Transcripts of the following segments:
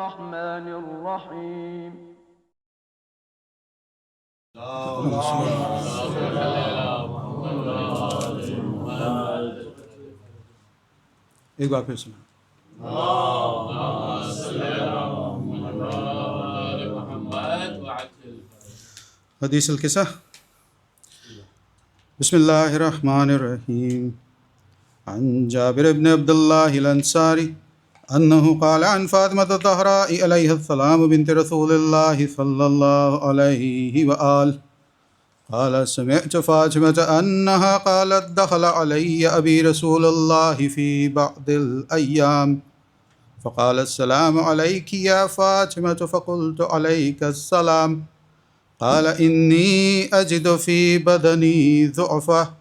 الرحمن الرحيم. ایک بار پھر سنا. حدیث القصہ. بسم اللہ الرحمن الرحیم. عن جابر بن عبد الله الأنصاري أنه قال عن فاطمة الزهراء عليها السلام بنت رسول الله صلى الله عليه وآله قال سمعت فاطمة أنها قالت دخل علي أبي رسول الله في بعض الأيام فقال السلام عليك يا فاطمة فقلت عليك السلام قال إني أجد في بدني ضعفا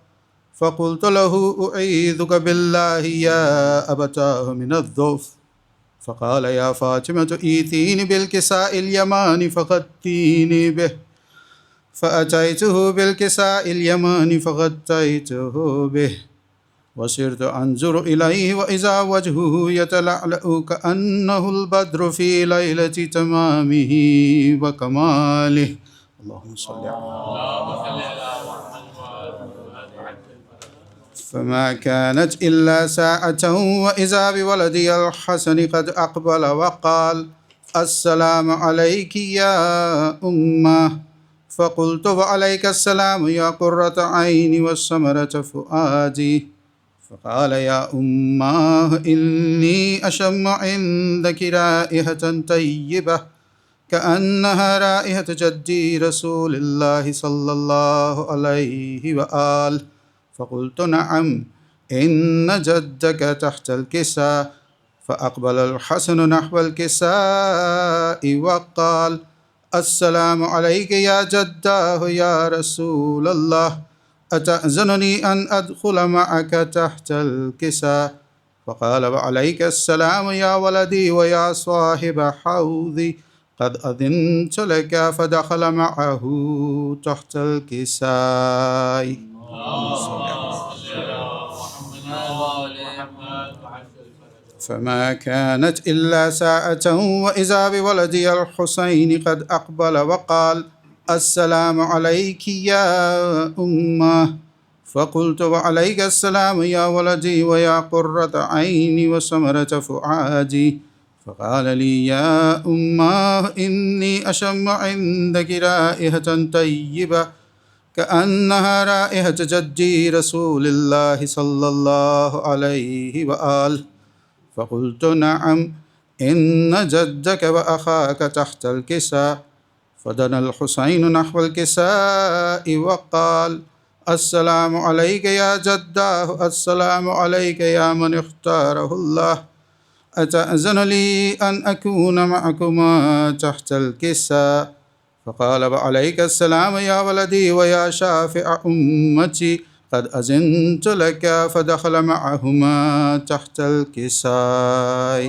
فقلت له أعيذك بالله يا أبتاه من الضعف فقال يا فاطمة إيتيني بالكساء اليماني فغطيني به فأتيته بالكساء اليماني فغطيته به وصرت أنظر إليه وإذا وجهه يتلألأ كأنه البدر في ليلة تمامه وكماله. اللهم صل على فما كانت إلا ساعة وإذا بولدي الحسن قد أقبل وقال السلام عليك يا أمه فقلت وعليك السلام يا قرة عيني والثمرة فؤادي فقال يا أمه إني أشم عندك رائحة طيبة كأنها رائحة جدي رسول الله صلى الله عليه وآله فقلت نعم إن جدك تحت الكساء فأقبل الحسن نحو الكساء وقال السلام عليك يا جداه يا رسول الله أتأذنني أن أدخل معك تحت الكساء فقال وعليك السلام يا ولدي ويا صاحب حوضي قد أذنت لك فدخل معه تحت الكساء. فما كانت إلا ساعة وإذا بولدي الحسين قد أقبل وقال السلام عليك يا أمه فقلت وعليك السلام يا ولدي ويا قرة عيني وثمرة فؤادي فقال لي يا أمه إني أشم عندك رائحة طيبة كأنها رائحة جدي رسول الله صلى الله عليه وآله فقلت نعم إن جدك وأخاك تحت الكساء فدنا الحسين نحو الكساء وقال السلام عليك يا جداه السلام عليك يا من اختاره الله أتأذن لي أن أكون معكما تحت الكساء فقال وعليك السلام يا ولدي ويا شافع أمتي قد أذنت لك فدخل معهما تحت الكساء.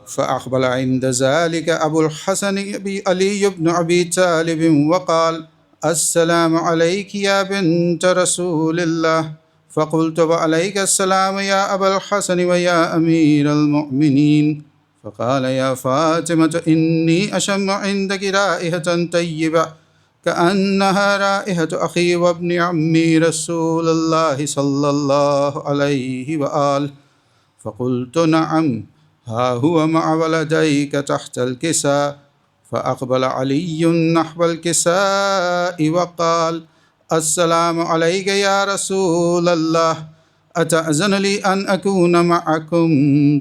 فأقبل عند ذلك أبو الحسن علي بن أبي طالب وقال السلام عليك يا بنت رسول الله فقلت وعليك السلام يا أبا الحسن ويا أمير المؤمنين فقال يا فاطمة إني أشم عندك رائحة طيبة كأنها رائحة أخي وابن عمي رسول الله صلى الله عليه وآله فقلت نعم ها هو مع ولديك تحت الكساء فأقبل علي نحو الكساء وقال السلام عليك يا رسول الله أتأذن لي أن أكون معكم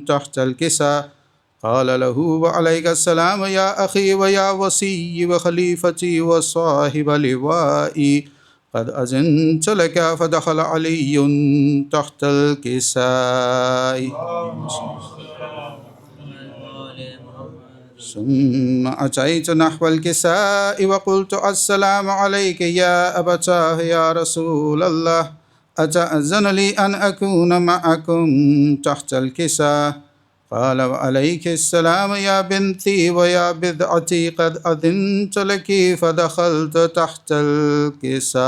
تحت الكساء قال له وعليك السلام يا أخي ويا وصي وخليفتي وصاحب لوائي قد أذنت لك فدخل علي تحت الكساء. ثم أتيت نحو الكساء وقلت السلام عليك يا أبتاه يا رسول الله أتأذن لي أن أكون معكم تحت الكساء قال وعليك السلام يا بنتي ويا بضعتي قد أذنت لك فدخلت تحت الكساء.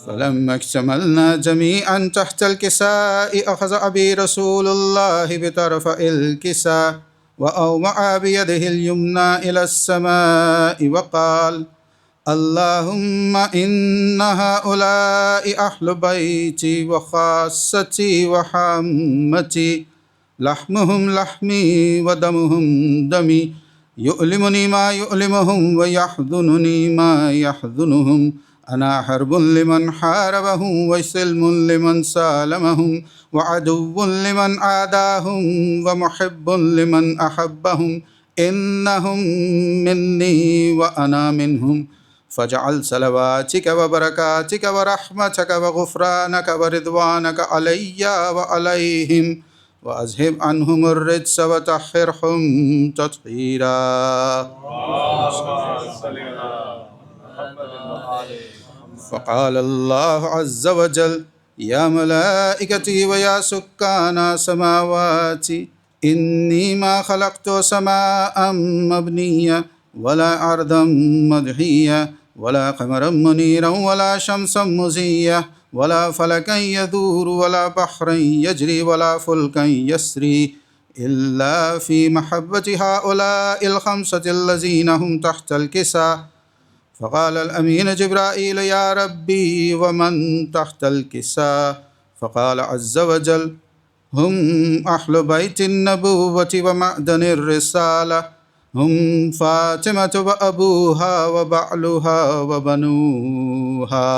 فلما اكتملنا جميعا تحت الكساء أخذ أبي رسول الله بطرف الكساء وأومأ بيده اليمنى إلى السماء وقال: اللهم إن هؤلاء أهل بيتي وخاصتي وحامتي، لحمهم لحمي ودمهم دمي، يؤلمني ما يؤلمهم ويحزنني ما يحزنهم، أنا حرب لمن حاربهم وسلم لمن سالمهم وعدو لمن عاداهم ومحب لمن أحبهم، إنهم مني وأنا منهم، فاجعل صلواتك وبركاتك ورحمتك وغفرانك ورضوانك علي وعليهم، وأذهب عنهم الرجس وطهرهم تطهيرا. فقال الله عز وجل: يا ملائكتي ويا سكان سماواتي، إني ما خلقت سماء مبنية ولا أرضا مدحية ولا قمرا منيرا ولا شمسا مزية ولا فلكا يدور ولا بحرا يجري ولا فلكا يسري إلا في محبة هؤلاء الخمسة الذين هم تحت الكساء. فقال الأمين جبرائيل: يا ربي ومن تحت الكساء؟ فقال عز وجل: هم أهل بيت النبوة ومعدن الرسالة، هم فاطمة وأبوها وبعلها وبنوها.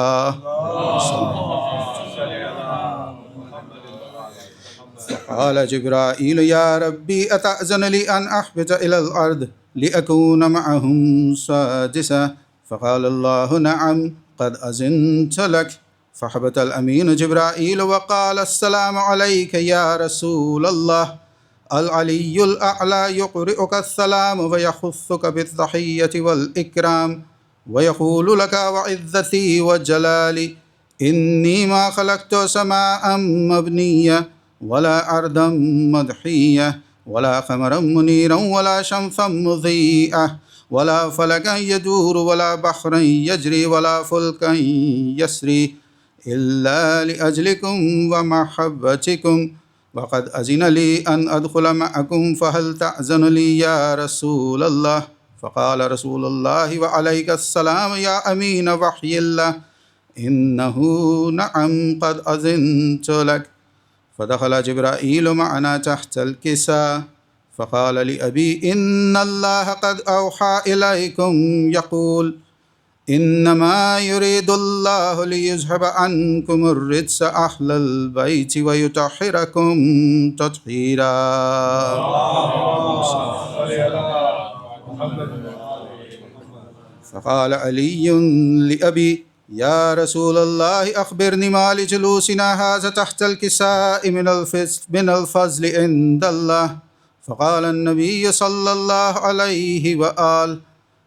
فقال جبرائيل: يا ربي أتأذن لي أن أهبط إلى الأرض لأكون معهم سادسا؟ فقال الله: نعم، قد أذنت لك. فهبط الأمين جبرائيل وقال: السلام عليك يا رسول الله، العلي الأعلى يقرئك السلام ويخصك بالتحية والإكرام ويقول لك: وعزتي وجلالي إني ما خلقت سماء مبنية ولا أرضا مدحية ولا قمرا منيرا ولا شمسا مضيئة ولا فلكا يدور ولا بحرا يجري ولا فلكا يسري إلا لأجلكم ومحبتكم، وقد أذن لي أن أدخل معكم، فهل تأذن لي يا رسول الله؟ فقال رسول الله: وعليك السلام يا أمين وحي الله، إنه نعم، قد أذنت لك. فدخل جبرائيل معنا تحت الكساء فقال لأبي: إن الله قد أوحى إليكم يقول: إنما يريد الله ليذهب عنكم الرجس أهل البيت ويطهركم تطهيرا. فقال علي لأبي: يا رسول الله، أخبرني ما لجلوسنا هذا تحت الكساء من الفضل عند الله. فقال النبي صلى الله عليه وآله: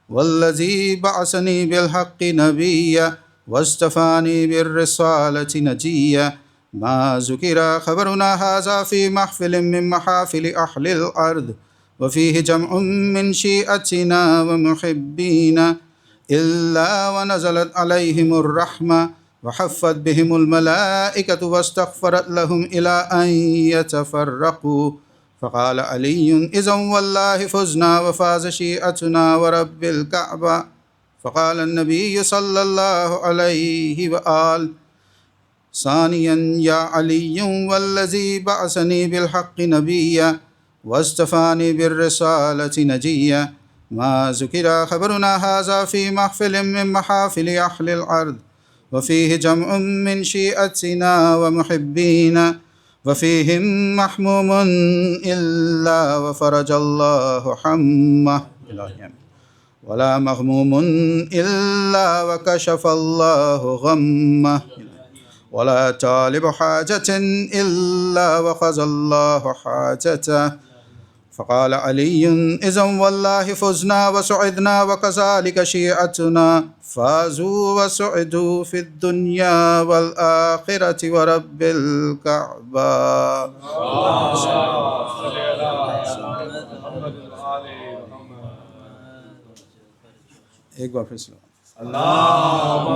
والذي بعثني بالحق نبيا واصطفاني بالرسالة نجيا، ما ذكر خبرنا هذا في محفل من محافل أهل الأرض وفيه جمع من شيعتنا ومحبينا إلا ونزلت عليهم الرحمة وحفت بهم الملائكة واستغفرت لهم إلى أن يتفرقوا. فقال علي: إذن والله فزنا وفاز شيعتنا ورب الكعبة. فقال النبي صلى الله عليه وآله: ثانيا يا علي، والذي بعثني بالحق نبيا واصطفاني بالرسالة نجيا، ما ذكر خبرنا هذا في محفل من محافل أهل الأرض وفيه جمع من شيعتنا ومحبينا وفيهم محموم إلا وفرج الله حمه، ولا مغموم إلا وكشف الله غمه، ولا طالب حاجة إلا وقضى الله حاجته. فقال علي: إذن والله فزنا وسعدنا وكذلك شيعتنا فازوا وسعدوا في الدنيا والآخرة ورب الكعبة. ایک بار پھر سلام. اللهم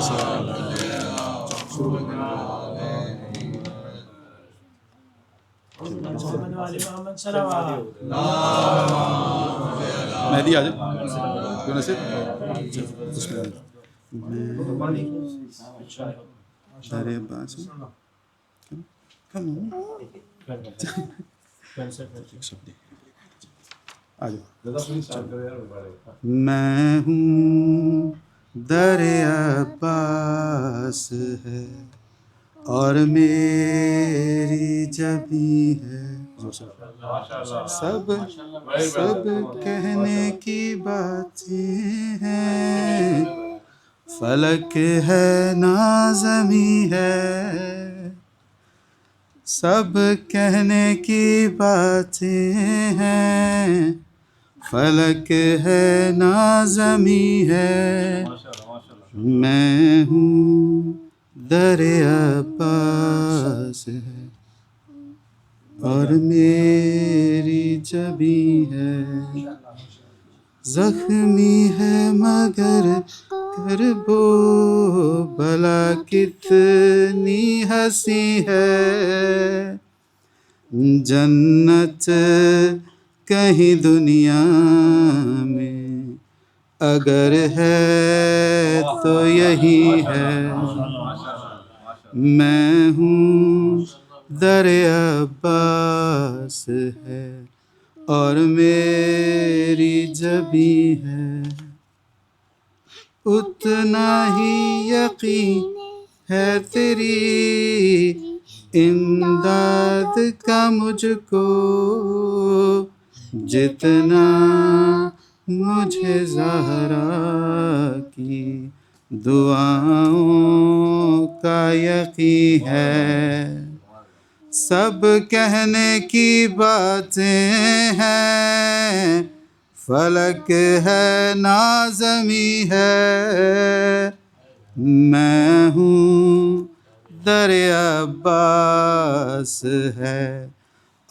صل مہدی آ جائے نصیر در عباس میں ہوں در عباس ہے اور میری جبی ہے، سب کہنے کی باتیں ہیں، فلک ہے نازمی ہے، سب کہنے کی باتیں ہیں، فلک ہے نازمی ہے، میں ہوں در عباس ہے اور میری جبی ہے، زخمی ہے مگر کرب و بلا کتنی ہنسی ہے، جنت کہیں دنیا میں اگر ہے تو یہی ہے، میں ہوں در عباس ہے اور میری جبی ہے، اتنا ہی یقین ہے تیری امداد کا مجھ کو جتنا مجھے زہرا کی دعاؤں کا یقین ہے، سب کہنے کی باتیں ہیں، فلک ہے نازمی ہے، میں ہوں در عباس ہے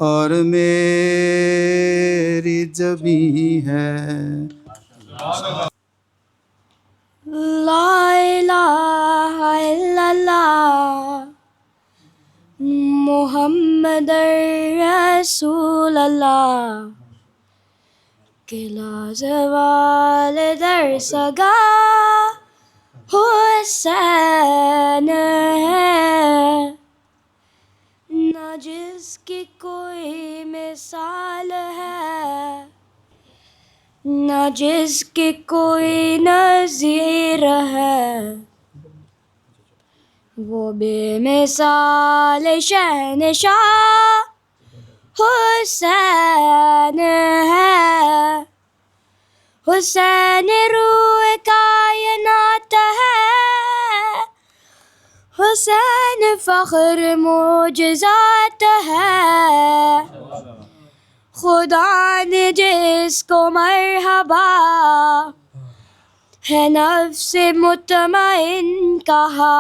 اور میری جبی ہے۔ لا الہ الا اللہ محمد رسول اللہ، قلعہ زوال در سگا حسین ہے، نہ جس کی کوئی مثال ہے، نہ جس کی کوئی نظیر ہے، وہ بے مثال شہنشاہ حسین ہے، حسین روح کائنات ہے، حسین فخر معجزات ہے، خدا نے جس کو مرحبا ہے نفس مطمئن کہا،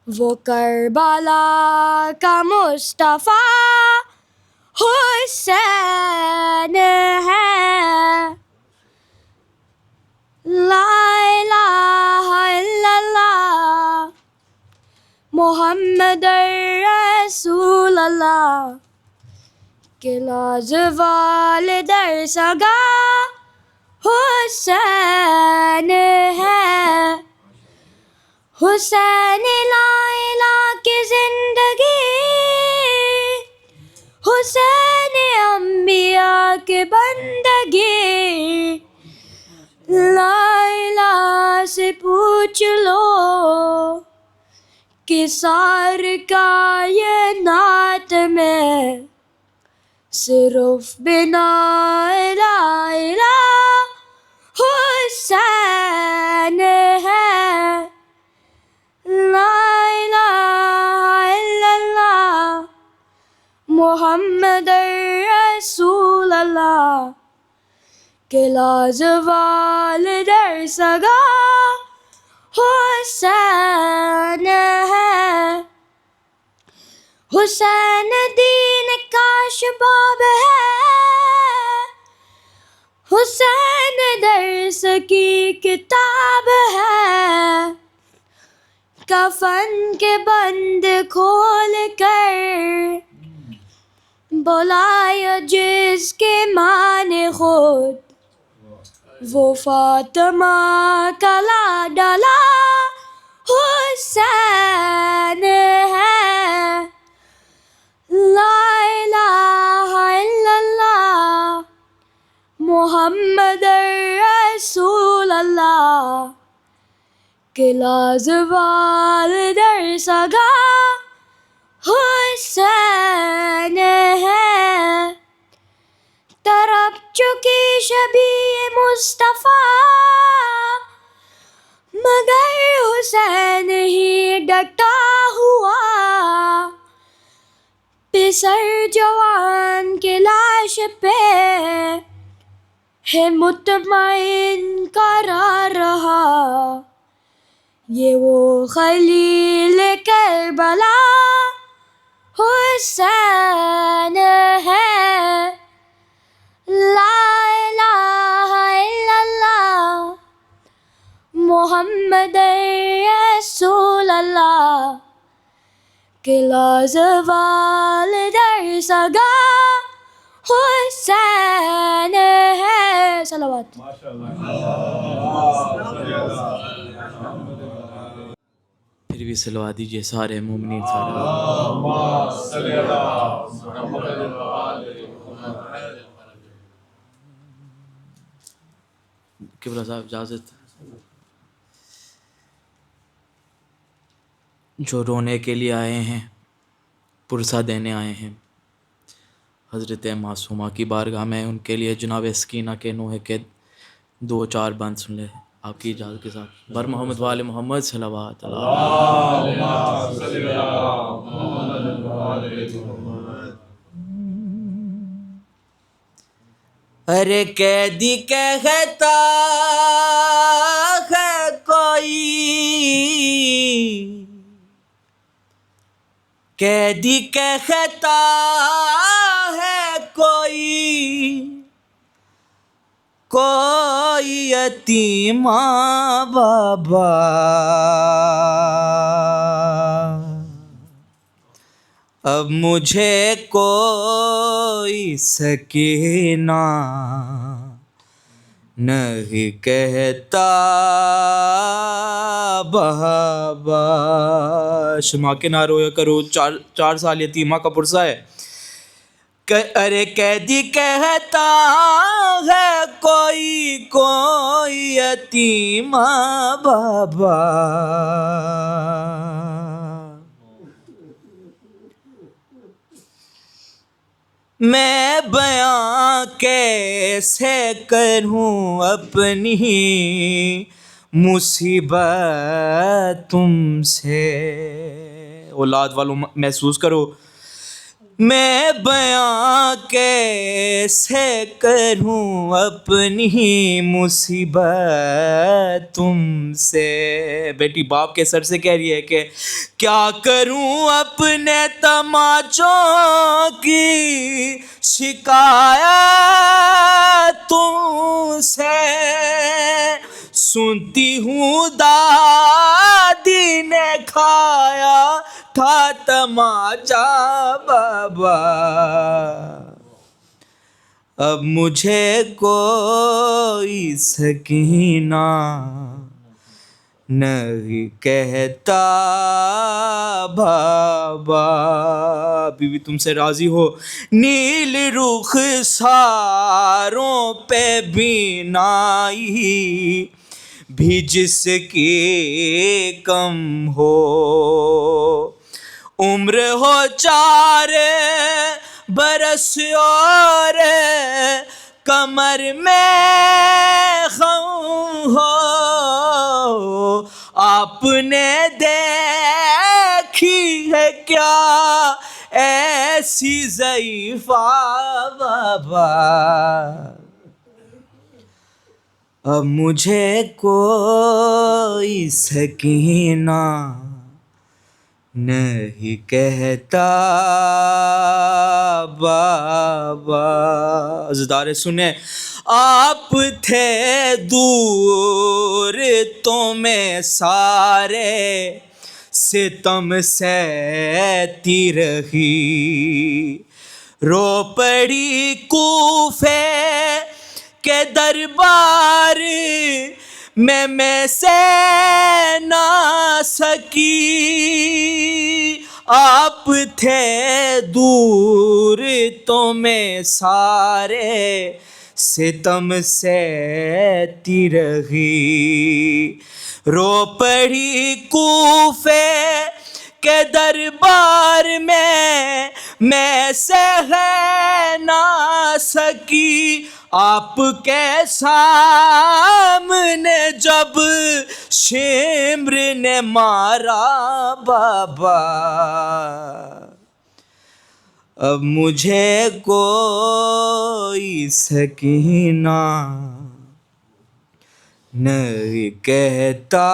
وہ کربلا کا مصطفیٰ حسین ہے، لا الہ الا اللہ محمد رسول اللہ، قلعہ زوال در سگا حسین ہے، حسین لا الہ کی زندگی، حسین انبیاء کی بندگی، لا الہ سے پوچھ لو کہ سار کائنات میں صرف بنا لا الہ حسین ہے، لا الہ الا اللہ محمد رسول اللہ، قلعہ زوال در سگا حسین ہے، حسین دین کا شباب ہے، حسین درس کی کتاب ہے، کفن کے بند کھول کر بلایا جس کے ماں نے خود، وہ فاطمہ کا لاڈلا حسین ہے، لا الہ الا اللہ محمد رسول اللہ، کہ لازوال در سگا حسین ہے، طرب چکی شبیہ مصطفیٰ مگر حسین ہی ڈٹا ہوا، پسر جوان کے لاش پہ ہے مطمئن قرار رہا، یہ وہ خلیل کربلا حسین ہے، لا الہ الا اللہ محمد رسول اللہ، کہ لازوال در سگا حسین ہے۔ صلوات۔ پھر بھی صلوات دیجیے سارے مومنین سارے۔ قبلہ صاحب اجازت۔ جو رونے کے لیے آئے ہیں، پرسہ دینے آئے ہیں حضرت معصومہ کی بارگاہ میں، ان کے لیے جناب سکینہ کے نوحے کے 2-4 بند سن لے آپ کی اجازت کے ساتھ۔ بر محمد وآل محمد صلوات ارے قیدی کہتا ہے کوئی، قیدی کہتا ہے کوئی، کوئی یتیم بابا، اب مجھے کوئی سکینہ نہیں کہتا بابا۔ شما کے نہ رویا کرو، 4 سال یتیمہ کا پرسہ ہے۔ ارے قیدی کہتا ہے کوئی، کوئی یتیم بابا، میں بیاں کیسے کروں اپنی مصیبت تم سے۔ اولاد والوں محسوس کرو، میں بیاں کیسے کروں اپنی مصیبت تم سے۔ بیٹی باپ کے سر سے کہہ رہی ہے کہ کیا کروں اپنے تماچوں کی شکایت تم سے، سنتی ہوں دادی نے کھایا تھا تماچا بابا، اب مجھے کوئی سکینہ نہیں کہتا بابا۔ بیوی تم سے راضی ہو، نیل رخ ساروں پہ بینائی بھی جس کی کم ہو، عمر ہو 4 برس اور کمر میں خم ہو، آپ نے دیکھی ہے کیا ایسی ضعیفہ بابا، اب مجھے کوئی سکینہ نہیں کہتا بابا. عزیزدار سنیں. آپ تھے دور تو میں سارے ستم سہتی رہی. رو پڑی کوفے کے دربار میں سہ نہ سکی. آپ تھے دور تو میں سارے ستم سہتی رہی. رو پڑی کوفے کے دربار میں سہ نہ سکی. آپ کے سامنے جب شمر نے مارا بابا. اب مجھے کوئی سکینہ نہیں کہتا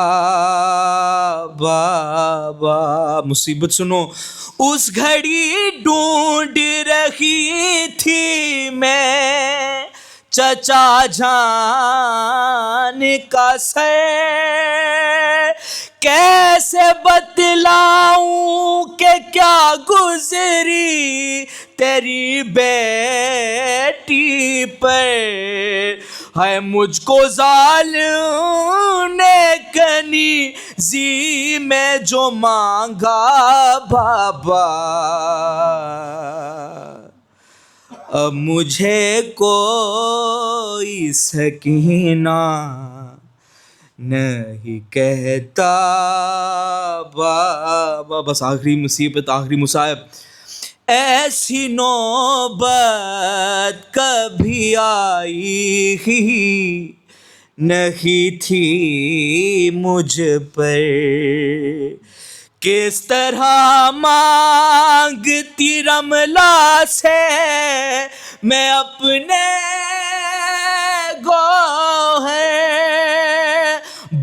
بابا. مصیبت سنو. اس گھڑی ڈھونڈ رہی تھی میں چچا جان کا سر. کیسے بتلاؤں کہ کیا گزری تیری بیٹی پر. ہے مجھ کو ظالم نے کنیزی میں جو مانگا بابا. اب مجھے کوئی سکینہ نہیں کہتا بابا. بس آخری مصیبت، آخری مصائب. ایسی نوبت کبھی آئی ہی نہیں تھی مجھ پر. کس طرح مانگتی رملہ سے میں اپنے گوہر،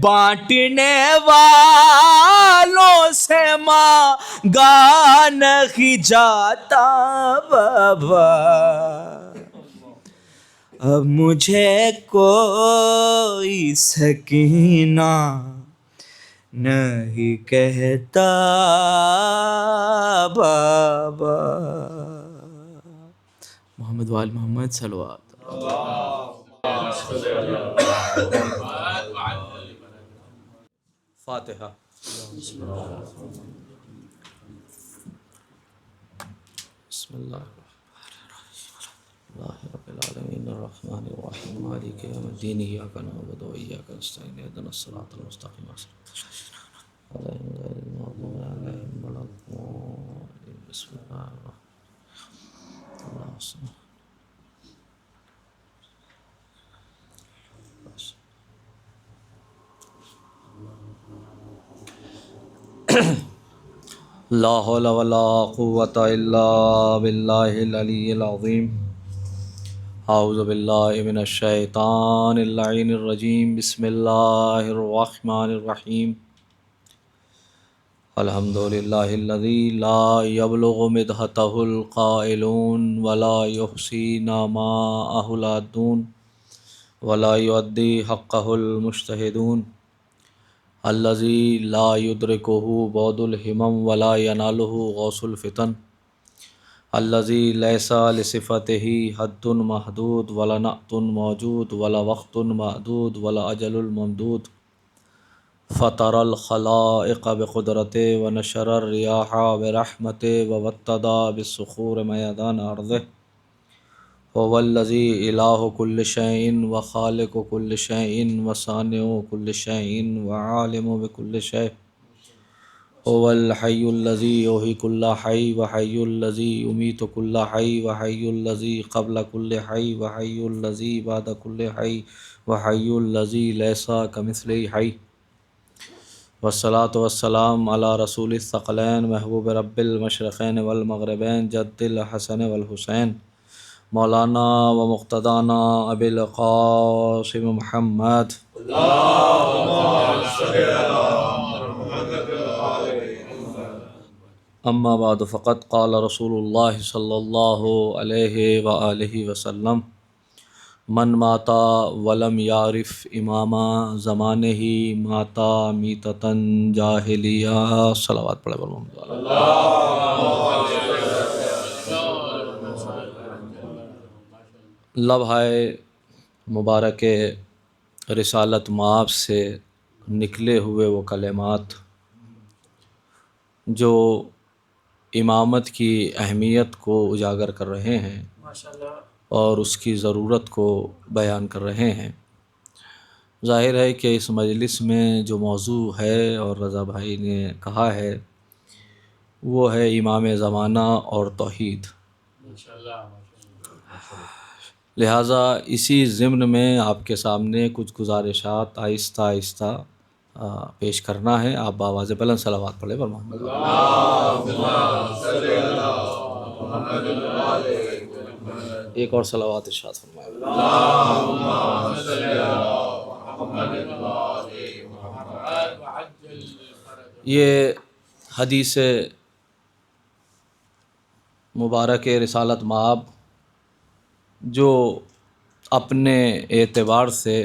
بانٹنے والوں سے مانگا نہیں جاتا بابا. اب مجھے کوئی سکینہ نہیں کہتا بابا. محمد وآل محمد صلوات. فاتحہ. بسم اللہ اللہ رب العالمین الرحمن الرحیم مالک یوم الدین ایاک نعبد و ایاک نستعین اهدنا الصراط المستقیم غیر المغضوب علیہم ولا الضالین. بسم اللہ الرحمن الرحیم. لا حول ولا قوة الا باللہ العلی العظیم. اعوذ باللہ من الشیطان اللعین الرجیم. بسم اللہ الرحمن الرحیم. الحمد للہ الذی لا یبلغ مدحتہ القائلون ولا یحصی نعماءہ العادون ولا یؤدی حقہ المجتہدون. الذی لا یدرکہ بعد الہمم ولا ینالہ غوث الفتن. الذی لیس لصفتہ حد محدود ولا نعت موجود ولا وقت معدود ولا اجل ممدود. فطر الخلائق بقدرتہ ونشر الریاح برحمتہ ووطد بالصخور میدان ارضہ. هو الذی الہ کل شیء وخالق کل شیء وصانع کل شیء وعالم بکل شیء. هو الحی الذی یحیی کل حی وحی الذی یمیت کل حی وحی الذی قبل کل حی وحی الذی بعد کل حی وحی الذی لیس کمثلہ حی. والصلاة والسلام علی رسول الثقلین محبوب رب المشرقین والمغربین جد الحسن والحسین مولانا و مقتدانا ابی القاسم محمد اما بعد فقد قال رسول اللہ صلی اللہ علیہ وآلہ وسلم من ماتا ولم یعرف امام زمانہ ماتا میتتاً جاہلیہ. صلوات پڑھے محمد. لمحہ مبارک رسالت مآب سے نکلے ہوئے وہ کلمات جو امامت کی اہمیت کو اجاگر کر رہے ہیں اور اس کی ضرورت کو بیان کر رہے ہیں. ظاہر ہے کہ اس مجلس میں جو موضوع ہے اور رضا بھائی نے کہا ہے وہ ہے امام زمانہ اور توحید. لہٰذا اسی ضمن میں آپ کے سامنے کچھ گزارشات آہستہ آہستہ پیش کرنا ہے. آپ بآواز بلند صلوات پڑھیں بر محمد. ایک اور صلوات ارشاد فرمائے. یہ حدیث مبارک رسالت مآب جو اپنے اعتبار سے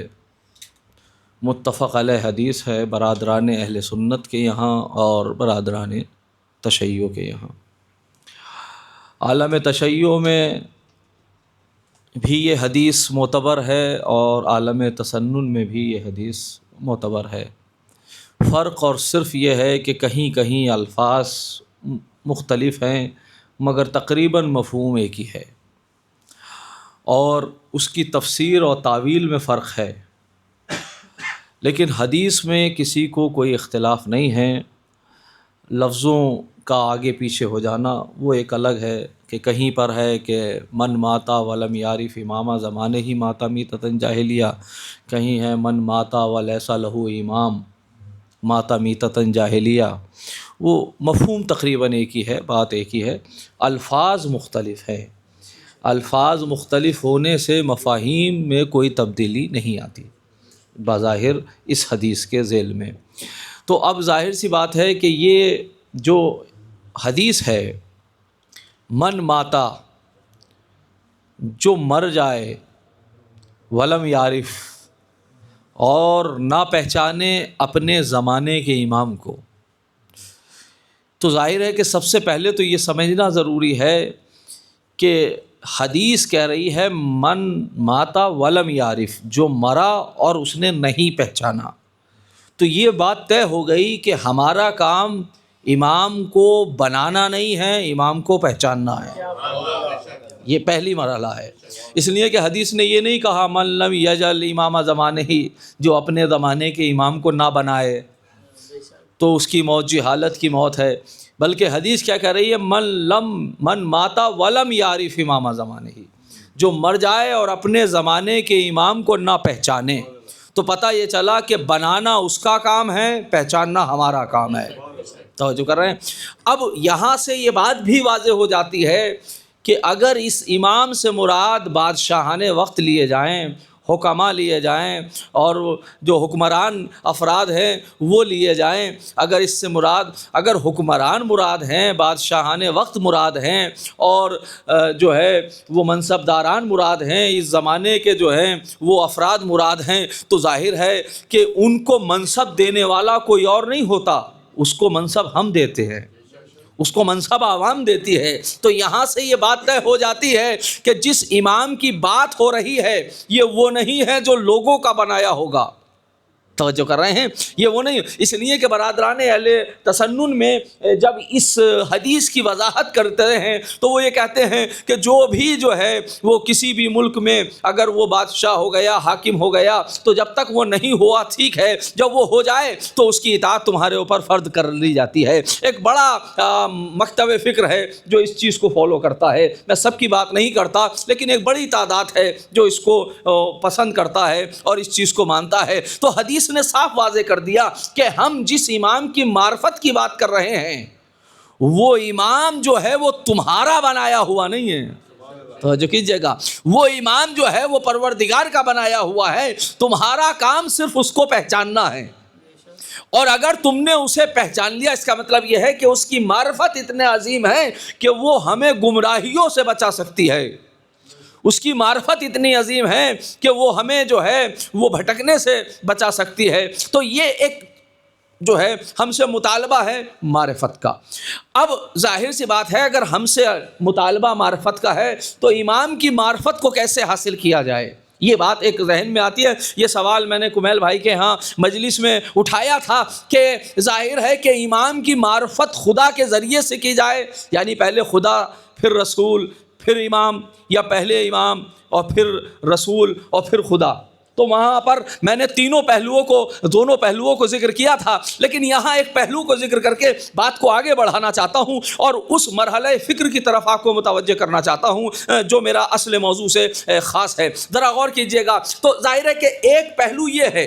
متفق علیہ حدیث ہے برادران اہل سنت کے یہاں اور برادران تشیع کے یہاں. عالم تشیع میں بھی یہ حدیث معتبر ہے اور عالم تسنن میں بھی یہ حدیث معتبر ہے. فرق اور صرف یہ ہے کہ کہیں کہیں الفاظ مختلف ہیں مگر تقریباً مفہوم ایک ہی ہے اور اس کی تفسیر اور تعویل میں فرق ہے. لیکن حدیث میں کسی کو کوئی اختلاف نہیں ہے. لفظوں کا آگے پیچھے ہو جانا وہ ایک الگ ہے کہ کہیں پر ہے کہ من ماتا ولم یعرف امام زمانہ ہی ماتا میتتاً جاہلیہ، کہیں ہے من ماتا ولیس لہ امام ماتا میتتاً جاہلیہ. وہ مفہوم تقریباً ایک ہی ہے، بات ایک ہی ہے، الفاظ مختلف ہیں. الفاظ مختلف ہونے سے مفاہیم میں کوئی تبدیلی نہیں آتی بظاہر اس حدیث کے ذیل میں. تو اب ظاہر سی بات ہے کہ یہ جو حدیث ہے من ماتا، جو مر جائے، ولم یعرف، اور نہ پہچانے اپنے زمانے کے امام کو، تو ظاہر ہے کہ سب سے پہلے تو یہ سمجھنا ضروری ہے کہ حدیث کہہ رہی ہے من ماتا ولم یعرف، جو مرا اور اس نے نہیں پہچانا. تو یہ بات طے ہو گئی کہ ہمارا کام امام کو بنانا نہیں ہے، امام کو پہچاننا ہے. یہ پہلی مرحلہ ہے. اس لیے کہ حدیث نے یہ نہیں کہا من لم یجل امام زمانہ ہی، جو اپنے زمانے کے امام کو نہ بنائے تو اس کی موت جہالت کی موت ہے، بلکہ حدیث کیا کہہ رہی ہے من ماتا ولم یعرف امام زمانہ ہی، جو مر جائے اور اپنے زمانے کے امام کو نہ پہچانے. تو پتہ یہ چلا کہ بنانا اس کا کام ہے، پہچاننا ہمارا کام ہے. توجہ کر رہے ہیں. اب یہاں سے یہ بات بھی واضح ہو جاتی ہے کہ اگر اس امام سے مراد بادشاہان وقت لیے جائیں، حکماء لیے جائیں، اور جو حکمران افراد ہیں وہ لیے جائیں، اگر اس سے مراد اگر حکمران مراد ہیں، بادشاہان وقت مراد ہیں، اور جو ہے وہ منصب داران مراد ہیں، اس زمانے کے جو ہیں وہ افراد مراد ہیں، تو ظاہر ہے کہ ان کو منصب دینے والا کوئی اور نہیں ہوتا، اس کو منصب ہم دیتے ہیں، اس کو منصب عوام دیتی ہے. تو یہاں سے یہ بات طے ہو جاتی ہے کہ جس امام کی بات ہو رہی ہے یہ وہ نہیں ہے جو لوگوں کا بنایا ہوگا. توجہ کر رہے ہیں، یہ وہ نہیں. اس لیے کہ برادران اہل تسنن میں جب اس حدیث کی وضاحت کرتے ہیں تو وہ یہ کہتے ہیں کہ جو بھی جو ہے وہ کسی بھی ملک میں اگر وہ بادشاہ ہو گیا، حاکم ہو گیا، تو جب تک وہ نہیں ہوا ٹھیک ہے، جب وہ ہو جائے تو اس کی اطاعت تمہارے اوپر فرض کر لی جاتی ہے. ایک بڑا مکتب فکر ہے جو اس چیز کو فالو کرتا ہے. میں سب کی بات نہیں کرتا، لیکن ایک بڑی تعداد ہے جو اس کو پسند کرتا ہے اور اس چیز کو مانتا ہے. تو حدیث نے صاف واضح کر دیا کہ ہم جس امام کی معرفت کی بات کر رہے ہیں وہ امام جو ہے وہ تمہارا بنایا ہوا نہیں ہے. توجہ کیجیے گا، وہ ایمان جو ہے وہ پروردگار کا بنایا ہوا ہے، تمہارا کام صرف اس کو پہچاننا ہے، اور اگر تم نے اسے پہچان لیا اس کا مطلب یہ ہے کہ اس کی معرفت اتنے عظیم ہے کہ وہ ہمیں گمراہیوں سے بچا سکتی ہے، اس کی معرفت اتنی عظیم ہے کہ وہ ہمیں جو ہے وہ بھٹکنے سے بچا سکتی ہے۔ تو یہ ایک جو ہے ہم سے مطالبہ ہے معرفت کا۔ اب ظاہر سی بات ہے اگر ہم سے مطالبہ معرفت کا ہے تو امام کی معرفت کو کیسے حاصل کیا جائے، یہ بات ایک ذہن میں آتی ہے۔ یہ سوال میں نے کمیل بھائی کے ہاں مجلس میں اٹھایا تھا کہ ظاہر ہے کہ امام کی معرفت خدا کے ذریعے سے کی جائے، یعنی پہلے خدا پھر رسول پھر امام، یا پہلے امام اور پھر رسول اور پھر خدا۔ تو وہاں پر میں نے دونوں پہلوؤں کو ذکر کیا تھا، لیکن یہاں ایک پہلو کو ذکر کر کے بات کو آگے بڑھانا چاہتا ہوں اور اس مرحلہ فکر کی طرف آپ کو متوجہ کرنا چاہتا ہوں جو میرا اصل موضوع سے خاص ہے۔ ذرا غور کیجئے گا، تو ظاہر ہے کہ ایک پہلو یہ ہے،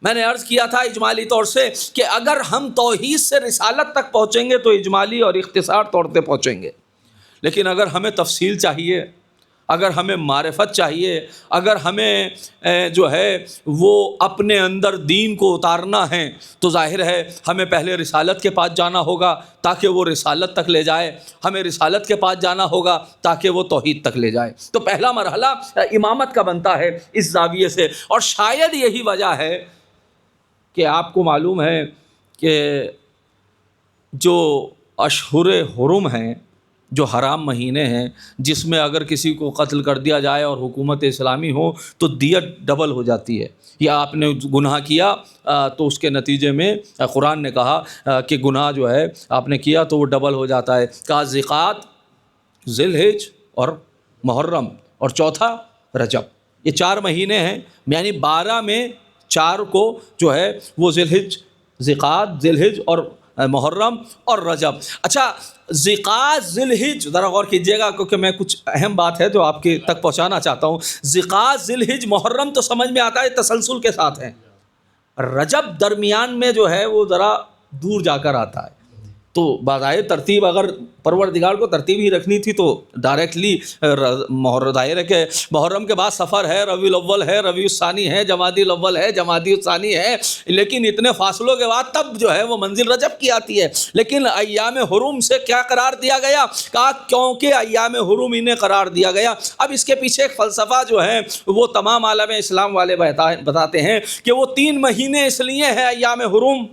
میں نے عرض کیا تھا اجمالی طور سے کہ اگر ہم توحید سے رسالت تک پہنچیں گے تو اجمالی اور اختصار طور پہ پہنچیں گے، لیکن اگر ہمیں تفصیل چاہیے، اگر ہمیں معرفت چاہیے، اگر ہمیں جو ہے وہ اپنے اندر دین کو اتارنا ہے تو ظاہر ہے ہمیں پہلے رسالت کے پاس جانا ہوگا تاکہ وہ رسالت تک لے جائے، ہمیں رسالت کے پاس جانا ہوگا تاکہ وہ توحید تک لے جائے۔ تو پہلا مرحلہ امامت کا بنتا ہے اس زاویے سے، اور شاید یہی وجہ ہے کہ آپ کو معلوم ہے کہ جو اشہر حرم ہیں، جو حرام مہینے ہیں، جس میں اگر کسی کو قتل کر دیا جائے اور حکومت اسلامی ہو تو دیت ڈبل ہو جاتی ہے، یا آپ نے گناہ کیا تو اس کے نتیجے میں قرآن نے کہا کہ گناہ جو ہے آپ نے کیا تو وہ ڈبل ہو جاتا ہے۔ کہا ذیقعد، ذی الحج اور محرم، اور چوتھا رجب، یہ 4 مہینے ہیں، یعنی 12 میں 4 کو جو ہے وہ ذیقعد، ذی الحج اور محرم اور رجب۔ اچھا ذیقعد ذی الحج ذرا غور کیجیے گا کیونکہ میں کچھ اہم بات ہے جو آپ کے تک پہنچانا چاہتا ہوں۔ ذیقعد ذی الحج محرم تو سمجھ میں آتا ہے تسلسل کے ساتھ ہیں، رجب درمیان میں جو ہے وہ ذرا دور جا کر آتا ہے، تو بظاہر ترتیب اگر پروردگار کو ترتیب ہی رکھنی تھی تو ڈائریکٹلی ظاہر ہے کہ محرم کے بعد سفر ہے، ربیع الاول ہے، ربیع الثانی ہے، جمادی الاول ہے، جمادی الثانی ہے، لیکن اتنے فاصلوں کے بعد تب جو ہے وہ منزل رجب کی آتی ہے۔ لیکن ایام حرم سے کیا قرار دیا گیا؟ کہا کیونکہ ایام حرم انہیں قرار دیا گیا۔ اب اس کے پیچھے ایک فلسفہ جو ہے وہ تمام عالم اسلام والے بتاتے ہیں کہ وہ 3 مہینے اس لیے ہیں ایام حرم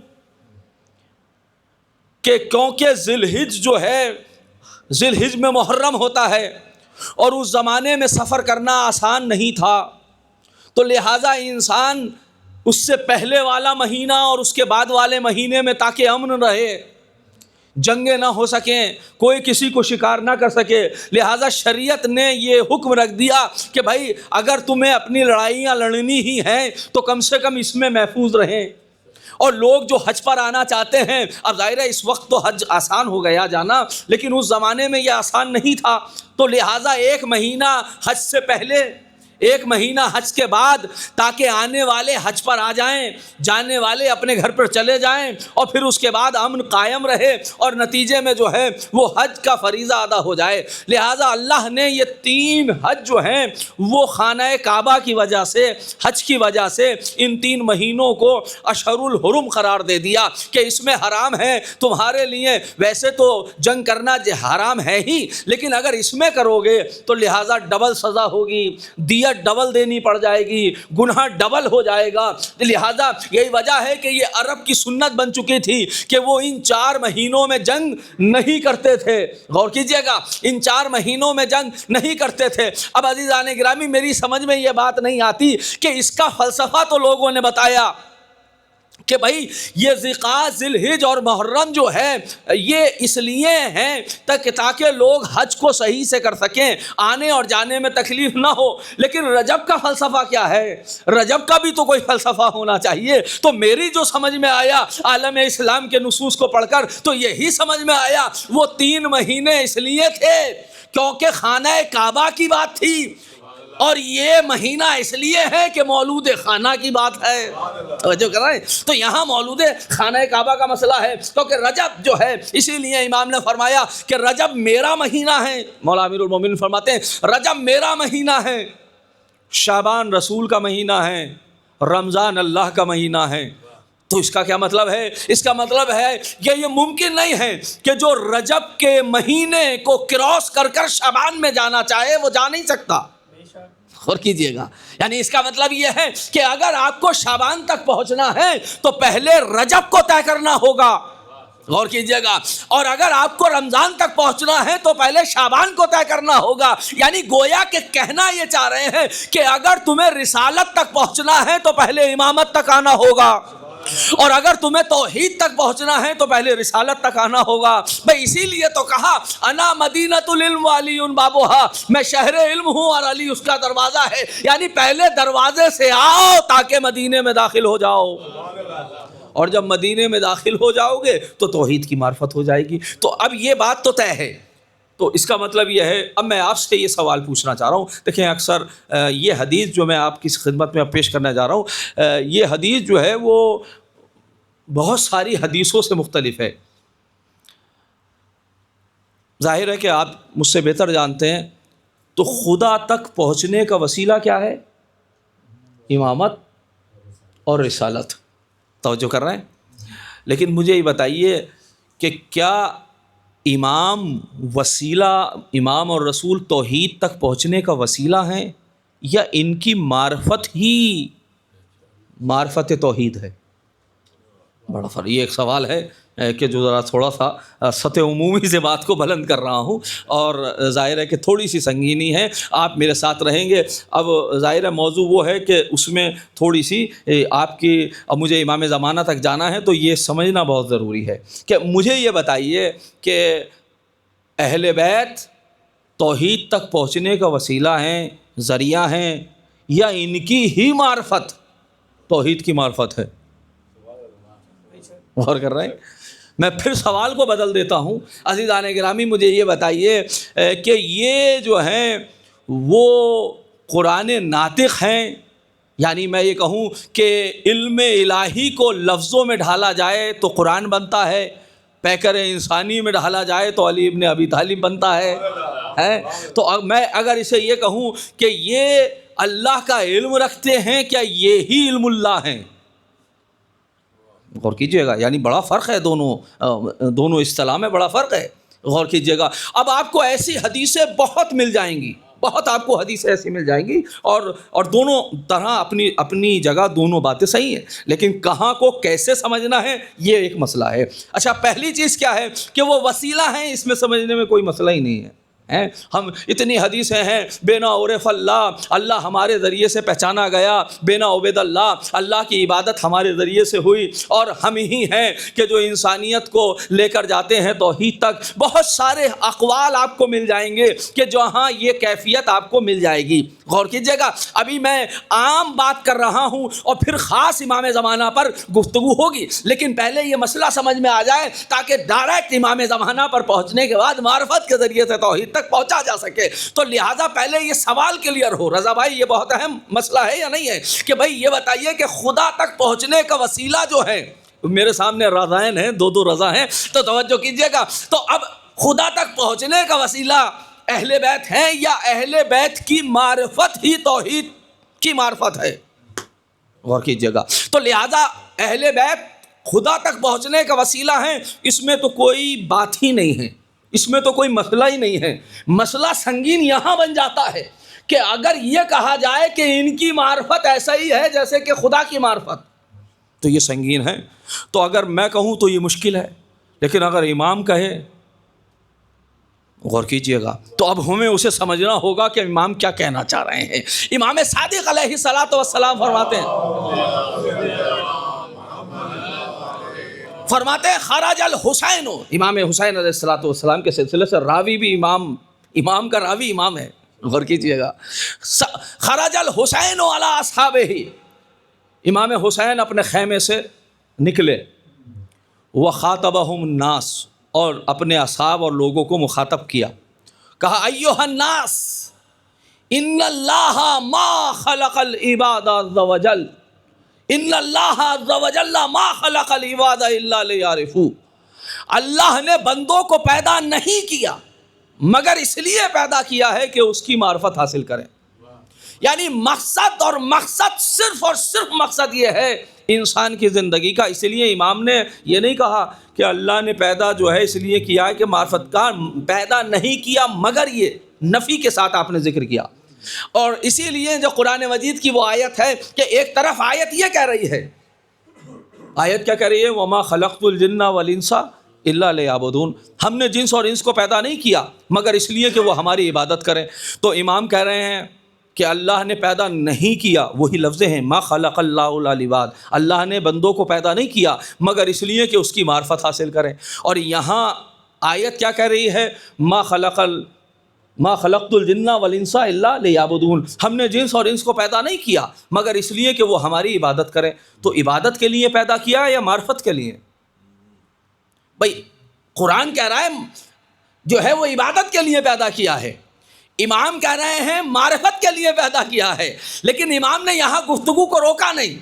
کہ کیونکہ ذی الحج جو ہے، ذی الحج میں محرم ہوتا ہے اور اس زمانے میں سفر کرنا آسان نہیں تھا، تو لہٰذا انسان اس سے پہلے والا مہینہ اور اس کے بعد والے مہینے میں تاکہ امن رہے، جنگیں نہ ہو سکیں، کوئی کسی کو شکار نہ کر سکے، لہٰذا شریعت نے یہ حکم رکھ دیا کہ بھائی اگر تمہیں اپنی لڑائیاں لڑنی ہی ہیں تو کم سے کم اس میں محفوظ رہیں۔ اور لوگ جو حج پر آنا چاہتے ہیں، اب ظاہر ہے اس وقت تو حج آسان ہو گیا جانا، لیکن اس زمانے میں یہ آسان نہیں تھا، تو لہٰذا 1 مہینہ حج سے پہلے 1 مہینہ حج کے بعد تاکہ آنے والے حج پر آ جائیں، جانے والے اپنے گھر پر چلے جائیں، اور پھر اس کے بعد امن قائم رہے اور نتیجے میں جو ہے وہ حج کا فریضہ ادا ہو جائے۔ لہٰذا اللہ نے یہ 3 حج جو ہیں وہ خانہ کعبہ کی وجہ سے، حج کی وجہ سے ان 3 مہینوں کو اشہر الحرم قرار دے دیا کہ اس میں حرام ہے تمہارے لیے، ویسے تو جنگ کرنا حرام ہے ہی، لیکن اگر اس میں کرو گے تو لہٰذا ڈبل سزا ہوگی، ڈبل دینی پڑ جائے گی، گناہ ڈبل ہو جائے گا۔ لہذا یہی وجہ ہے کہ یہ عرب کی سنت بن چکی تھی کہ وہ ان 4 مہینوں میں جنگ نہیں کرتے تھے۔ غور کیجئے گا، ان 4 مہینوں میں جنگ نہیں کرتے تھے۔ اب عزیزان گرامی میری سمجھ میں یہ بات نہیں آتی کہ اس کا فلسفہ تو لوگوں نے بتایا کہ بھائی یہ ذیقعد، ذی الحج اور محرم جو ہے یہ اس لیے ہیں تاکہ لوگ حج کو صحیح سے کر سکیں، آنے اور جانے میں تکلیف نہ ہو۔ لیکن رجب کا فلسفہ کیا ہے؟ رجب کا بھی تو کوئی فلسفہ ہونا چاہیے۔ تو میری جو سمجھ میں آیا عالم اسلام کے نصوص کو پڑھ کر تو یہی سمجھ میں آیا وہ 3 مہینے اس لیے تھے کیونکہ خانہ کعبہ کی بات تھی، اور یہ مہینہ اس لیے ہے کہ مولود خانہ کی بات ہے، توجہ کر رہے ہیں، تو یہاں مولود خانہ کعبہ کا مسئلہ ہے، کیونکہ رجب جو ہے اسی لیے امام نے فرمایا کہ رجب میرا مہینہ ہے۔ مولا امیر المومنین فرماتے ہیں رجب میرا مہینہ ہے، شعبان رسول کا مہینہ ہے، رمضان اللہ کا مہینہ ہے۔ تو اس کا کیا مطلب ہے؟ اس کا مطلب ہے کہ یہ ممکن نہیں ہے کہ جو رجب کے مہینے کو کراس کر کر شعبان میں جانا چاہے وہ جا نہیں سکتا۔ غور کیجئے گا، یعنی اس کا مطلب یہ ہے کہ اگر آپ کو شعبان تک پہنچنا ہے تو پہلے رجب کو طے کرنا ہوگا، غور کیجئے گا، اور اگر آپ کو رمضان تک پہنچنا ہے تو پہلے شعبان کو طے کرنا ہوگا۔ یعنی گویا کہ کہنا یہ چاہ رہے ہیں کہ اگر تمہیں رسالت تک پہنچنا ہے تو پہلے امامت تک آنا ہوگا، اور اگر تمہیں توحید تک پہنچنا ہے تو پہلے رسالت تک آنا ہوگا۔ بھئی اسی لیے تو کہا انا مدینۃ العلم وعلی بابھا، میں شہر علم ہوں اور علی اس کا دروازہ ہے، یعنی پہلے دروازے سے آؤ تاکہ مدینے میں داخل ہو جاؤ، اور جب مدینے میں داخل ہو جاؤ گے تو توحید کی معرفت ہو جائے گی۔ تو اب یہ بات تو طے ہے، تو اس کا مطلب یہ ہے، اب میں آپ سے یہ سوال پوچھنا چاہ رہا ہوں، دیکھیں اکثر یہ حدیث جو میں آپ کی خدمت میں پیش کرنے جا رہا ہوں، یہ حدیث جو ہے وہ بہت ساری حدیثوں سے مختلف ہے۔ ظاہر ہے کہ آپ مجھ سے بہتر جانتے ہیں، تو خدا تک پہنچنے کا وسیلہ کیا ہے؟ امامت اور رسالت، توجہ کر رہے ہیں؟ لیکن مجھے یہ بتائیے کہ کیا امام اور رسول توحید تک پہنچنے کا وسیلہ ہیں، یا ان کی معرفت ہی معرفت توحید ہے؟ بڑا فرق، یہ ایک سوال ہے کہ جو ذرا تھوڑا سا سطح عمومی سے بات کو بلند کر رہا ہوں، اور ظاہر ہے کہ تھوڑی سی سنگینی ہے، آپ میرے ساتھ رہیں گے۔ اب ظاہر ہے موضوع وہ ہے کہ اس میں تھوڑی سی آپ کی، اب مجھے امام زمانہ تک جانا ہے تو یہ سمجھنا بہت ضروری ہے کہ مجھے یہ بتائیے کہ اہل بیت توحید تک پہنچنے کا وسیلہ ہیں، ذریعہ ہیں، یا ان کی ہی معرفت توحید کی معرفت ہے؟ غور کر رہے ہیں؟ میں پھر سوال کو بدل دیتا ہوں، عزیزان گرامی مجھے یہ بتائیے کہ یہ جو ہیں وہ قرآن ناطق ہیں، یعنی میں یہ کہوں کہ علم الہی کو لفظوں میں ڈھالا جائے تو قرآن بنتا ہے، پیکر انسانی میں ڈھالا جائے تو علی ابن ابی طالب بنتا ہے۔ تو میں اگر اسے یہ کہوں کہ یہ اللہ کا علم رکھتے ہیں، کیا یہی علم اللہ ہیں؟ غور کیجئے گا، یعنی بڑا فرق ہے، دونوں اصطلاح میں بڑا فرق ہے، غور کیجئے گا۔ اب آپ کو ایسی حدیثیں بہت مل جائیں گی، بہت آپ کو حدیثیں ایسی مل جائیں گی، اور دونوں طرح اپنی جگہ دونوں باتیں صحیح ہیں، لیکن کہاں کو کیسے سمجھنا ہے یہ ایک مسئلہ ہے۔ اچھا، پہلی چیز کیا ہے کہ وہ وسیلہ ہیں، اس میں سمجھنے میں کوئی مسئلہ ہی نہیں ہے۔ ہم اتنی حدیثیں ہیں، بینا عرف اللہ، اللہ ہمارے ذریعے سے پہچانا گیا، بینا عبید اللہ، اللہ کی عبادت ہمارے ذریعے سے ہوئی، اور ہم ہی ہیں کہ جو انسانیت کو لے کر جاتے ہیں توحید تک۔ بہت سارے اقوال آپ کو مل جائیں گے کہ جہاں یہ کیفیت آپ کو مل جائے گی۔ غور کیجئے گا، ابھی میں عام بات کر رہا ہوں اور پھر خاص امام زمانہ پر گفتگو ہوگی، لیکن پہلے یہ مسئلہ سمجھ میں آ جائے تاکہ ڈائریکٹ امام زمانہ پر پہنچنے کے بعد معرفت کے ذریعے سے توحید تک پہنچا جا سکے۔ تو لہٰذا پہلے یہ سوال کلیئر ہو، رضا بھائی یہ بہت اہم مسئلہ ہے یا نہیں ہے، کہ بھائی یہ بتائیے کہ خدا تک پہنچنے کا وسیلہ جو ہے، میرے سامنے رضائن ہیں، دو رضا ہیں، تو توجہ کیجئے گا، تو اب خدا تک پہنچنے کا وسیلہ اہل بیت ہیں، یا اہل بیت کی معرفت ہی توحید کی معرفت ہے؟ غور کیجئے گا، تو لہٰذا اہل بیت خدا تک پہنچنے کا وسیلہ ہیں، اس میں تو کوئی بات ہی نہیں ہے، اس میں تو کوئی مسئلہ ہی نہیں ہے۔ مسئلہ سنگین یہاں بن جاتا ہے کہ اگر یہ کہا جائے کہ ان کی معرفت ایسا ہی ہے جیسے کہ خدا کی معرفت، تو یہ سنگین ہے۔ تو اگر میں کہوں تو یہ مشکل ہے، لیکن اگر امام کہے، غور کیجئے گا، تو اب ہمیں اسے سمجھنا ہوگا کہ امام کیا کہنا چاہ رہے ہیں۔ امام صادق علیہ الصلوۃ والسلام فرماتے ہیں خرج الحسین، امام حسین علیہ الصلوۃ والسلام کے سلسلے سے راوی بھی امام کا راوی امام ہے، غور کیجئے گا، خرج الحسین علی اصحابہ، امام حسین اپنے خیمے سے نکلے، وخاطبہم الناس، اور اپنے اصحاب اور لوگوں کو مخاطب کیا، کہا ایھا الناس ان اللہ ما خلق العباد عز وجل، ان اللہ عز وجل ما خلق العباد الا لیعرفوا، اللہ نے بندوں کو پیدا نہیں کیا مگر اس لیے پیدا کیا ہے کہ اس کی معرفت حاصل کریں. یعنی مقصد اور مقصد صرف اور صرف مقصد یہ ہے انسان کی زندگی کا. اس لیے امام نے یہ نہیں کہا کہ اللہ نے پیدا جو ہے اس لیے کیا ہے کہ معرفت کا، پیدا نہیں کیا مگر یہ نفی کے ساتھ آپ نے ذکر کیا. اور اسی لیے جو قرآن مجید کی وہ آیت ہے کہ ایک طرف آیت یہ کہہ رہی ہے، آیت کیا کہہ رہی ہے؟ وما خلقت الجن والانس الا لیعبدون، ہم نے جنس اور انس کو پیدا نہیں کیا مگر اس لیے کہ وہ ہماری عبادت کریں. تو امام کہہ رہے ہیں کہ اللہ نے پیدا نہیں کیا، وہی لفظ ہیں ما خلق اللہ العباد، اللہ نے بندوں کو پیدا نہیں کیا مگر اس لیے کہ اس کی معرفت حاصل کریں. اور یہاں آیت کیا کہہ رہی ہے؟ ما خلقت الجن والانس الا لیعبدون، ہم نے جنس اور انس کو پیدا نہیں کیا مگر اس لیے کہ وہ ہماری عبادت کریں. تو عبادت کے لیے پیدا کیا ہے یا معرفت کے لیے؟ بھائی قرآن کہہ رہا ہے جو ہے وہ عبادت کے لیے پیدا کیا ہے، امام کہہ رہے ہیں معرفت کے لیے پیدا کیا ہے. لیکن امام نے یہاں گفتگو کو روکا نہیں،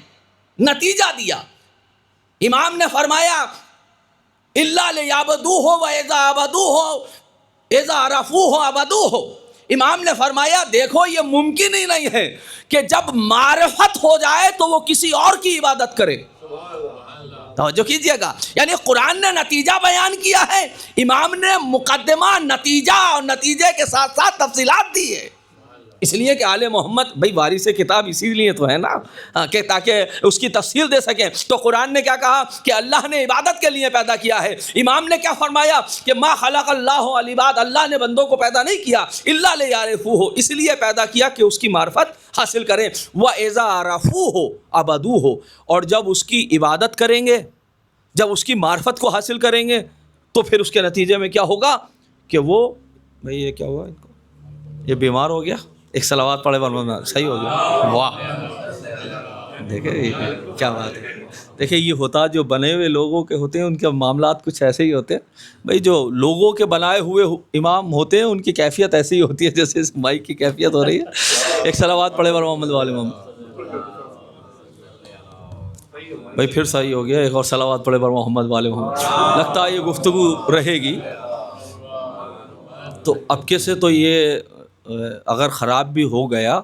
نتیجہ دیا. امام نے فرمایا الا لیعبدوہ واذا عبدوہ اذا عرفوہ عبدوہ. امام نے فرمایا دیکھو یہ ممکن ہی نہیں ہے کہ جب معرفت ہو جائے تو وہ کسی اور کی عبادت کرے. توجہ کیجئے گا، یعنی قرآن نے نتیجہ بیان کیا ہے، امام نے مقدمہ، نتیجہ اور نتیجے کے ساتھ ساتھ تفصیلات دی ہے. اس لیے کہ آل محمد بھائی وارث کتاب اسی لیے تو ہے نا کہ تاکہ اس کی تفصیل دے سکیں. تو قرآن نے کیا کہا کہ اللہ نے عبادت کے لیے پیدا کیا ہے. امام نے کیا فرمایا کہ ما خلق اللہ العباد، اللہ نے بندوں کو پیدا نہیں کیا الا لیعرفوہ، اس لیے پیدا کیا کہ اس کی معرفت حاصل کریں. وَإِذَا عَرَفُوهُ عَبَدُوهُ، اور جب اس کی عبادت کریں گے، جب اس کی معرفت کو حاصل کریں گے تو پھر اس کے نتیجے میں کیا ہوگا کہ وہ بھائی یہ کیا ہوا ان کو، یہ بیمار ہو گیا، ایک صلوات پڑھے ورنہ صحیح ہو گیا. واہ دیکھیں کیا بات ہے. دیکھیں یہ ہوتا جو بنے ہوئے لوگوں کے ہوتے ہیں ان کے معاملات کچھ ایسے ہی ہوتے ہیں. بھائی جو لوگوں کے بنائے ہوئے امام ہوتے ہیں ان کی کیفیت ایسی ہی ہوتی ہے جیسے اس مائک کی کیفیت ہو رہی ہے. ایک صلوات پڑھے ور محمد والے محمد. بھائی پھر صحیح ہو گیا، ایک اور صلوات پڑھے ور محمد والے محمد. لگتا ہے یہ گفتگو رہے گی. تو اب کے سے تو یہ اگر خراب بھی ہو گیا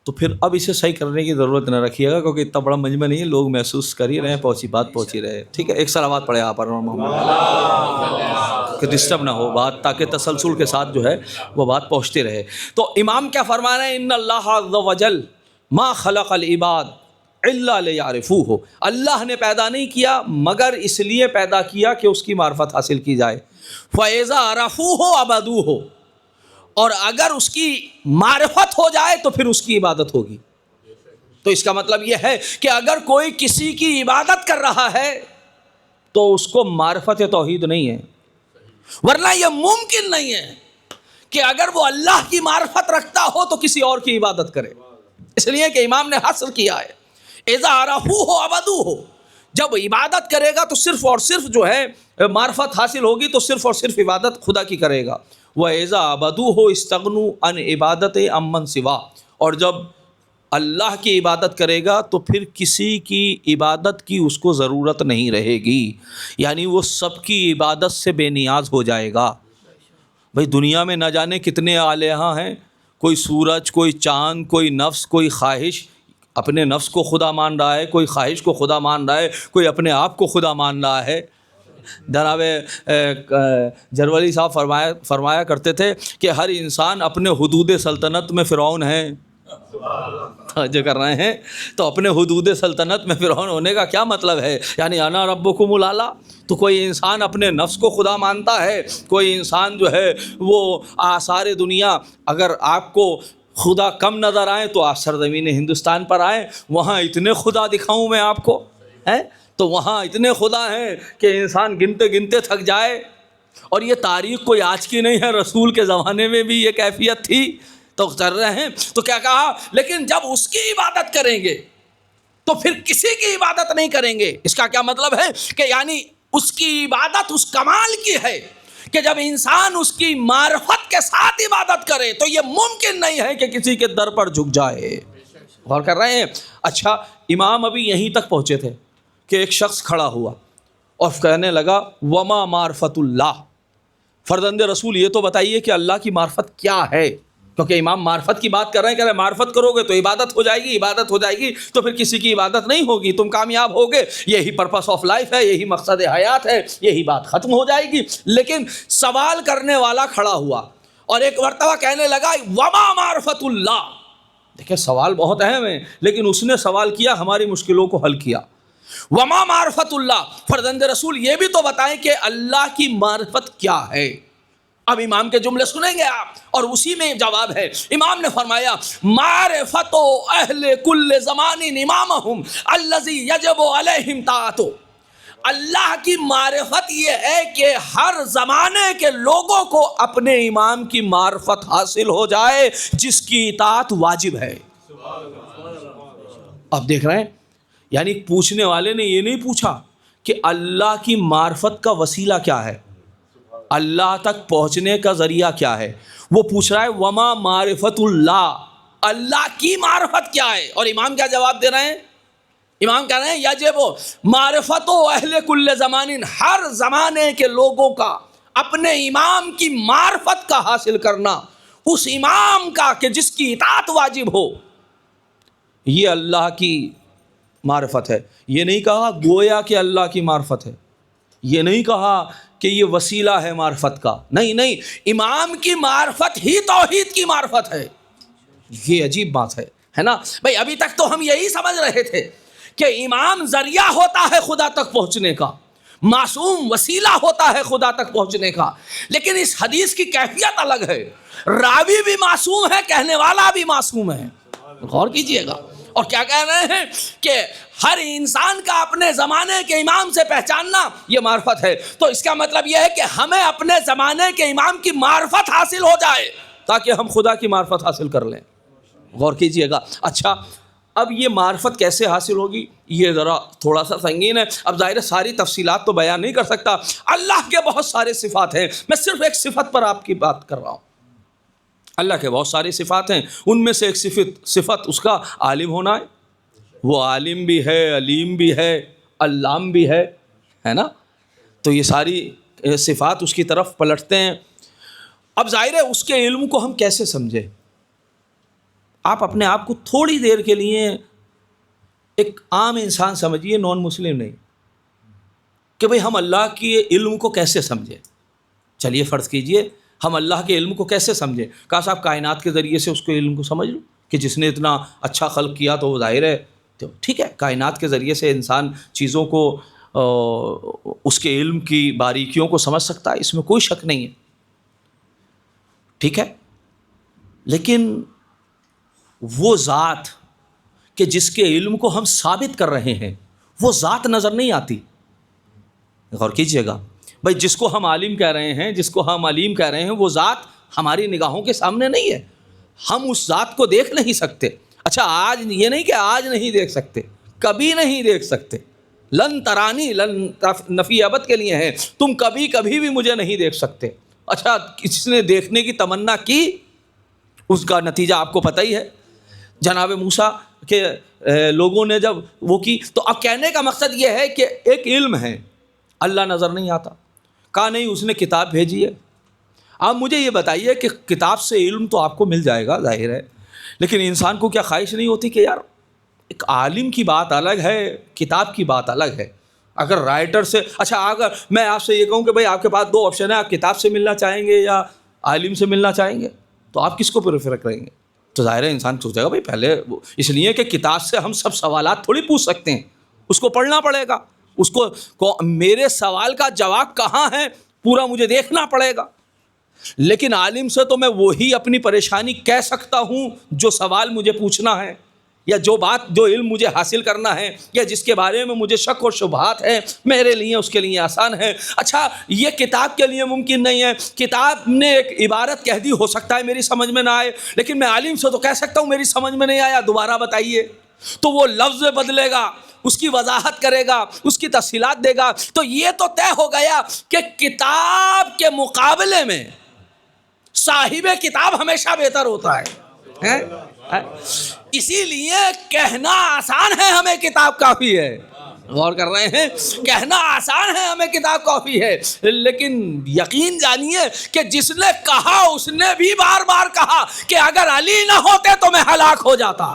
تو پھر اب اسے صحیح کرنے کی ضرورت نہ رکھیے گا کیونکہ اتنا بڑا مجمع نہیں ہے، لوگ محسوس کر ہی رہے ہیں، پہنچ ہی رہے. ٹھیک ہے، ایک صلوات پڑھے آپ پر محمد کہ ڈسٹرب نہ ہو بات، تاکہ تسلسل کے ساتھ جو ہے وہ بات پہنچتی رہے. تو امام کیا فرما رہے ہیں؟ ان اللہ عز وجل ما خلق العباد الا لیعرفوہ، اللہ نے پیدا نہیں کیا مگر اس لیے پیدا کیا کہ اس کی معرفت حاصل کی جائے. فَإِذَا عَرَفُوهُ عَبَدُوهُ، اور اگر اس کی معرفت ہو جائے تو پھر اس کی عبادت ہوگی. تو اس کا مطلب یہ ہے کہ اگر کوئی کسی کی عبادت کر رہا ہے تو اس کو معرفت توحید نہیں ہے، ورنہ یہ ممکن نہیں ہے کہ اگر وہ اللہ کی معرفت رکھتا ہو تو کسی اور کی عبادت کرے. اس لیے کہ امام نے حصر کیا ہے اذا عرفوہ عبدوہ، جب عبادت کرے گا تو صرف اور صرف جو ہے معرفت حاصل ہوگی تو صرف اور صرف عبادت خدا کی کرے گا. وَإِذَا عَبَدُوهُ اسْتَغْنُوا عَنْ عِبَادَتِ عَمَّنْ سِوَاهُ، اور جب اللہ کی عبادت کرے گا تو پھر کسی کی عبادت کی اس کو ضرورت نہیں رہے گی، یعنی وہ سب کی عبادت سے بے نیاز ہو جائے گا. بھائی دنیا میں نہ جانے کتنے آلیہ ہیں، کوئی سورج، کوئی چاند، کوئی نفس، کوئی خواہش، اپنے نفس کو خدا مان رہا ہے، کوئی خواہش کو خدا مان رہا ہے، کوئی اپنے آپ کو خدا مان رہا ہے. جناب جرولی صاحب فرمایا کرتے تھے کہ ہر انسان اپنے حدود سلطنت میں فرعون ہے. جو کر رہے ہیں تو اپنے حدود سلطنت میں فرعون ہونے کا کیا مطلب ہے؟ یعنی انا ربکم الاعلی. تو کوئی انسان اپنے نفس کو خدا مانتا ہے، کوئی انسان جو ہے وہ آثار دنیا، اگر آپ کو خدا کم نظر آئے تو آپ سرزمین ہندوستان پر آئیں، وہاں اتنے خدا دکھاؤں میں آپ کو ہیں، تو وہاں اتنے خدا ہیں کہ انسان گنتے گنتے تھک جائے. اور یہ تاریخ کوئی آج کی نہیں ہے، رسول کے زمانے میں بھی یہ کیفیت تھی. تو کر رہے ہیں تو کیا کہا، لیکن جب اس کی عبادت کریں گے تو پھر کسی کی عبادت نہیں کریں گے. اس کا کیا مطلب ہے کہ یعنی اس کی عبادت اس کمال کی ہے کہ جب انسان اس کی معرفت کے ساتھ عبادت کرے تو یہ ممکن نہیں ہے کہ کسی کے در پر جھک جائے. غور کر رہے ہیں؟ اچھا امام ابھی یہیں تک پہنچے تھے کہ ایک شخص کھڑا ہوا اور کہنے لگا وما معرفت اللہ. فرزند رسول یہ تو بتائیے کہ اللہ کی معرفت کیا ہے؟ کیونکہ امام معرفت کی بات کر رہے ہیں، کہہ رہے ہیں معرفت کرو گے تو عبادت ہو جائے گی، عبادت ہو جائے گی تو پھر کسی کی عبادت نہیں ہوگی، تم کامیاب ہوگے، یہی پرپس آف لائف ہے، یہی مقصد حیات ہے، یہی بات ختم ہو جائے گی. لیکن سوال کرنے والا کھڑا ہوا اور ایک مرتبہ کہنے لگا وما معرفت اللہ. دیکھیں سوال بہت اہم ہے، لیکن اس نے سوال کیا، ہماری مشکلوں کو حل کیا. وما معرفت اللہ، فرزند رسول یہ بھی تو بتائیں کہ اللہ کی معرفت کیا ہے. اب امام کے جملے سنیں گے آپ اور اسی میں جواب ہے. امام نے فرمایا معرفت اہل کل زمان امامہم الذی یجب علیہم طاعتہ. اللہ کی معرفت یہ ہے کہ ہر زمانے کے لوگوں کو اپنے امام کی معرفت حاصل ہو جائے جس کی اطاعت واجب ہے. اب دیکھ رہے ہیں، یعنی پوچھنے والے نے یہ نہیں پوچھا کہ اللہ کی معرفت کا وسیلہ کیا ہے، اللہ تک پہنچنے کا ذریعہ کیا ہے، وہ پوچھ رہا ہے وما معرفت اللہ، اللہ کی معرفت کیا ہے. اور امام کیا جواب دے رہے ہیں؟ امام کہہ رہے ہیں یجب معرفت اہل کل زمان، ہر زمانے کے لوگوں کا اپنے امام کی معرفت کا حاصل کرنا، اس امام کا کہ جس کی اطاعت واجب ہو، یہ اللہ کی معرفت ہے. یہ نہیں کہا گویا کہ اللہ کی معرفت ہے، یہ نہیں کہا کہ یہ وسیلہ ہے معرفت کا، نہیں، امام کی معرفت ہی توحید کی معرفت ہے. یہ عجیب بات ہے نا بھائی. ابھی تک تو ہم یہی سمجھ رہے تھے کہ امام ذریعہ ہوتا ہے خدا تک پہنچنے کا، معصوم وسیلہ ہوتا ہے خدا تک پہنچنے کا. لیکن اس حدیث کی کیفیت الگ ہے، راوی بھی معصوم ہے، کہنے والا بھی معصوم ہے. غور کیجئے گا. اور کیا کہہ رہے ہیں کہ ہر انسان کا اپنے زمانے کے امام سے پہچاننا یہ معرفت ہے. تو اس کا مطلب یہ ہے کہ ہمیں اپنے زمانے کے امام کی معرفت حاصل ہو جائے تاکہ ہم خدا کی معرفت حاصل کر لیں. غور کیجئے گا. اچھا اب یہ معرفت کیسے حاصل ہوگی، یہ ذرا تھوڑا سا سنگین ہے. اب ظاہر ساری تفصیلات تو بیان نہیں کر سکتا. اللہ کے بہت سارے صفات ہیں، میں صرف ایک صفت پر آپ کی بات کر رہا ہوں. اللہ کے بہت ساری صفات ہیں، ان میں سے ایک صفت اس کا عالم ہونا ہے. وہ عالم بھی ہے، علیم بھی ہے، علام بھی ہے نا. تو یہ ساری صفات اس کی طرف پلٹتے ہیں. اب ظاہر ہے اس کے علم کو ہم کیسے سمجھیں. آپ اپنے آپ کو تھوڑی دیر کے لیے ایک عام انسان سمجھیے، نان مسلم نہیں، کہ بھئی ہم اللہ کے علم کو کیسے سمجھیں. چلیے فرض کیجئے ہم اللہ کے علم کو کیسے سمجھیں. کاش آپ کائنات کے ذریعے سے اس کے علم کو سمجھ لوں کہ جس نے اتنا اچھا خلق کیا تو وہ ظاہر ہے تو ٹھیک ہے، کائنات کے ذریعے سے انسان چیزوں کو اس کے علم کی باریکیوں کو سمجھ سکتا ہے، اس میں کوئی شک نہیں ہے، ٹھیک ہے. لیکن وہ ذات کہ جس کے علم کو ہم ثابت کر رہے ہیں وہ ذات نظر نہیں آتی. غور کیجئے گا بھائی، جس کو ہم عالم کہہ رہے ہیں، جس کو ہم علیم کہہ رہے ہیں، وہ ذات ہماری نگاہوں کے سامنے نہیں ہے، ہم اس ذات کو دیکھ نہیں سکتے. اچھا آج یہ نہیں کہ آج نہیں دیکھ سکتے، کبھی نہیں دیکھ سکتے. لن ترانی، لن نفی ابد کے لیے ہے، تم کبھی بھی مجھے نہیں دیکھ سکتے. اچھا کس نے دیکھنے کی تمنا کی، اس کا نتیجہ آپ کو پتہ ہی ہے. جناب موسیٰ کے لوگوں نے جب وہ کی، تو اب کہنے کا مقصد یہ ہے کہ ایک علم ہے، اللہ نظر نہیں آتا. کہا نہیں، اس نے کتاب بھیجی ہے. آپ مجھے یہ بتائیے کہ کتاب سے علم تو آپ کو مل جائے گا ظاہر ہے، لیکن انسان کو کیا خواہش نہیں ہوتی کہ یار ایک عالم کی بات الگ ہے، کتاب کی بات الگ ہے. اگر رائٹر سے، اچھا اگر میں آپ سے یہ کہوں کہ بھائی آپ کے پاس دو آپشن ہے، آپ کتاب سے ملنا چاہیں گے یا عالم سے ملنا چاہیں گے، تو آپ کس کو پریفر کریں گے؟ تو ظاہر ہے انسان سوچے گا بھائی پہلے، اس لیے کہ کتاب سے ہم سب سوالات تھوڑی پوچھ سکتے ہیں، اس کو پڑھنا پڑے گا، اس کو میرے سوال کا جواب کہاں ہے پورا مجھے دیکھنا پڑے گا. لیکن عالم سے تو میں وہی اپنی پریشانی کہہ سکتا ہوں جو سوال مجھے پوچھنا ہے، یا جو علم مجھے حاصل کرنا ہے، یا جس کے بارے میں مجھے شک اور شبہات ہیں، میرے لیے اس کے لیے آسان ہے. اچھا یہ کتاب کے لیے ممکن نہیں ہے، کتاب نے ایک عبارت کہہ دی، ہو سکتا ہے میری سمجھ میں نہ آئے، لیکن میں عالم سے تو کہہ سکتا ہوں میری سمجھ میں نہیں آیا، دوبارہ بتائیے. تو وہ لفظ بدلے گا، اس کی وضاحت کرے گا، اس کی تفصیلات دے گا. تو یہ تو طے ہو گیا کہ کتاب کے مقابلے میں صاحب کتاب ہمیشہ بہتر ہوتا ہے. اسی لیے کہنا آسان ہے ہمیں کتاب کافی ہے. غور کر رہے ہیں؟ کہنا آسان ہے ہمیں کتاب کافی ہے، لیکن یقین جانیے کہ جس نے کہا اس نے بھی بار بار کہا کہ اگر علی نہ ہوتے تو میں ہلاک ہو جاتا.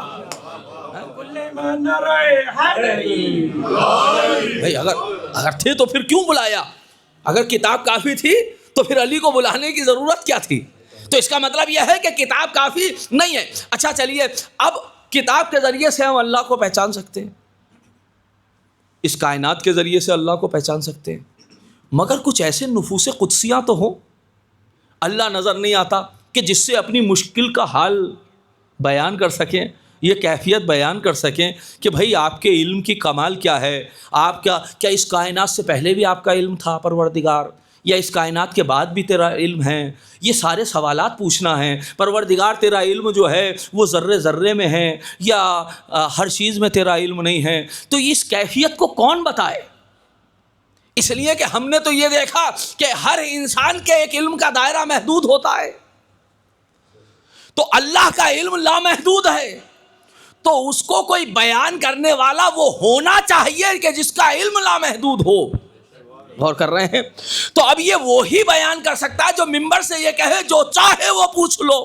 بھئی اگر تھے تو پھر کیوں بلایا؟ اگر کتاب کافی تھی تو پھر علی کو بلانے کی ضرورت کیا تھی؟ تو اس کا مطلب یہ ہے کہ کتاب کافی نہیں ہے. اچھا چلیے، اب کتاب کے ذریعے سے ہم اللہ کو پہچان سکتے ہیں، اس کائنات کے ذریعے سے اللہ کو پہچان سکتے ہیں، مگر کچھ ایسے نفوس قدسیاں تو ہوں. اللہ نظر نہیں آتا کہ جس سے اپنی مشکل کا حال بیان کر سکیں، یہ کیفیت بیان کر سکیں کہ بھائی آپ کے علم کی کمال کیا ہے. آپ کیا اس کائنات سے پہلے بھی آپ کا علم تھا پروردگار، یا اس کائنات کے بعد بھی تیرا علم ہے؟ یہ سارے سوالات پوچھنا ہے. پروردگار تیرا علم جو ہے وہ ذرے ذرے میں ہے یا ہر چیز میں تیرا علم نہیں ہے؟ تو اس کیفیت کو کون بتائے؟ اس لیے کہ ہم نے تو یہ دیکھا کہ ہر انسان کے ایک علم کا دائرہ محدود ہوتا ہے، تو اللہ کا علم لامحدود ہے، تو اس کو کوئی بیان کرنے والا وہ ہونا چاہیے کہ جس کا علم لامحدود ہو. غور کر رہے ہیں؟ تو اب یہ وہی بیان کر سکتا ہے جو ممبر سے یہ کہے جو چاہے وہ پوچھ لو.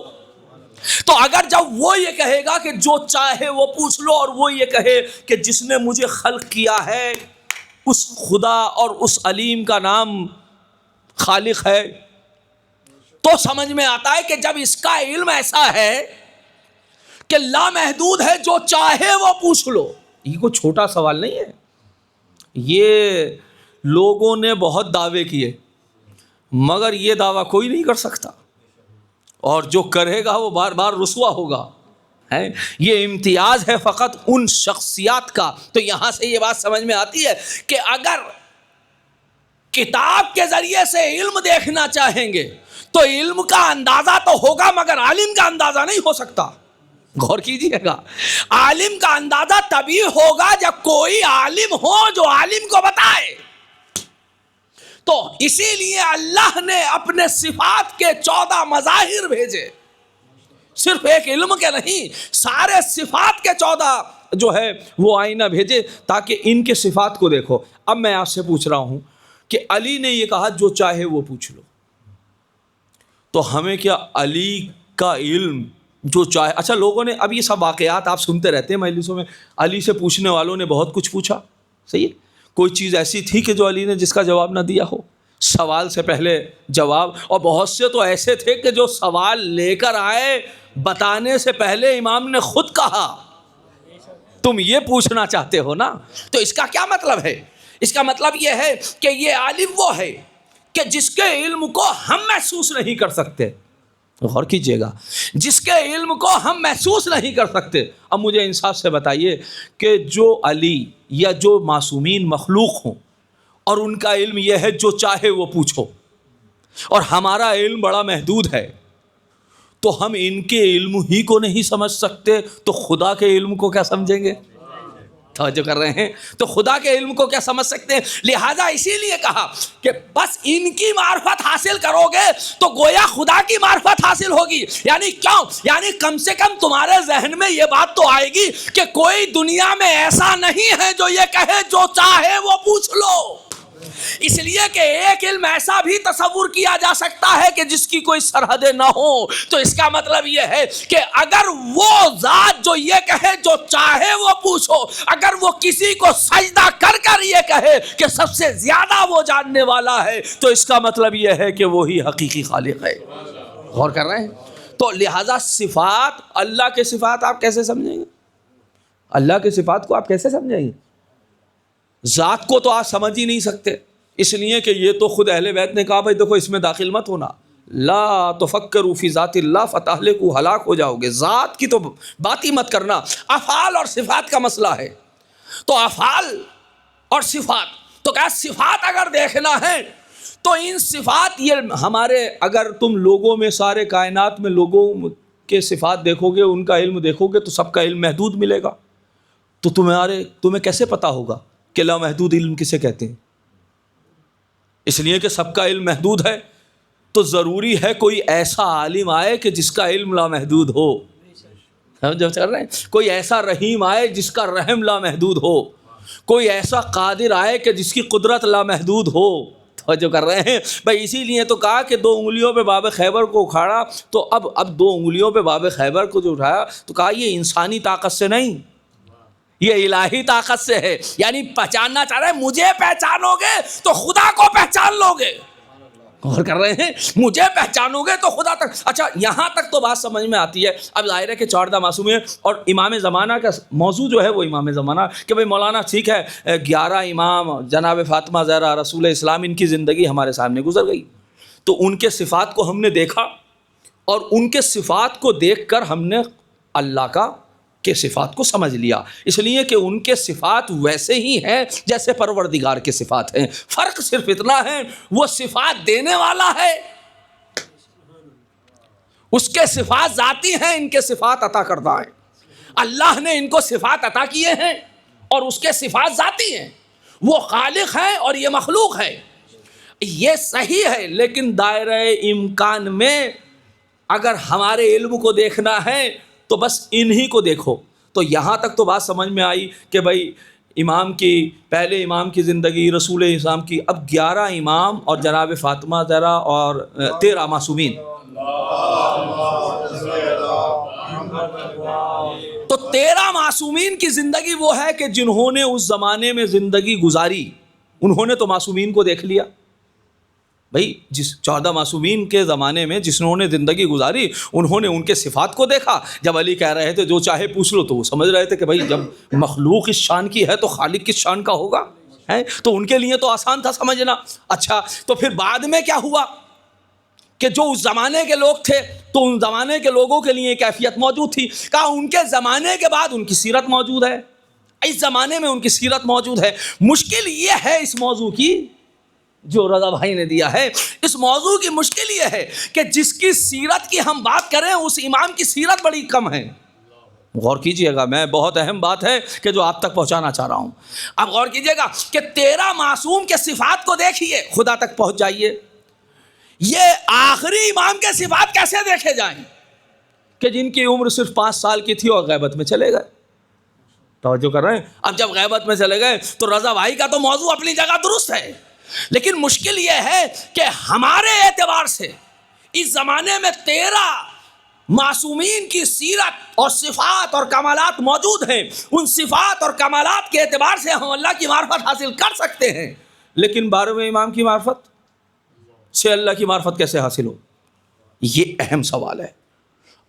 تو اگر جب وہ یہ کہے گا کہ جو چاہے وہ پوچھ لو، اور وہ یہ کہے کہ جس نے مجھے خلق کیا ہے اس خدا اور اس علیم کا نام خالق ہے، تو سمجھ میں آتا ہے کہ جب اس کا علم ایسا ہے کہ لامحدود ہے، جو چاہے وہ پوچھ لو. یہ کوئی چھوٹا سوال نہیں ہے. یہ لوگوں نے بہت دعوے کیے مگر یہ دعویٰ کوئی نہیں کر سکتا، اور جو کرے گا وہ بار بار رسوا ہوگا. یہ امتیاز ہے فقط ان شخصیات کا. تو یہاں سے یہ بات سمجھ میں آتی ہے کہ اگر کتاب کے ذریعے سے علم دیکھنا چاہیں گے تو علم کا اندازہ تو ہوگا مگر عالم کا اندازہ نہیں ہو سکتا. غور کیجئے گا، عالم کا اندازہ تبھی ہوگا جب کوئی عالم ہو جو عالم کو بتائے. تو اسی لیے اللہ نے اپنے صفات کے 14 مظاہر بھیجے، صرف ایک علم کے نہیں، سارے صفات کے 14 جو ہے وہ آئینہ بھیجے تاکہ ان کے صفات کو دیکھو. اب میں آپ سے پوچھ رہا ہوں کہ علی نے یہ کہا جو چاہے وہ پوچھ لو، تو ہمیں کیا علی کا علم جو چاہے؟ اچھا لوگوں نے اب یہ سب واقعات آپ سنتے رہتے ہیں مجلسوں میں، علی سے پوچھنے والوں نے بہت کچھ پوچھا، صحیح ہے؟ کوئی چیز ایسی تھی کہ جو علی نے جس کا جواب نہ دیا ہو؟ سوال سے پہلے جواب. اور بہت سے تو ایسے تھے کہ جو سوال لے کر آئے بتانے سے پہلے امام نے خود کہا تم یہ پوچھنا چاہتے ہو نا. تو اس کا کیا مطلب ہے؟ اس کا مطلب یہ ہے کہ یہ عالم وہ ہے کہ جس کے علم کو ہم محسوس نہیں کر سکتے. غور کیجئے گا، جس کے علم کو ہم محسوس نہیں کر سکتے. اب مجھے انصاف سے بتائیے کہ جو علی یا جو معصومین مخلوق ہوں اور ان کا علم یہ ہے جو چاہے وہ پوچھو، اور ہمارا علم بڑا محدود ہے، تو ہم ان کے علم ہی کو نہیں سمجھ سکتے تو خدا کے علم کو کیا سمجھیں گے؟ توجہ کر رہے ہیں؟ تو خدا کے علم کو کیا سمجھ سکتے ہیں؟ لہٰذا اسی لیے کہا کہ بس ان کی معرفت حاصل کرو گے تو گویا خدا کی معرفت حاصل ہوگی. یعنی کیوں؟ یعنی کم سے کم تمہارے ذہن میں یہ بات تو آئے گی کہ کوئی دنیا میں ایسا نہیں ہے جو یہ کہے جو چاہے وہ پوچھ لو. اس لیے کہ ایک علم ایسا بھی تصور کیا جا سکتا ہے کہ جس کی کوئی سرحدیں نہ ہو. تو اس کا مطلب یہ ہے کہ اگر وہ ذات جو یہ کہے جو چاہے وہ پوچھو، اگر وہ کسی کو سجدہ کر کر یہ کہے کہ سب سے زیادہ وہ جاننے والا ہے، تو اس کا مطلب یہ ہے کہ وہی حقیقی خالق ہے. غور کر رہے ہیں؟ تو لہٰذا صفات، اللہ کے صفات آپ کیسے سمجھیں گے؟ اللہ کے صفات کو آپ کیسے سمجھیں گے؟ ذات کو تو آپ سمجھ ہی نہیں سکتے، اس لیے کہ یہ تو خود اہل بیت نے کہا بھائی دیکھو اس میں داخل مت ہونا، لا تفکروا فی ذات اللہ فتہلکوا، ہلاک ہو جاؤ گے. ذات کی تو بات ہی مت کرنا. افعال اور صفات کا مسئلہ ہے. تو افعال اور صفات، تو کیا صفات اگر دیکھنا ہے تو ان صفات، یہ ہمارے، اگر تم لوگوں میں سارے کائنات میں لوگوں کے صفات دیکھو گے، ان کا علم دیکھو گے تو سب کا علم محدود ملے گا. تو تمہیں کیسے پتا ہوگا کہ لامحدود علم کسے کہتے ہیں؟ اس لیے کہ سب کا علم محدود ہے، تو ضروری ہے کوئی ایسا عالم آئے کہ جس کا علم لامحدود ہو. جو چل رہے ہیں، کوئی ایسا رحیم آئے جس کا رحم لامحدود ہو، کوئی ایسا قادر آئے کہ جس کی قدرت لامحدود ہو. جو کر رہے ہیں بھائی، اسی لیے تو کہا کہ 2 انگلیوں پہ باب خیبر کو اکھاڑا، تو اب 2 انگلیوں پہ باب خیبر کو جو اٹھایا تو کہا یہ انسانی طاقت سے نہیں، یہ الہی طاقت سے ہے. یعنی پہچاننا چاہ رہے ہیں، مجھے پہچانو گے تو خدا کو پہچان لو گے. اور کر رہے ہیں، مجھے پہچانو گے تو خدا تک. اچھا، یہاں تک تو بات سمجھ میں آتی ہے. اب ظاہر ہے کہ 14 معصومین اور امام زمانہ کا موضوع جو ہے وہ امام زمانہ کہ بھئی مولانا ٹھیک ہے 11 امام جناب فاطمہ زہرا رسول اسلام، ان کی زندگی ہمارے سامنے گزر گئی، تو ان کے صفات کو ہم نے دیکھا، اور ان کے صفات کو دیکھ کر ہم نے اللہ کا کے صفات کو سمجھ لیا. اس لیے کہ ان کے صفات ویسے ہی ہیں جیسے پروردگار کے صفات ہیں. فرق صرف اتنا ہے، وہ صفات دینے والا ہے، اس کے صفات ذاتی ہیں، ان کے صفات عطا کردہ ہیں. اللہ نے ان کو صفات عطا کیے ہیں اور اس کے صفات ذاتی ہیں. وہ خالق ہے اور یہ مخلوق ہے. یہ صحیح ہے، لیکن دائرہ امکان میں اگر ہمارے علم کو دیکھنا ہے تو بس انہی کو دیکھو. تو یہاں تک تو بات سمجھ میں آئی کہ بھائی پہلے امام کی زندگی رسول اسلام کی، اب 11 امام اور جناب فاطمہ زہرا اور 13 معصومین. تو 13 معصومین کی زندگی وہ ہے کہ جنہوں نے اس زمانے میں زندگی گزاری، انہوں نے تو معصومین کو دیکھ لیا. بھائی جس 14 معصومین کے زمانے میں جنہوں نے زندگی گزاری، انہوں نے ان کے صفات کو دیکھا. جب علی کہہ رہے تھے جو چاہے پوچھ لو، تو وہ سمجھ رہے تھے کہ بھائی جب مخلوق اس شان کی ہے تو خالق کس شان کا ہوگا، ہے تو ان کے لیے تو آسان تھا سمجھنا. اچھا، تو پھر بعد میں کیا ہوا کہ جو اس زمانے کے لوگ تھے تو ان زمانے کے لوگوں کے لیے کیفیت موجود تھی. کہا ان کے زمانے کے بعد ان کی سیرت موجود ہے، اس زمانے میں ان کی سیرت موجود ہے. مشکل یہ ہے اس موضوع کی جو رضا بھائی نے دیا ہے، اس موضوع کی مشکل یہ ہے کہ جس کی سیرت کی ہم بات کریں اس امام کی سیرت بڑی کم ہے. غور کیجئے گا، میں بہت اہم بات ہے کہ جو آپ تک پہنچانا چاہ رہا ہوں. اب غور کیجئے گا کہ 13 معصوم کے صفات کو دیکھیے، خدا تک پہنچ جائیے. یہ آخری امام کے صفات کیسے دیکھے جائیں کہ جن کی عمر صرف 5 سال کی تھی اور غیبت میں چلے گئے. توجہ کر رہے ہیں؟ اب جب غیبت میں چلے گئے تو رضا بھائی کا تو موضوع اپنی جگہ درست ہے، لیکن مشکل یہ ہے کہ ہمارے اعتبار سے اس زمانے میں 13 معصومین کی سیرت اور صفات اور کمالات موجود ہیں. ان صفات اور کمالات کے اعتبار سے ہم اللہ کی معرفت حاصل کر سکتے ہیں، لیکن 12ویں امام کی معرفت سے اللہ کی معرفت کیسے حاصل ہو؟ یہ اہم سوال ہے.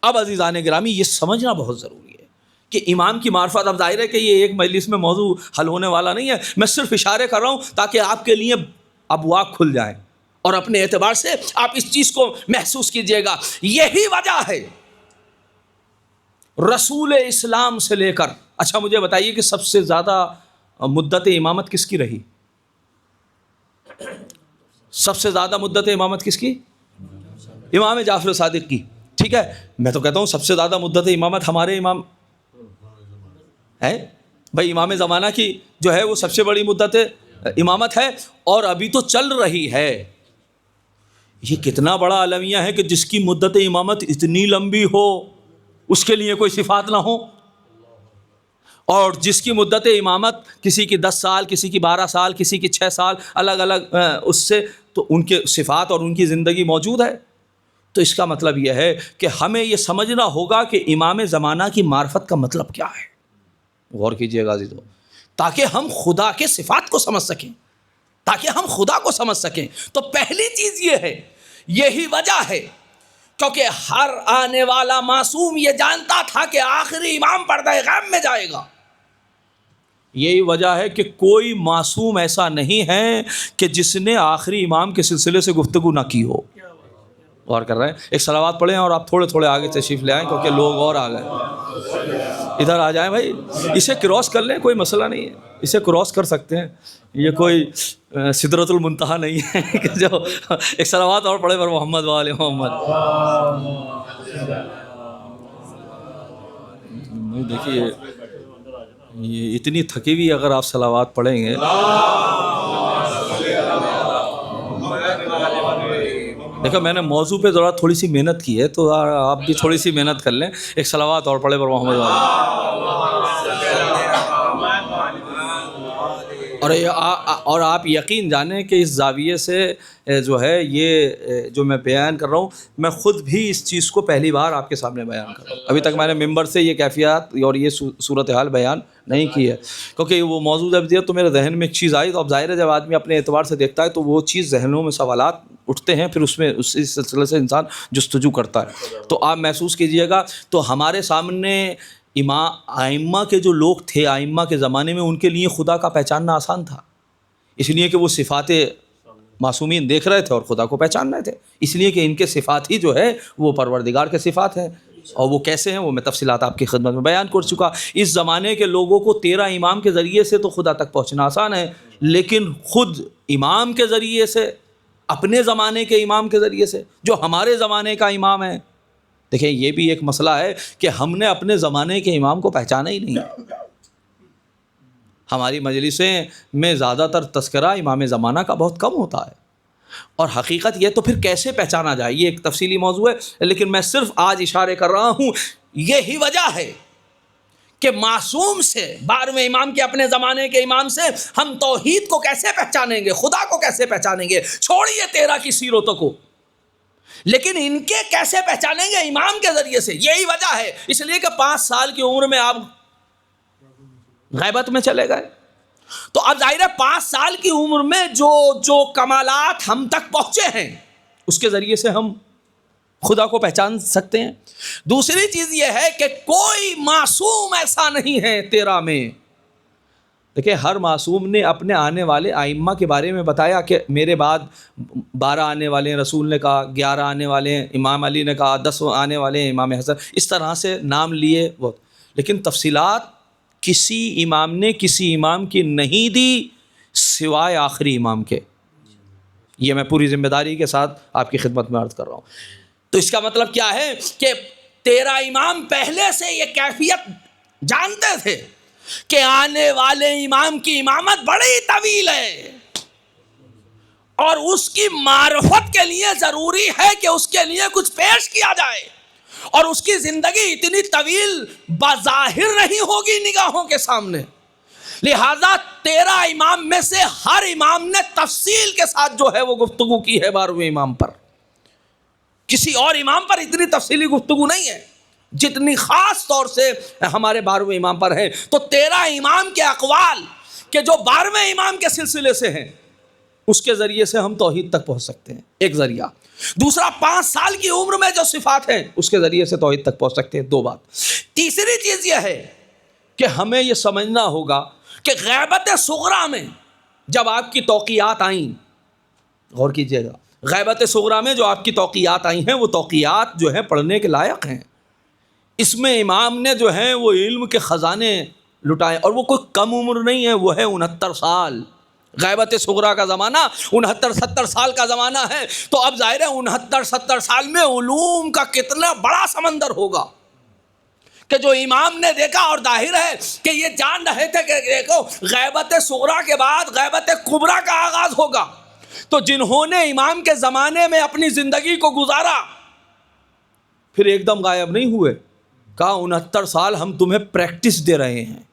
اب عزیزان گرامی، یہ سمجھنا بہت ضروری ہے کہ امام کی معرفت، اب ظاہر ہے کہ یہ ایک مجلس میں موضوع حل ہونے والا نہیں ہے، میں صرف اشارے کر رہا ہوں تاکہ آپ کے لیے ابواب کھل جائیں اور اپنے اعتبار سے آپ اس چیز کو محسوس کیجئے گا. یہی وجہ ہے رسول اسلام سے لے کر، اچھا مجھے بتائیے کہ سب سے زیادہ مدت امامت کس کی رہی؟ سب سے زیادہ مدت امامت کس کی؟ امام جعفر صادق کی. ٹھیک ہے، میں تو کہتا ہوں سب سے زیادہ مدت امامت ہمارے امام ہے. بھائی امام زمانہ کی جو ہے وہ سب سے بڑی مدت امامت ہے اور ابھی تو چل رہی ہے. یہ کتنا بڑا المیہ ہے کہ جس کی مدت امامت اتنی لمبی ہو اس کے لیے کوئی صفات نہ ہو، اور جس کی مدت امامت کسی کی 10 سال، کسی کی 12 سال، کسی کی 6 سال، الگ الگ اس سے، تو ان کے صفات اور ان کی زندگی موجود ہے. تو اس کا مطلب یہ ہے کہ ہمیں یہ سمجھنا ہوگا کہ امام زمانہ کی معرفت کا مطلب کیا ہے. غور کیجئے گا عزیزو، تاکہ ہم خدا کے صفات کو سمجھ سکیں، تاکہ ہم خدا کو سمجھ سکیں. تو پہلی چیز یہ ہے، یہی وجہ ہے کیونکہ ہر آنے والا معصوم یہ جانتا تھا کہ آخری امام پردہ غیب میں جائے گا. یہی وجہ ہے کہ کوئی معصوم ایسا نہیں ہے کہ جس نے آخری امام کے سلسلے سے گفتگو نہ کی ہو. غور کر رہے ہیں؟ ایک صلوات پڑھیں اور آپ تھوڑے تھوڑے آگے تشریف لے آئیں کیونکہ لوگ اور آ گئے. ادھر آ جائیں بھائی، اسے کراس کر لیں، کوئی مسئلہ نہیں ہے، اسے کراس کر سکتے ہیں. یہ کوئی سدرۃ المنتہا نہیں ہے کہ جو ایک صلوات اور پڑھے پر محمد وآل محمد. دیکھیے یہ اتنی تھکی ہوئی اگر آپ صلوات پڑھیں گے. دیکھو میں نے موضوع پہ ذرا تھوڑی سی محنت کی ہے، تو آپ بھی تھوڑی سی محنت کر لیں. ایک صلوات اور پڑھے پر محمد اور آپ یقین جانیں کہ اس زاویے سے جو ہے یہ جو میں بیان کر رہا ہوں، میں خود بھی اس چیز کو پہلی بار آپ کے سامنے بیان کر رہا ہوں. ابھی تک میں نے ممبر سے یہ کیفیات اور یہ صورتحال بیان نہیں کی ہے، کیونکہ وہ موضوع جب دیا تو میرے ذہن میں ایک چیز آئی. تو اب ظاہر ہے جب آدمی اپنے اعتبار سے دیکھتا ہے تو وہ چیز ذہنوں میں سوالات اٹھتے ہیں، پھر اس میں اسی سلسلے سے انسان جستجو کرتا ہے. تو آپ محسوس کیجئے گا، تو ہمارے سامنے ائمہ کے جو لوگ تھے ائمہ کے زمانے میں، ان کے لیے خدا کا پہچاننا آسان تھا، اس لیے کہ وہ صفات معصومین دیکھ رہے تھے اور خدا کو پہچان رہے تھے. اس لیے کہ ان کے صفات ہی جو ہے وہ پروردگار کے صفات ہیں، اور وہ کیسے ہیں وہ میں تفصیلات آپ کی خدمت میں بیان کر چکا. اس زمانے کے لوگوں کو 13 امام کے ذریعے سے تو خدا تک پہنچنا آسان ہے، لیکن خود امام کے ذریعے سے، اپنے زمانے کے امام کے ذریعے سے، جو ہمارے زمانے کا امام ہے. دیکھیں یہ بھی ایک مسئلہ ہے کہ ہم نے اپنے زمانے کے امام کو پہچانا ہی نہیں. ہماری مجلسیں میں زیادہ تر تذکرہ امام زمانہ کا بہت کم ہوتا ہے، اور حقیقت یہ تو پھر کیسے پہچانا جائے یہ ایک تفصیلی موضوع ہے، لیکن میں صرف آج اشارے کر رہا ہوں. یہی وجہ ہے کہ معصوم سے، 12ویں امام کے اپنے زمانے کے امام سے ہم توحید کو کیسے پہچانیں گے، خدا کو کیسے پہچانیں گے، چھوڑیے 13 کی سیرتوں کو، لیکن ان کے کیسے پہچانیں گے؟ امام کے ذریعے سے. یہی وجہ ہے، اس لیے کہ 5 سال کی عمر میں آپ غیبت میں چلے گئے. تو اب ظاہر ہے 5 سال کی عمر میں جو کمالات ہم تک پہنچے ہیں اس کے ذریعے سے ہم خدا کو پہچان سکتے ہیں. دوسری چیز یہ ہے کہ کوئی معصوم ایسا نہیں ہے 13 میں. دیکھیں ہر معصوم نے اپنے آنے والے ائمہ کے بارے میں بتایا کہ میرے بعد 12 آنے والے ہیں، رسول نے کہا 11 آنے والے ہیں، امام علی نے کہا 10 آنے والے ہیں، امام حسن، اس طرح سے نام لیے وہ. لیکن تفصیلات کسی امام نے کسی امام کی نہیں دی سوائے آخری امام کے. یہ میں پوری ذمہ داری کے ساتھ آپ کی خدمت میں عرض کر رہا ہوں. تو اس کا مطلب کیا ہے کہ 13 امام پہلے سے یہ کیفیت جانتے تھے کہ آنے والے امام کی امامت بڑی طویل ہے، اور اس کی معرفت کے لیے ضروری ہے کہ اس کے لیے کچھ پیش کیا جائے، اور اس کی زندگی اتنی طویل بظاہر نہیں ہوگی نگاہوں کے سامنے. لہذا 13 امام میں سے ہر امام نے تفصیل کے ساتھ جو ہے وہ گفتگو کی ہے 12ویں امام پر. کسی اور امام پر اتنی تفصیلی گفتگو نہیں ہے جتنی خاص طور سے ہمارے 12ویں امام پر ہے. تو 13 امام کے اقوال کہ جو 12ویں امام کے سلسلے سے ہیں اس کے ذریعے سے ہم توحید تک پہنچ سکتے ہیں، ایک ذریعہ. دوسرا 5 سال کی عمر میں جو صفات ہیں اس کے ذریعے سے توحید تک پہنچ سکتے ہیں، 2 بات. تیسری چیز یہ ہے کہ ہمیں یہ سمجھنا ہوگا کہ غیبت صغریٰ میں جب آپ کی توقیات آئیں، غور کیجئے گا، غیبت صغریٰ میں جو آپ کی توقیات آئی ہیں وہ توقیات جو ہیں پڑھنے کے لائق ہیں. اس میں امام نے جو ہیں وہ علم کے خزانے لٹائے، اور وہ کوئی کم عمر نہیں ہے، وہ ہے 69 سال. غیبت صغریٰ کا زمانہ 69-70 سال کا زمانہ ہے. تو اب ظاہر ہے 69-70 سال میں علوم کا کتنا بڑا سمندر ہوگا کہ جو امام نے دیکھا. اور ظاہر ہے کہ یہ جان رہے تھے کہ دیکھو غیبت صغریٰ کے بعد غیبت کبریٰ کا آغاز ہوگا. تو جنہوں نے امام کے زمانے میں اپنی زندگی کو گزارا پھر ایک دم غائب نہیں ہوئے. کہا 69 سال ہم تمہیں پریکٹس دے رہے ہیں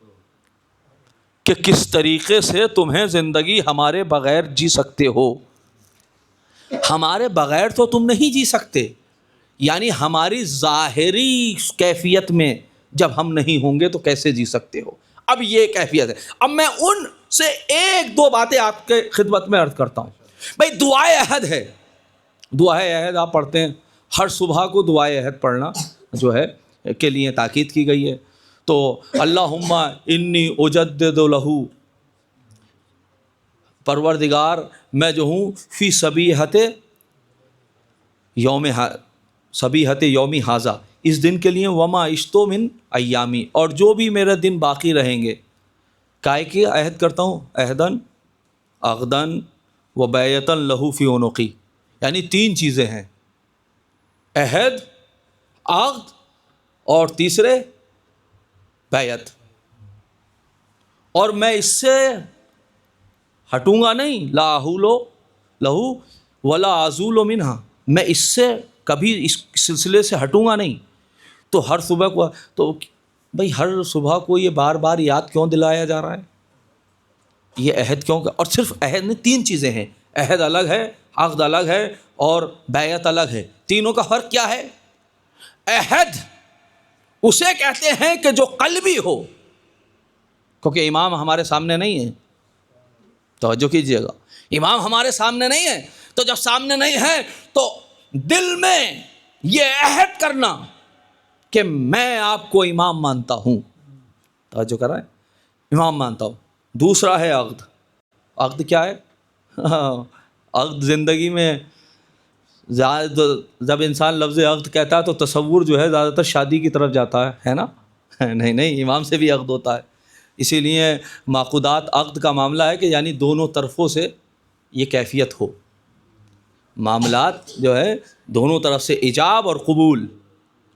کہ کس طریقے سے تمہیں زندگی ہمارے بغیر جی سکتے ہو. ہمارے بغیر تو تم نہیں جی سکتے، یعنی ہماری ظاہری کیفیت میں جب ہم نہیں ہوں گے تو کیسے جی سکتے ہو. اب یہ کیفیت ہے. اب میں ان سے 1-2 باتیں آپ کے خدمت میں عرض کرتا ہوں. بھائی دعائے عہد ہے، دعائے عہد آپ پڑھتے ہیں، ہر صبح کو دعائے عہد پڑھنا جو ہے کے لیے تاکید کی گئی ہے. تو اللہم انی اجدد لہو، پروردگار میں جو ہوں فی صبیحت یومی ہاذا، اس دن کے لیے، وما عشتو من ایامی، اور جو بھی میرے دن باقی رہیں گے، کائے کی عہد کرتا ہوں، عہدن عقدن و بیعتن لہو فی عنقی. یعنی 3 چیزیں ہیں، عہد، عقد اور تیسرے بیعت. اور میں اس سے ہٹوں گا نہیں، لا احولو لہو ولا ازول منہا، میں اس سے کبھی اس سلسلے سے ہٹوں گا نہیں. تو ہر صبح کو، تو بھائی ہر صبح کو یہ بار بار یاد کیوں دلایا جا رہا ہے؟ یہ عہد کیوں؟ اور صرف عہد نہیں، 3 چیزیں ہیں، عہد الگ ہے، عقد الگ ہے اور بیعت الگ ہے. تینوں کا فرق کیا ہے؟ عہد اسے کہتے ہیں کہ جو قلبی ہو، کیونکہ امام ہمارے سامنے نہیں ہے، توجہ کیجئے گا، امام ہمارے سامنے نہیں ہے، تو جب سامنے نہیں ہے تو دل میں یہ عہد کرنا کہ میں آپ کو امام مانتا ہوں، توجہ کر رہے ہیں، امام مانتا ہوں. دوسرا ہے عقد. عقد کیا ہے؟ عقد زندگی میں جب انسان لفظ عقد کہتا ہے تو تصور جو ہے زیادہ تر شادی کی طرف جاتا ہے نا؟ نہیں، امام سے بھی عقد ہوتا ہے. اسی لیے معقودات عقد کا معاملہ ہے کہ یعنی دونوں طرفوں سے یہ کیفیت ہو. معاملات جو ہے دونوں طرف سے ایجاب اور قبول،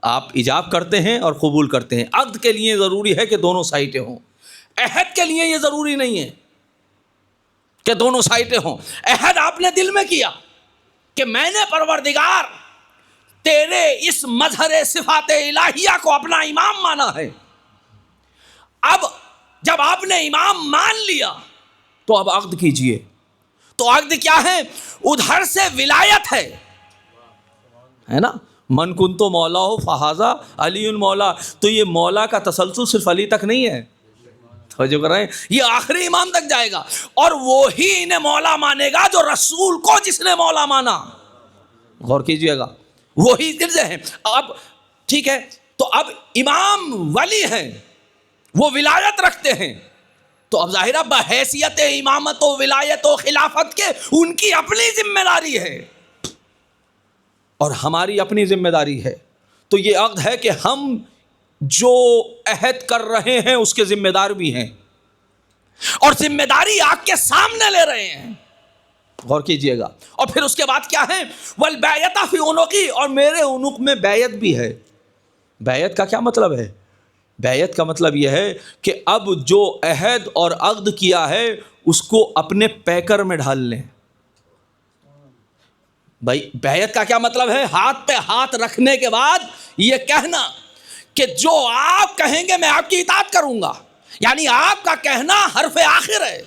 آپ ایجاب کرتے ہیں اور قبول کرتے ہیں. عقد کے لیے ضروری ہے کہ دونوں سائٹیں ہوں، عہد کے لیے یہ ضروری نہیں ہے کہ دونوں سائٹیں ہوں. عہد آپ نے دل میں کیا کہ میں نے پروردگار تیرے اس مظہر صفات الہیہ کو اپنا امام مانا ہے. اب جب آپ نے امام مان لیا تو اب عقد کیجئے. تو عقد کیا ہے؟ ادھر سے ولایت ہے نا، من کنت مولا ہو فہذا علی مولا. تو یہ مولا کا تسلسل صرف علی تک نہیں ہے، توجہ کر رہے ہیں، یہ آخری امام تک جائے گا، اور وہی انہیں مولا مانے گا جو رسول کو جس نے مولا مانا. غور کیجئے گا، وہی درجے ہیں. اب ٹھیک ہے، تو اب امام ولی ہیں، وہ ولایت رکھتے ہیں، تو اب ظاہرہ بحیثیت امامت و ولایت و خلافت کے ان کی اپنی ذمہ داری ہے اور ہماری اپنی ذمہ داری ہے. تو یہ عقد ہے کہ ہم جو عہد کر رہے ہیں اس کے ذمہ دار بھی ہیں، اور ذمہ داری آگ کے سامنے لے رہے ہیں. غور کیجئے گا. اور پھر اس کے بعد کیا ہے؟ والبیعۃ فی عنقی، اور میرے عنق میں بیعت بھی ہے. بیعت کا کیا مطلب ہے؟ بیعت کا مطلب یہ ہے کہ اب جو عہد اور عقد کیا ہے اس کو اپنے پیکر میں ڈھال لیں. بھائی بیعت کا کیا مطلب ہے؟ ہاتھ پہ ہاتھ رکھنے کے بعد یہ کہنا کہ جو آپ کہیں گے میں آپ کی اطاعت کروں گا. یعنی آپ کا کہنا حرف آخر ہے،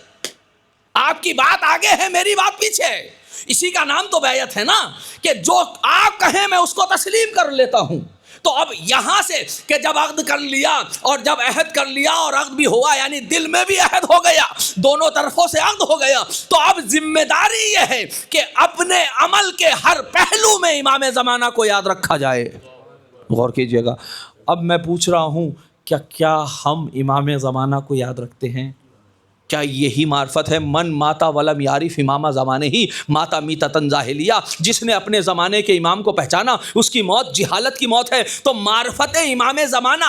آپ کی بات آگے ہے، میری بات پیچھے ہے. اسی کا نام تو بیعت ہے نا، کہ جو آپ کہیں میں اس کو تسلیم کر لیتا ہوں. تو اب یہاں سے کہ جب عقد کر لیا اور جب عہد کر لیا اور عقد بھی ہوا، یعنی دل میں بھی عہد ہو گیا، دونوں طرفوں سے عقد ہو گیا، تو اب ذمہ داری یہ ہے کہ اپنے عمل کے ہر پہلو میں امام زمانہ کو یاد رکھا جائے. غور کیجئے گا. اب میں پوچھ رہا ہوں کیا ہم امام زمانہ کو یاد رکھتے ہیں؟ کیا یہی معرفت ہے؟ من ماتا ولم یعرف امام زمانے ہی ماتا میتۃ ظاہلیہ. جس نے اپنے زمانے کے امام کو پہچانا اس کی موت جہالت کی موت ہے. تو معرفت امام زمانہ،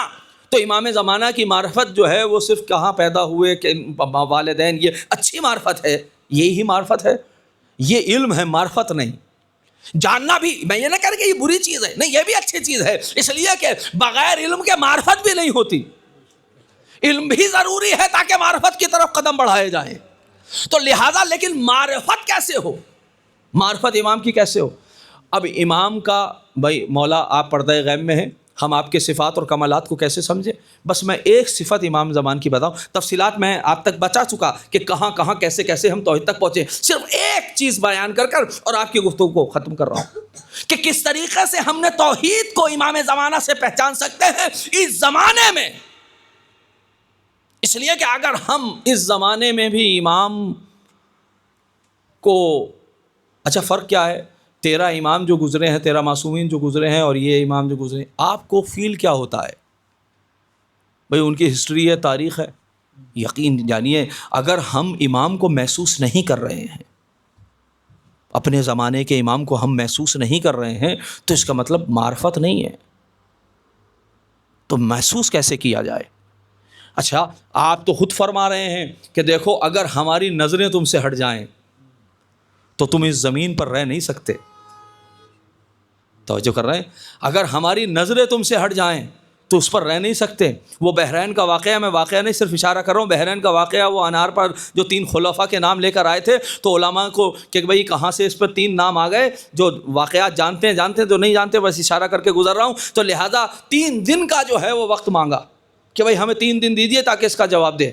تو امام زمانہ کی معرفت جو ہے وہ صرف کہاں پیدا ہوئے کہ والدین، یہ اچھی معرفت ہے، یہی معرفت ہے، یہ علم ہے، معرفت نہیں. جاننا بھی، میں یہ نہ کہہ رہا کہ یہ بری چیز ہے، نہیں، یہ بھی اچھی چیز ہے، اس لیے کہ بغیر علم کے معرفت بھی نہیں ہوتی. علم بھی ضروری ہے تاکہ معرفت کی طرف قدم بڑھائے جائیں. تو لہٰذا لیکن معرفت کیسے ہو؟ معرفت امام کی کیسے ہو؟ اب امام کا، بھائی مولا آپ پردہ غیب میں ہیں، ہم آپ کے صفات اور کمالات کو کیسے سمجھیں؟ بس میں ایک صفت امام زمان کی بتاؤں، تفصیلات میں آپ تک بچا چکا کہ کہاں کہاں کیسے کیسے ہم توحید تک پہنچے. صرف ایک چیز بیان کر اور آپ کی گفتگو کو ختم کر رہا ہوں کہ کس طریقے سے ہم نے توحید کو امام زمانہ سے پہچان سکتے ہیں اس زمانے میں. اس لیے کہ اگر ہم اس زمانے میں بھی امام کو، اچھا فرق کیا ہے؟ 13 امام جو گزرے ہیں، 13 معصومین جو گزرے ہیں اور یہ امام جو گزرے ہیں، آپ کو فیل کیا ہوتا ہے؟ بھئی ان کی ہسٹری ہے، تاریخ ہے. یقین جانیے اگر ہم امام کو محسوس نہیں کر رہے ہیں، اپنے زمانے کے امام کو ہم محسوس نہیں کر رہے ہیں، تو اس کا مطلب معرفت نہیں ہے. تو محسوس کیسے کیا جائے؟ اچھا آپ تو خود فرما رہے ہیں کہ دیکھو اگر ہماری نظریں تم سے ہٹ جائیں تو تم اس زمین پر رہ نہیں سکتے. توجہ کر رہے ہیں؟ اگر ہماری نظریں تم سے ہٹ جائیں تو اس پر رہ نہیں سکتے. وہ بحرین کا واقعہ، میں واقعہ نہیں صرف اشارہ کر رہا ہوں، بحرین کا واقعہ، وہ انار پر جو 3 خلفاء کے نام لے کر آئے تھے تو علماء کو کہ بھائی کہاں سے اس پر 3 نام آ گئے، جو واقعات جانتے ہیں جو نہیں جانتے بس اشارہ کر کے گزر رہا ہوں. تو لہٰذا 3 دن کا جو ہے وہ وقت مانگا کہ بھائی ہمیں 3 دن دیجیے تاکہ اس کا جواب دے.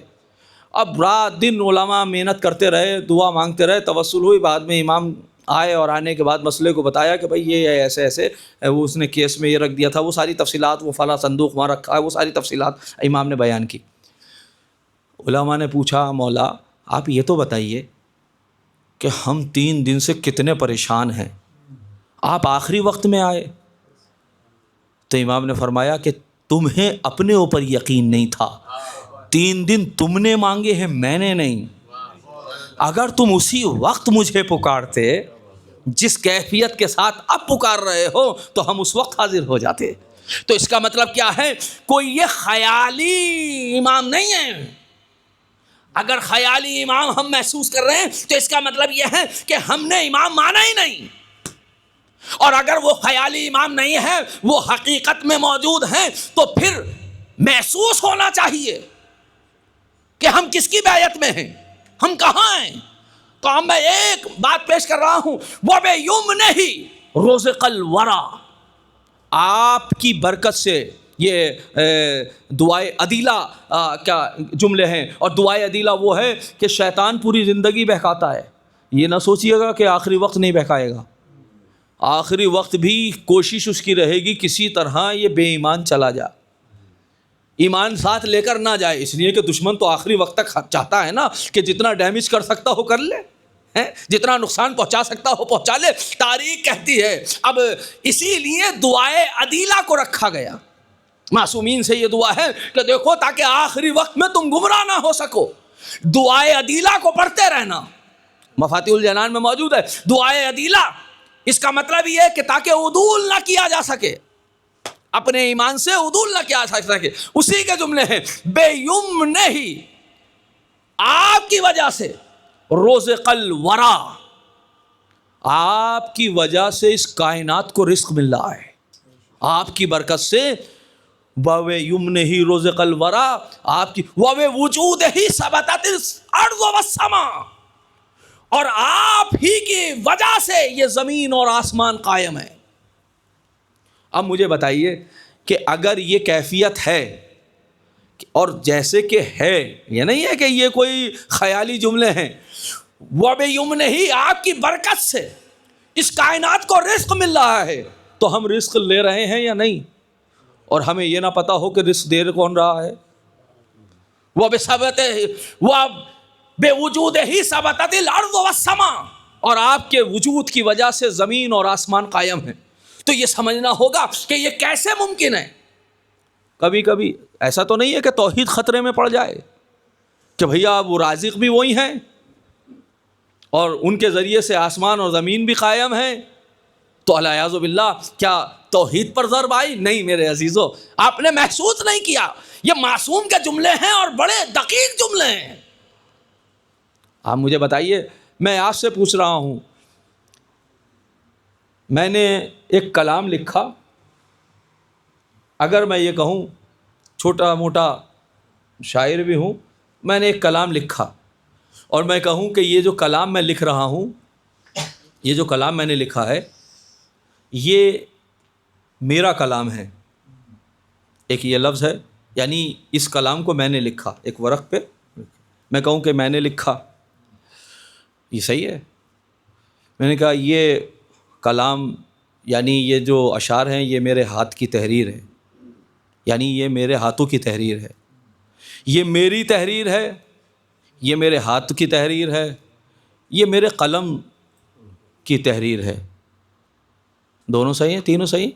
اب رات دن علماء محنت کرتے رہے، دعا مانگتے رہے، توسل ہوئی. بعد میں امام آئے اور آنے کے بعد مسئلے کو بتایا کہ بھائی یہ ایسے ایسے، وہ اس نے کیس میں یہ رکھ دیا تھا، وہ ساری تفصیلات، وہ فلاں صندوق وہاں رکھا ہے، وہ ساری تفصیلات امام نے بیان کی. علماء نے پوچھا مولا آپ یہ تو بتائیے کہ ہم 3 دن سے کتنے پریشان ہیں، آپ آخری وقت میں آئے. تو امام نے فرمایا کہ تمہیں اپنے اوپر یقین نہیں تھا، 3 دن تم نے مانگے ہیں، میں نے نہیں. اگر تم اسی وقت مجھے پکارتے جس کیفیت کے ساتھ اب پکار رہے ہو تو ہم اس وقت حاضر ہو جاتے. تو اس کا مطلب کیا ہے؟ کوئی یہ خیالی امام نہیں ہے. اگر خیالی امام ہم محسوس کر رہے ہیں تو اس کا مطلب یہ ہے کہ ہم نے امام مانا ہی نہیں. اور اگر وہ خیالی امام نہیں ہے، وہ حقیقت میں موجود ہیں، تو پھر محسوس ہونا چاہیے کہ ہم کس کی بیعت میں ہیں، ہم کہاں ہیں. تو اب میں ایک بات پیش کر رہا ہوں، وَبِيُمْنِهِ رُزِقَ الْوَرَىٰ. آپ کی برکت سے، یہ دعائے عدیلہ کا جملے ہیں، اور دعائے عدیلہ وہ ہے کہ شیطان پوری زندگی بہکاتا ہے. یہ نہ سوچیے گا کہ آخری وقت نہیں بہکائے گا، آخری وقت بھی کوشش اس کی رہے گی کسی طرح یہ بے ایمان چلا جا، ایمان ساتھ لے کر نہ جائے. اس لیے کہ دشمن تو آخری وقت تک چاہتا ہے نا کہ جتنا ڈیمیج کر سکتا ہو کر لے، جتنا نقصان پہنچا سکتا ہو پہنچا لے. تاریخ کہتی ہے. اب اسی لیے دعائے عدیلہ کو رکھا گیا. معصومین سے یہ دعا ہے کہ دیکھو تاکہ آخری وقت میں تم گمراہ نہ ہو سکو، دعائے عدیلہ کو پڑھتے رہنا. مفاتیح الجنان میں موجود ہے دعائے عدیلہ. اس کا مطلب یہ ہے کہ تاکہ عدول نہ کیا جا سکے، اپنے ایمان سے عدول نہ کیا جا سکے. اسی کے جملے ہیں بِيُمْنِهِ، آپ کی وجہ سے، رُزِقَ الْوَرَىٰ، آپ کی وجہ سے اس کائنات کو رزق مل رہا ہے، آپ کی برکت سے. وَبِيُمْنِهِ رُزِقَ الْوَرَىٰ، آپ کی وَبِوُجُودِهِ ثَبَتَتِ الْأَرْضُ وَالسَّمَاءُ، اور آپ ہی کی وجہ سے یہ زمین اور آسمان قائم ہے. اب مجھے بتائیے کہ اگر یہ کیفیت ہے، اور جیسے کہ ہے، یہ نہیں ہے کہ یہ کوئی خیالی جملے ہیں، وَبِيُمْنِهِ، آپ کی برکت سے اس کائنات کو رزق مل رہا ہے، تو ہم رزق لے رہے ہیں یا نہیں؟ اور ہمیں یہ نہ پتا ہو کہ رزق دے کون رہا ہے. بِوُجُودِهِ ثَبَتَتِ الْأَرْضُ وَالسَّمَاءُ، اور آپ کے وجود کی وجہ سے زمین اور آسمان قائم ہیں. تو یہ سمجھنا ہوگا کہ یہ کیسے ممکن ہے. کبھی کبھی ایسا تو نہیں ہے کہ توحید خطرے میں پڑ جائے کہ بھیا وہ رازق بھی وہی ہیں اور ان کے ذریعے سے آسمان اور زمین بھی قائم ہیں، تو الیاذ باللہ کیا توحید پر ضرب آئی؟ نہیں میرے عزیزو، آپ نے محسوس نہیں کیا. یہ معصوم کے جملے ہیں اور بڑے دقیق جملے ہیں. آپ مجھے بتائیے، میں آپ سے پوچھ رہا ہوں، میں نے ایک کلام لکھا، اگر میں یہ کہوں، چھوٹا موٹا شاعر بھی ہوں، میں نے ایک کلام لکھا اور میں کہوں کہ یہ جو کلام میں لکھ رہا ہوں، یہ جو کلام میں نے لکھا ہے یہ میرا کلام ہے، ایک یہ لفظ ہے، یعنی اس کلام کو میں نے لکھا ایک ورق پہ، میں کہوں کہ میں نے لکھا، یہ صحیح ہے؟ میں نے کہا یہ کلام یعنی یہ جو اشعار ہیں یہ میرے ہاتھ کی تحریر ہے، یعنی یہ میرے ہاتھوں کی تحریر ہے، یہ میری تحریر ہے، یہ میرے ہاتھ کی تحریر ہے، یہ میرے قلم کی تحریر ہے. دونوں صحیح ہیں؟ تینوں صحیح؟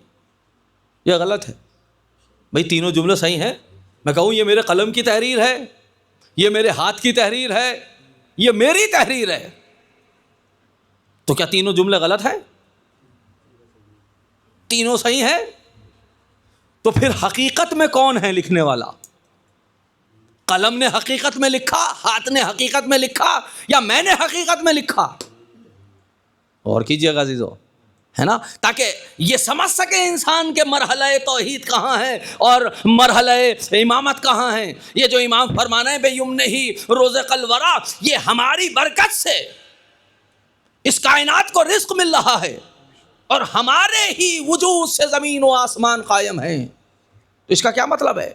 یہ غلط ہے بھائی، تینوں جملے صحیح ہیں. میں کہوں یہ میرے قلم کی تحریر ہے، یہ میرے ہاتھ کی تحریر ہے، یہ میری تحریر ہے، تو کیا تینوں جملے غلط ہیں؟ تینوں صحیح ہیں. تو پھر حقیقت میں کون ہے لکھنے والا؟ قلم نے حقیقت میں لکھا، ہاتھ نے حقیقت میں لکھا، یا میں نے حقیقت میں لکھا؟ اور کیجئے گا عزیزو، ہے نا، تاکہ یہ سمجھ سکے انسان کے مرحلہ توحید کہاں ہے اور مرحلہ امامت کہاں ہے۔ یہ جو امام فرمانا ہے بے یمنہ ہی رزق الورا، یہ ہماری برکت سے اس کائنات کو رزق مل رہا ہے اور ہمارے ہی وجود سے زمین و آسمان قائم ہیں۔ تو اس کا کیا مطلب ہے؟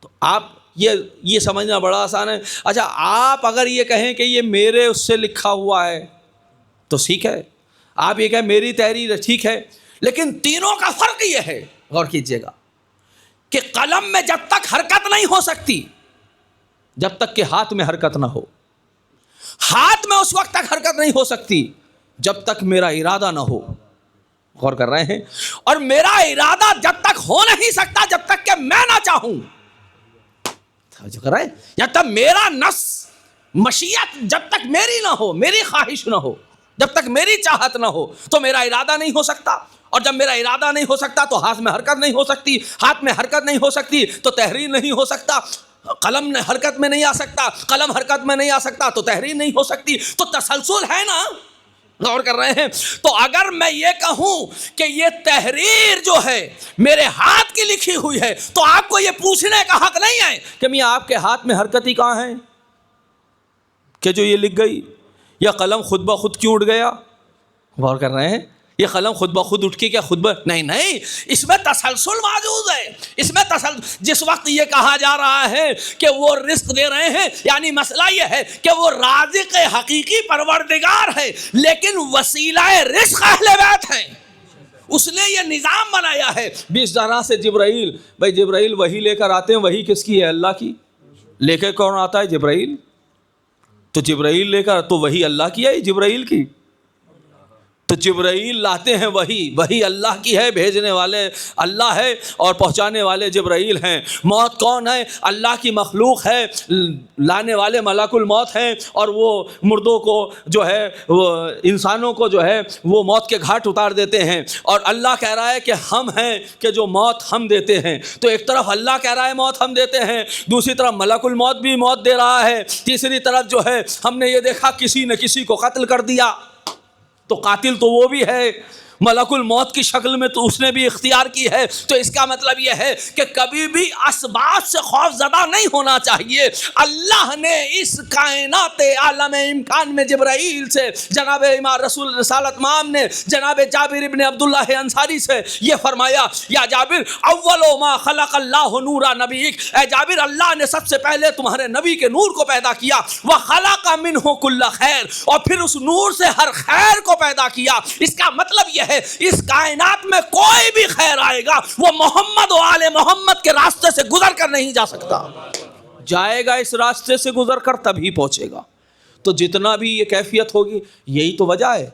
تو آپ یہ سمجھنا بڑا آسان ہے۔ اچھا، آپ اگر یہ کہیں کہ یہ میرے اس سے لکھا ہوا ہے تو ٹھیک ہے، آپ یہ کہیں میری تحریر ٹھیک ہے، لیکن تینوں کا فرق یہ ہے، غور کیجئے گا، کہ قلم میں جب تک حرکت نہیں ہو سکتی جب تک کہ ہاتھ میں حرکت نہ ہو، ہاتھ میں اس وقت تک حرکت نہیں ہو سکتی جب تک میرا ارادہ نہ ہو۔ غور کر رہے ہیں؟ اور میرا ارادہ جب تک ہو نہیں سکتا جب تک کہ میں نہ چاہوں، کر رہے ہیں؟ جب تک میرا نفس مشیت جب تک میری نہ ہو، میری خواہش نہ ہو، جب تک میری چاہت نہ ہو تو میرا ارادہ نہیں ہو سکتا، اور جب میرا ارادہ نہیں ہو سکتا تو ہاتھ میں حرکت نہیں ہو سکتی، ہاتھ میں حرکت نہیں ہو سکتی تو تحریر نہیں ہو سکتا، قلم حرکت میں نہیں آ سکتا، قلم حرکت میں نہیں آ سکتا تو تحریر نہیں ہو سکتی۔ تو تسلسل ہے نا، غور کر رہے ہیں؟ تو اگر میں یہ کہوں کہ یہ تحریر جو ہے میرے ہاتھ کی لکھی ہوئی ہے تو آپ کو یہ پوچھنے کا حق نہیں ہے کہ میاں آپ کے ہاتھ میں حرکت ہی کہاں ہے کہ جو یہ لکھ گئی، یا قلم خود بخود کیوں اٹھ گیا؟ غور کر رہے ہیں؟ یہ قلم خود بخود اٹھ کے کیا خود نہیں، اس میں تسلسل موجود ہے۔ اس میں جس وقت یہ کہا جا رہا ہے کہ وہ رزق دے رہے ہیں، یعنی مسئلہ یہ ہے کہ وہ رازق حقیقی پروردگار ہے، لیکن وسیلہ رزق اہل بیت ہیں۔ اس نے یہ نظام بنایا ہے۔ بیس طرح سے جبرائیل، بھائی جبرائیل وہی لے کر آتے ہیں، وہی کس کی ہے؟ اللہ کی۔ لے کے کون آتا ہے؟ جبرائیل۔ تو جبرائیل لے کر تو وہی اللہ کی ہے، جبرائیل کی؟ تو جبرائیل لاتے ہیں وہی اللہ کی ہے، بھیجنے والے اللہ ہے اور پہنچانے والے جبرائیل ہیں۔ موت کون ہے؟ اللہ کی مخلوق ہے، لانے والے ملک الموت ہیں، اور وہ مردوں کو جو ہے، وہ انسانوں کو جو ہے وہ موت کے گھاٹ اتار دیتے ہیں۔ اور اللہ کہہ رہا ہے کہ ہم ہیں کہ جو موت ہم دیتے ہیں۔ تو ایک طرف اللہ کہہ رہا ہے موت ہم دیتے ہیں، دوسری طرف ملک الموت بھی موت دے رہا ہے، تیسری طرف جو ہے ہم نے یہ دیکھا کسی نے کسی کو قتل کر دیا تو قاتل تو وہ بھی ہے، ملک الموت کی شکل میں تو اس نے بھی اختیار کی ہے۔ تو اس کا مطلب یہ ہے کہ کبھی بھی اسباب سے خوف زدہ نہیں ہونا چاہیے۔ اللہ نے اس کائنات عالم امکان میں جبرائیل سے، جناب امام رسول رسالت مام نے جناب جابر ابن عبداللہ انصاری سے یہ فرمایا، یا جابر اول ما خلق اللہ نورا نبیک، اے جابر اللہ نے سب سے پہلے تمہارے نبی کے نور کو پیدا کیا، وخلق منہ کل خیر، اور پھر اس نور سے ہر خیر کو پیدا کیا۔ اس کا مطلب یہ ہے اس کائنات میں کوئی بھی خیر آئے گا وہ محمد و آل محمد کے راستے سے گزر کر نہیں جا سکتا، جائے گا اس راستے سے گزر کر تبھی پہنچے گا۔ تو جتنا بھی یہ کیفیت ہوگی، یہی تو وجہ ہے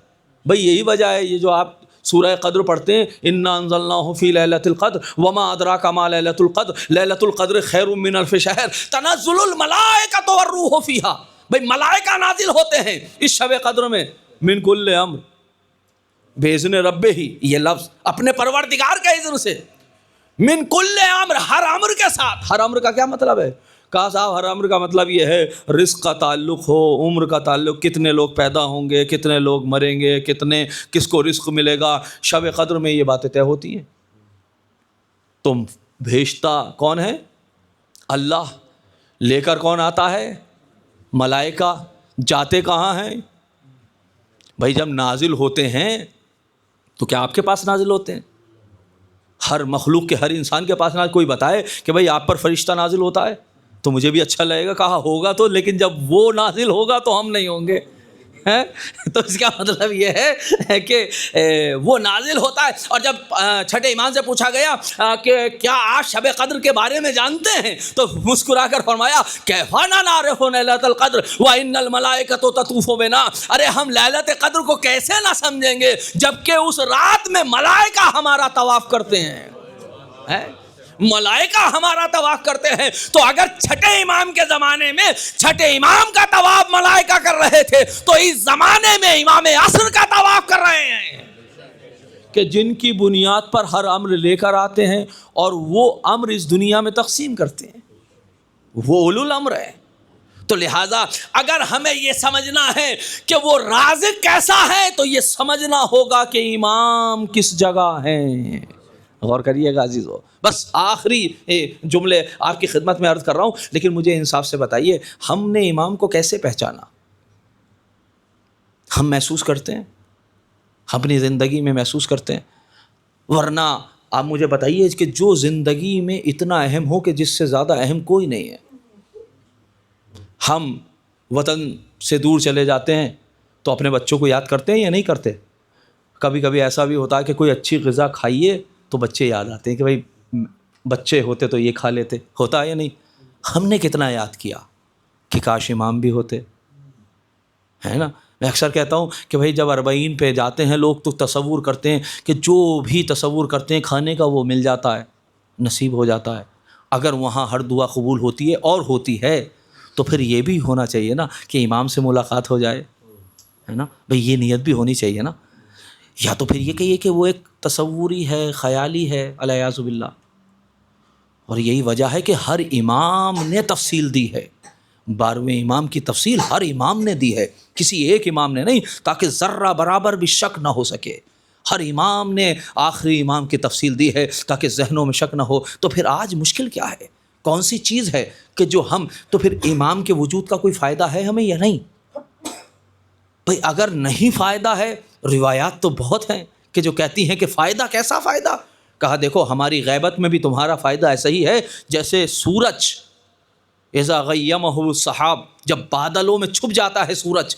بھئی، یہی وجہ ہے یہ جو آپ سورہ قدر پڑھتے ہیں، انا انزلناہ فی لیلۃ القدر وما ادراک ما لیلۃ القدر لیلۃ القدر خیر من الف شہر تنزل الملائکۃ والروح فیہا۔ بھئی ملائکہ نازل ہوتے ہیں اس شب قدر میں، من کل امر، بِإِذْنِ رَبِّهِ، یہ لفظ اپنے پروردگار کے اذن سے، من کل امر، ہر امر کے ساتھ۔ ہر امر کا کیا مطلب ہے؟ کہا صاحب ہر امر کا مطلب یہ ہے رزق کا تعلق ہو، عمر کا تعلق، کتنے لوگ پیدا ہوں گے، کتنے لوگ مریں گے، کس کو رزق ملے گا۔ شب قدر میں یہ باتیں طے ہوتی ہیں۔ تم بھیجتا کون ہے؟ اللہ۔ لے کر کون آتا ہے؟ ملائکہ۔ جاتے کہاں ہیں؟ بھائی جب نازل ہوتے ہیں تو کیا آپ کے پاس نازل ہوتے ہیں؟ ہر مخلوق کے، ہر انسان کے پاس نازل، کوئی بتائے کہ بھائی آپ پر فرشتہ نازل ہوتا ہے تو مجھے بھی اچھا لگے گا، کہا ہوگا تو، لیکن جب وہ نازل ہوگا تو ہم نہیں ہوں گے۔ تو اس کا مطلب یہ ہے کہ وہ نازل ہوتا ہے۔ اور جب چھٹے ایمان سے پوچھا گیا کہ کیا آپ شب قدر کے بارے میں جانتے ہیں، تو مسکرا کر فرمایا کیف لا نعرف لیلۃ القدر وان الملائکۃ تطوف بنا۔ ارے ہم لیلۃ قدر کو کیسے نہ سمجھیں گے جبکہ اس رات میں ملائکہ ہمارا طواف کرتے ہیں، ملائکہ ہمارا طواف کرتے ہیں۔ تو اگر چھٹے امام کے زمانے میں چھٹے امام کا طواف ملائکہ کر رہے تھے تو اس زمانے میں امام عصر کا طواف کر رہے ہیں، کہ جن کی بنیاد پر ہر امر لے کر آتے ہیں اور وہ امر اس دنیا میں تقسیم کرتے ہیں، وہ اولو الامر ہے۔ تو لہٰذا اگر ہمیں یہ سمجھنا ہے کہ وہ رازق کیسا ہے تو یہ سمجھنا ہوگا کہ امام کس جگہ ہیں. غور کریے گا عزیزو. بس آخری جملے آپ کی خدمت میں عرض کر رہا ہوں، لیکن مجھے انصاف سے بتائیے ہم نے امام کو کیسے پہچانا؟ ہم محسوس کرتے ہیں، اپنی زندگی میں محسوس کرتے ہیں، ورنہ آپ مجھے بتائیے کہ جو زندگی میں اتنا اہم ہو کہ جس سے زیادہ اہم کوئی نہیں ہے. ہم وطن سے دور چلے جاتے ہیں تو اپنے بچوں کو یاد کرتے ہیں یا نہیں کرتے؟ کبھی کبھی ایسا بھی ہوتا ہے کہ کوئی اچھی غذا کھائیے تو بچے یاد آتے ہیں کہ بھائی بچے ہوتے تو یہ کھا لیتے. ہوتا ہے یا نہیں؟ ہم نے کتنا یاد کیا کہ کاش امام بھی ہوتے، ہے نا. میں اکثر کہتا ہوں کہ بھائی جب اربعین پہ جاتے ہیں لوگ تو تصور کرتے ہیں کہ جو بھی تصور کرتے ہیں کھانے کا وہ مل جاتا ہے، نصیب ہو جاتا ہے. اگر وہاں ہر دعا قبول ہوتی ہے اور ہوتی ہے تو پھر یہ بھی ہونا چاہیے نا کہ امام سے ملاقات ہو جائے، ہے نا. بھئی یہ نیت بھی ہونی چاہیے نا. یا تو پھر یہ کہیے کہ وہ ایک تصوری ہے، خیالی ہے، الیاذ باللہ. اور یہی وجہ ہے کہ ہر امام نے تفصیل دی ہے. 12ویں امام کی تفصیل ہر امام نے دی ہے، کسی ایک امام نے نہیں، تاکہ ذرہ برابر بھی شک نہ ہو سکے. ہر امام نے آخری امام کی تفصیل دی ہے تاکہ ذہنوں میں شک نہ ہو. تو پھر آج مشکل کیا ہے؟ کون سی چیز ہے کہ جو ہم تو پھر امام کے وجود کا کوئی فائدہ ہے ہمیں یا نہیں؟ بھئی اگر نہیں فائدہ ہے، روایات تو بہت ہیں کہ جو کہتی ہیں کہ فائدہ. کیسا فائدہ؟ کہا دیکھو ہماری غیبت میں بھی تمہارا فائدہ ایسا ہی ہے جیسے سورج اذا غیمہ السحاب، جب بادلوں میں چھپ جاتا ہے سورج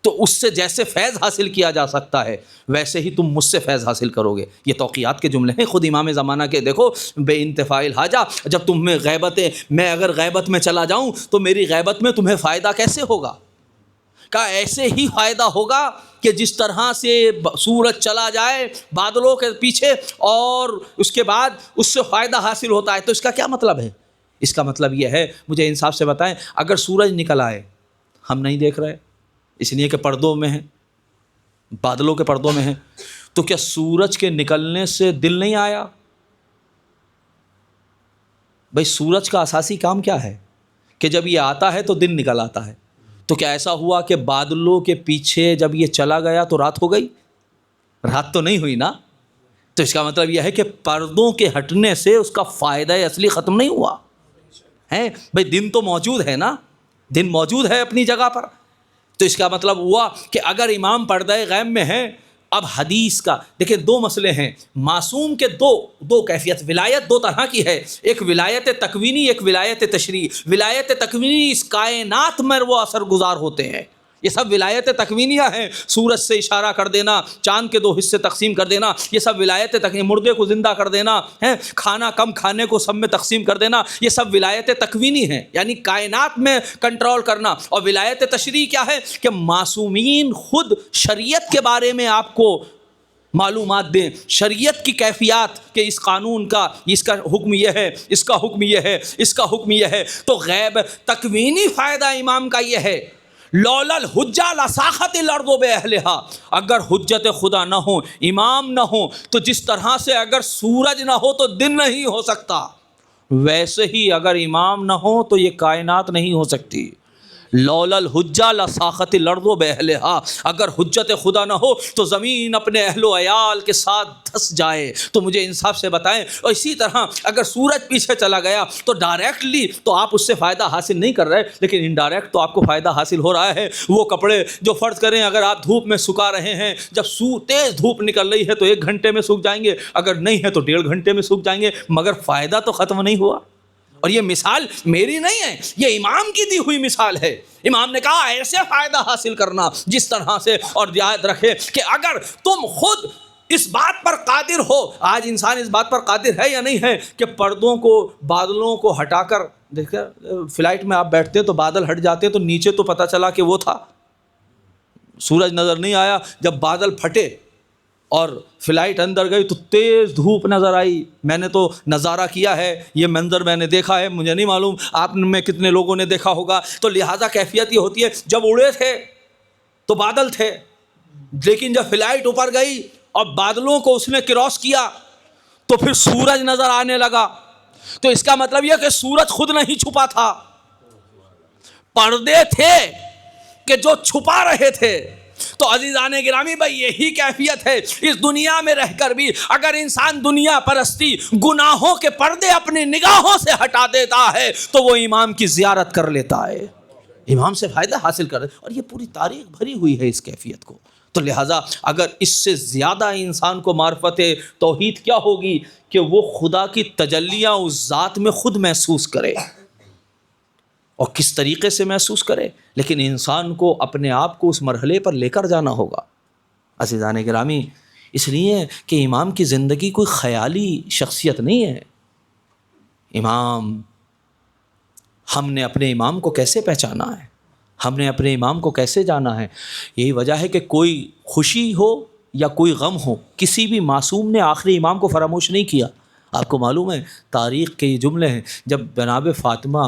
تو اس سے جیسے فیض حاصل کیا جا سکتا ہے ویسے ہی تم مجھ سے فیض حاصل کرو گے. یہ توقیات کے جملے ہیں خود امام زمانہ کے. دیکھو بے انتفاع الحاجہ، جب تمہیں غیبتیں، میں اگر غیبت میں چلا جاؤں تو میری غیبت میں تمہیں فائدہ کیسے ہوگا؟ کہا ایسے ہی فائدہ ہوگا کہ جس طرح سے سورج چلا جائے بادلوں کے پیچھے اور اس کے بعد اس سے فائدہ حاصل ہوتا ہے. تو اس کا کیا مطلب ہے؟ اس کا مطلب یہ ہے، مجھے انصاف سے بتائیں، اگر سورج نکل آئے، ہم نہیں دیکھ رہے اس لیے کہ پردوں میں ہیں، بادلوں کے پردوں میں ہیں، تو کیا سورج کے نکلنے سے دل نہیں آیا؟ بھئی سورج کا اساسی کام کیا ہے کہ جب یہ آتا ہے تو دن نکل آتا ہے. تو کیا ایسا ہوا کہ بادلوں کے پیچھے جب یہ چلا گیا تو رات ہو گئی؟ رات تو نہیں ہوئی نا. تو اس کا مطلب یہ ہے کہ پردوں کے ہٹنے سے اس کا فائدہ اصلی ختم نہیں ہوا ہے. بھئی دن تو موجود ہے نا، دن موجود ہے اپنی جگہ پر. تو اس کا مطلب ہوا کہ اگر امام پردہ غیب میں ہیں، اب حدیث کا دیکھیں دو مسئلے ہیں. معصوم کے دو کیفیت، ولایت دو طرح کی ہے، ایک ولایت تکوینی، ایک ولایت تشریعی. ولایت تکوینی اس کائنات میں وہ اثر گزار ہوتے ہیں، یہ سب ولایت تکوینیہ ہیں. سورج سے اشارہ کر دینا، چاند کے 2 حصے تقسیم کر دینا، یہ سب ولایت تکوینی. مردے کو زندہ کر دینا ہے، کھانا کم کھانے کو سب میں تقسیم کر دینا، یہ سب ولایت تکوینی ہیں، یعنی کائنات میں کنٹرول کرنا. اور ولایت تشریعی کیا ہے کہ معصومین خود شریعت کے بارے میں آپ کو معلومات دیں، شریعت کی کیفیات، کہ اس قانون کا اس کا حکم یہ ہے، اس کا حکم یہ ہے، اس کا حکم یہ ہے. تو غیب تکوینی فائدہ امام کا یہ ہے، لولا الحجہ لساخت الارض باہلہا. اگر حجت خدا نہ ہو، امام نہ ہو، تو جس طرح سے اگر سورج نہ ہو تو دن نہیں ہو سکتا، ویسے ہی اگر امام نہ ہو تو یہ کائنات نہیں ہو سکتی. لولا الحجہ لساخت الارض باہلہا. اگر حجت خدا نہ ہو تو زمین اپنے اہل و عیال کے ساتھ دھس جائے. تو مجھے انصاف سے بتائیں، اور اسی طرح اگر سورج پیچھے چلا گیا تو ڈائریکٹلی تو آپ اس سے فائدہ حاصل نہیں کر رہے، لیکن انڈائریکٹ تو آپ کو فائدہ حاصل ہو رہا ہے. وہ کپڑے جو فرض کریں اگر آپ دھوپ میں سکھا رہے ہیں، جب تیز دھوپ نکل رہی ہے تو 1 گھنٹے میں سوکھ جائیں گے، اگر نہیں ہے تو 1.5 گھنٹے میں سوکھ جائیں گے، مگر فائدہ تو ختم نہیں ہوا. اور یہ مثال میری نہیں ہے، یہ امام کی دی ہوئی مثال ہے. امام نے کہا ایسے فائدہ حاصل کرنا جس طرح سے. اور یاد رکھے کہ اگر تم خود اس بات پر قادر ہو، آج انسان اس بات پر قادر ہے یا نہیں ہے کہ پردوں کو، بادلوں کو ہٹا کر، دیکھیں فلائٹ میں آپ بیٹھتے ہیں تو بادل ہٹ جاتے ہیں تو نیچے تو پتہ چلا کہ وہ تھا، سورج نظر نہیں آیا. جب بادل پھٹے اور فلائٹ اندر گئی تو تیز دھوپ نظر آئی. میں نے تو نظارہ کیا ہے، یہ منظر میں نے دیکھا ہے، مجھے نہیں معلوم آپ میں کتنے لوگوں نے دیکھا ہوگا. تو لہٰذا کیفیت یہ ہوتی ہے، جب اڑے تھے تو بادل تھے، لیکن جب فلائٹ اوپر گئی اور بادلوں کو اس نے کراس کیا تو پھر سورج نظر آنے لگا. تو اس کا مطلب یہ کہ سورج خود نہیں چھپا تھا، پردے تھے کہ جو چھپا رہے تھے. تو عزیزان گرامی بھائی یہی کیفیت ہے اس دنیا میں رہ کر بھی. اگر انسان دنیا پرستی گناہوں کے پردے اپنی نگاہوں سے ہٹا دیتا ہے تو وہ امام کی زیارت کر لیتا ہے, امام سے فائدہ حاصل کر. اور یہ پوری تاریخ بھری ہوئی ہے اس کیفیت کو. تو لہٰذا اگر اس سے زیادہ انسان کو معرفت توحید کیا ہوگی کہ وہ خدا کی تجلیاں اس ذات میں خود محسوس کرے, اور کس طریقے سے محسوس کرے. لیکن انسان کو اپنے آپ کو اس مرحلے پر لے کر جانا ہوگا عزیزان گرامی. اس لیے کہ امام کی زندگی کوئی خیالی شخصیت نہیں ہے. امام, ہم نے اپنے امام کو کیسے پہچانا ہے, ہم نے اپنے امام کو کیسے جانا ہے. یہی وجہ ہے کہ کوئی خوشی ہو یا کوئی غم ہو, کسی بھی معصوم نے آخری امام کو فراموش نہیں کیا. آپ کو معلوم ہے تاریخ کے یہ جملے ہیں, جب جناب فاطمہ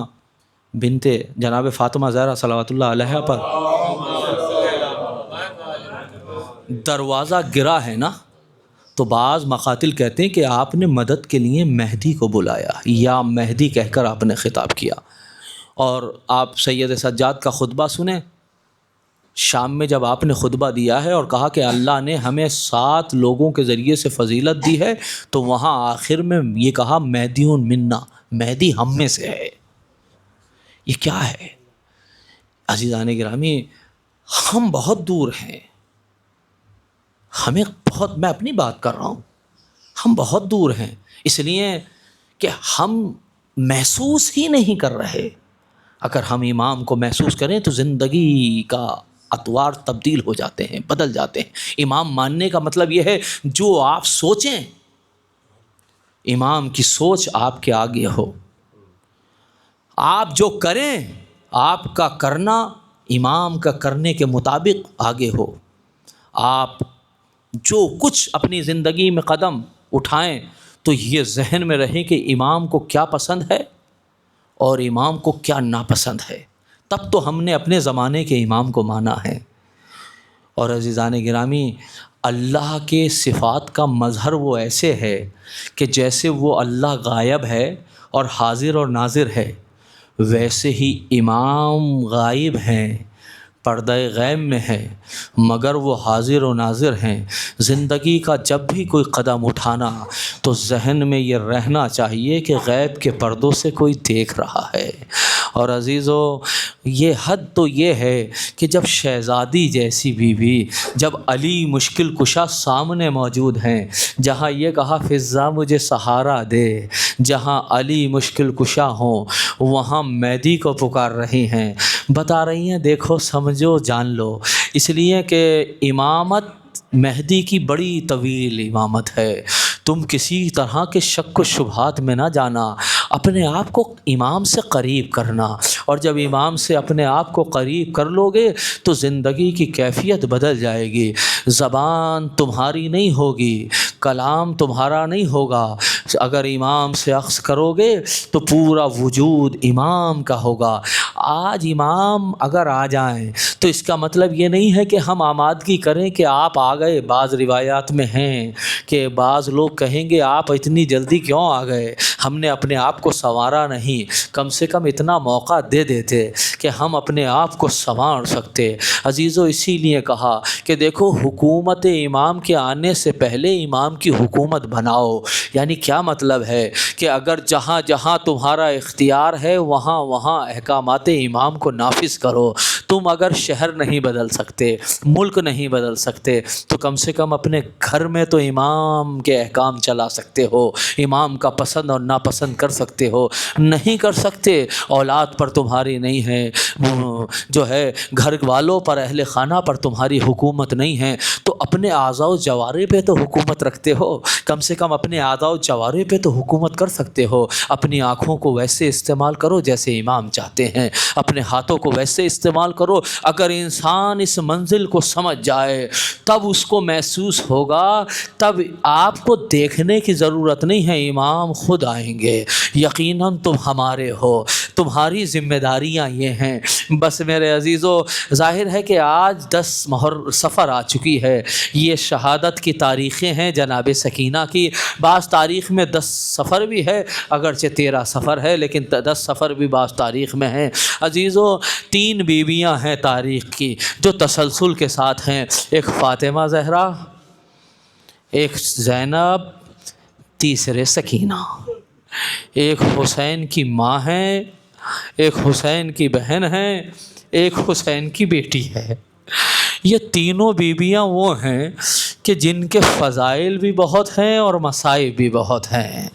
بنت جناب فاطمہ زہرا صلوات اللہ علیہا پر دروازہ گرا ہے نا, تو بعض مقاتل کہتے ہیں کہ آپ نے مدد کے لیے مہدی کو بلایا, یا مہدی کہہ کر آپ نے خطاب کیا. اور آپ سید سجاد کا خطبہ سنیں, شام میں جب آپ نے خطبہ دیا ہے اور کہا کہ اللہ نے ہمیں 7 لوگوں کے ذریعے سے فضیلت دی ہے, تو وہاں آخر میں یہ کہا مہدیون منا, مہدی ہم میں سے ہے. یہ کیا ہے عزیزان گرامی؟ ہم بہت دور ہیں, ہمیں بہت, میں اپنی بات کر رہا ہوں, ہم بہت دور ہیں, اس لیے کہ ہم محسوس ہی نہیں کر رہے. اگر ہم امام کو محسوس کریں تو زندگی کا اطوار تبدیل ہو جاتے ہیں, بدل جاتے ہیں. امام ماننے کا مطلب یہ ہے جو آپ سوچیں امام کی سوچ آپ کے آگے ہو, آپ جو کریں آپ کا کرنا امام کا کرنے کے مطابق آگے ہو. آپ جو کچھ اپنی زندگی میں قدم اٹھائیں تو یہ ذہن میں رہے کہ امام کو کیا پسند ہے اور امام کو کیا ناپسند ہے. تب تو ہم نے اپنے زمانے کے امام کو مانا ہے. اور عزیزان گرامی, اللہ کے صفات کا مظہر وہ ایسے ہے کہ جیسے وہ اللہ غائب ہے اور حاضر اور ناظر ہے, ویسے ہی امام غائب ہیں, پردہ غیب میں ہے, مگر وہ حاضر و ناظر ہیں. زندگی کا جب بھی کوئی قدم اٹھانا تو ذہن میں یہ رہنا چاہیے کہ غیب کے پردوں سے کوئی دیکھ رہا ہے. اور عزیزو, یہ حد تو یہ ہے کہ جب شہزادی جیسی بیوی, جب علی مشکل کشا سامنے موجود ہیں, جہاں یہ کہا فضا مجھے سہارا دے, جہاں علی مشکل کشا ہوں وہاں مہدی کو پکار رہی ہیں, بتا رہی ہیں دیکھو سمجھو جان لو. اس لیے کہ امامت مہدی کی بڑی طویل امامت ہے. تم کسی طرح کے شک و شبہات میں نہ جانا, اپنے آپ کو امام سے قریب کرنا, اور جب امام سے اپنے آپ کو قریب کر لو گے تو زندگی کی کیفیت بدل جائے گی. زبان تمہاری نہیں ہوگی, کلام تمہارا نہیں ہوگا. اگر امام سے اخذ کرو گے تو پورا وجود امام کا ہوگا. آج امام اگر آ جائیں تو اس کا مطلب یہ نہیں ہے کہ ہم آمادگی کریں کہ آپ آ گئے. بعض روایات میں ہیں کہ بعض لوگ کہیں گے آپ اتنی جلدی کیوں آ گئے, ہم نے اپنے آپ کو سنوارا نہیں. کم سے کم اتنا موقع دے دیتے کہ ہم اپنے آپ کو سنوار سکتے. عزیزو, اسی لیے کہا کہ دیکھو حکومت امام کے آنے سے پہلے امام کی حکومت بناؤ. یعنی کیا مطلب ہے کہ اگر جہاں جہاں تمہارا اختیار ہے وہاں وہاں احکامات امام کو نافذ کرو. تم اگر شہر نہیں بدل سکتے, ملک نہیں بدل سکتے, تو کم سے کم اپنے گھر میں تو امام کے احکام چلا سکتے ہو, امام کا پسند اور ناپسند کر سکتے ہو. نہیں کر سکتے, اولاد پر تمہاری نہیں ہے, جو ہے گھر والوں پر, اہل خانہ پر تمہاری حکومت نہیں ہے, تو اپنے اعضاء و جوارح پہ تو حکومت رکھتے ہو. کم سے کم اپنے اعضاء و جوارح پہ تو حکومت کر سکتے ہو. اپنی آنکھوں کو ویسے استعمال کرو جیسے امام چاہتے ہیں, اپنے ہاتھوں کو ویسے استعمال کرو. اگر انسان اس منزل کو سمجھ جائے تب اس کو محسوس ہوگا, تب آپ کو دیکھنے کی ضرورت نہیں ہے, امام خود آئیں گے. یقیناً تم ہمارے ہو, تمہاری ذمہ داریاں یہ ہیں۔ بس میرے عزیزو، ظاہر ہے کہ آج 10 صفر آ چکی ہے، یہ شہادت کی تاریخیں ہیں جناب سکینہ کی۔ بعض تاریخ میں 10 صفر بھی ہے، اگرچہ 13 صفر ہے، لیکن 10 صفر بھی بعض تاریخ میں ہیں۔ عزیزو، 3 بیویاں ہیں تاریخ کی جو تسلسل کے ساتھ ہیں، ایک فاطمہ زہرا، ایک زینب، تیسرے سکینہ۔ ایک حسین کی ماں ہے، ایک حسین کی بہن ہے، ایک حسین کی بیٹی ہے۔ یہ تینوں بیویاں وہ ہیں کہ جن کے فضائل بھی بہت ہیں اور مصائب بھی بہت ہیں۔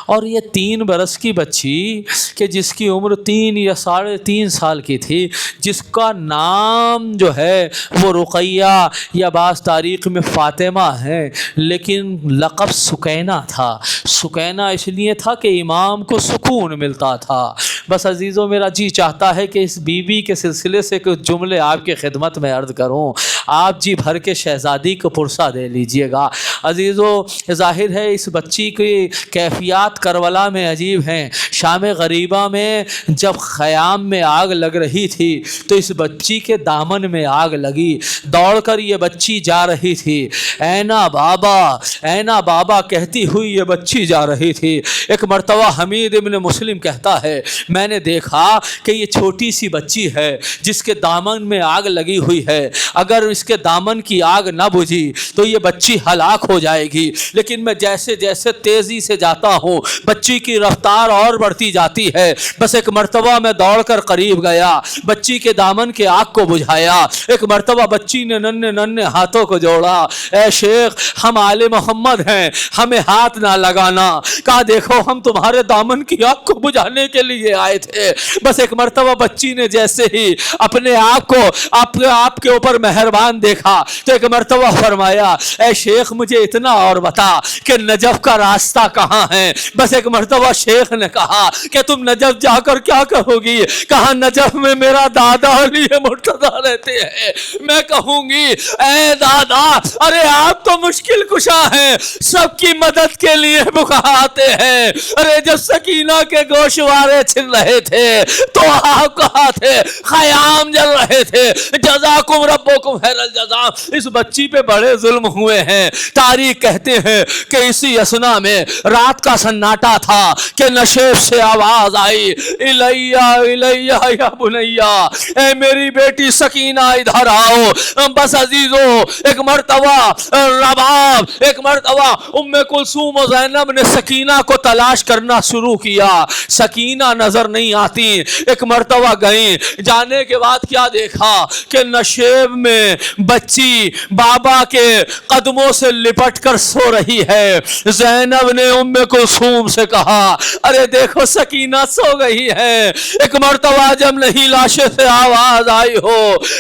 اور یہ 3 برس کی بچی کہ جس کی عمر 3 یا 3.5 سال کی تھی، جس کا نام جو ہے وہ رقیہ یا بعض تاریخ میں فاطمہ ہے، لیکن لقب سکینہ تھا۔ سکینہ اس لیے تھا کہ امام کو سکون ملتا تھا۔ بس عزیزو، میرا جی چاہتا ہے کہ اس بیوی کے سلسلے سے کچھ جملے آپ کی خدمت میں عرض کروں۔ آپ جی بھر کے شہزادی کو پرسہ دے لیجئے گا۔ عزیزو، ظاہر ہے اس بچی کی کیفیات کربلا میں عجیب ہیں۔ شام غریبہ میں جب خیام میں آگ لگ رہی تھی تو اس بچی کے دامن میں آگ لگی۔ دوڑ کر یہ بچی جا رہی تھی، اینا بابا اینا بابا کہتی ہوئی یہ بچی جا رہی تھی۔ ایک مرتبہ حمید ابن مسلم کہتا ہے، میں نے دیکھا کہ یہ چھوٹی سی بچی ہے جس کے دامن میں آگ لگی ہوئی ہے، اگر اس کے دامن کی آگ نہ بجھی تو یہ بچی ہلاک ہو جائے گی۔ لیکن میں جیسے جیسے تیزی سے جاتا ہوں بچی کی رفتار اور بڑھتی جاتی ہے۔ بس ایک مرتبہ میں دوڑ کر قریب گیا، بچی کے دامن کے آگ کو بجھایا۔ ایک مرتبہ بچی نے ننھے ننھے ہاتھوں کو جوڑا، اے شیخ ہم آل محمد ہیں، ہمیں ہاتھ نہ لگانا۔ کہا دیکھو ہم تمہارے دامن کی آگ کو بجھانے کے لیے آئے تھے۔ بس ایک مرتبہ بچی نے جیسے ہی اپنے آپ کو آپ کے اوپر مہربان دیکھا تو ایک مرتبہ فرمایا، اے شیخ مجھے اتنا اور بتا کہ نجف کا راستہ کہاں ہے۔ بس ایک مرتبہ شیخ نے کہا کہ تم نجف جا کر کیا کہو گی؟ کہا نجف میں میرا دادا علی مرتضیٰ رہتے ہیں، میں کہوں گی اے دادا ارے آپ تو مشکل کشا ہیں، سب کی مدد کے لیے بکاتے ہیں۔ ارے جب سکینہ کے گوشوارے چھن رہے تھے تو آپ کہاں تھے؟ خیام جل رہے تھے۔ جزاکم ربکم خیر الجزا۔ اس بچی پہ بڑے ظلم ہوئے ہیں۔ تاریخ کہتے ہیں کہ اسی اسنا میں رات کا سناٹا تھا کہ نشیب سے آواز آئی، الیہ الیہ یا بنیہ، اے میری بیٹی سکینہ ادھر آؤ۔ بس عزیزو، ایک مرتبہ رباب، ایک مرتبہ ام کلثوم و زینب نے سکینہ کو تلاش کرنا شروع کیا، سکینہ نظر نہیں آتی۔ ایک مرتبہ گئیں، جانے کے بعد کیا دیکھا کہ نشیب میں بچی بابا کے قدموں سے لپٹ کر سو رہی ہے۔ زینب نے ام کلثوم سے کہا ارے دیکھو سکینہ سو گئی ہے۔ ایک مرتبہ جب نہیں لاشے سے آواز آئی ہو،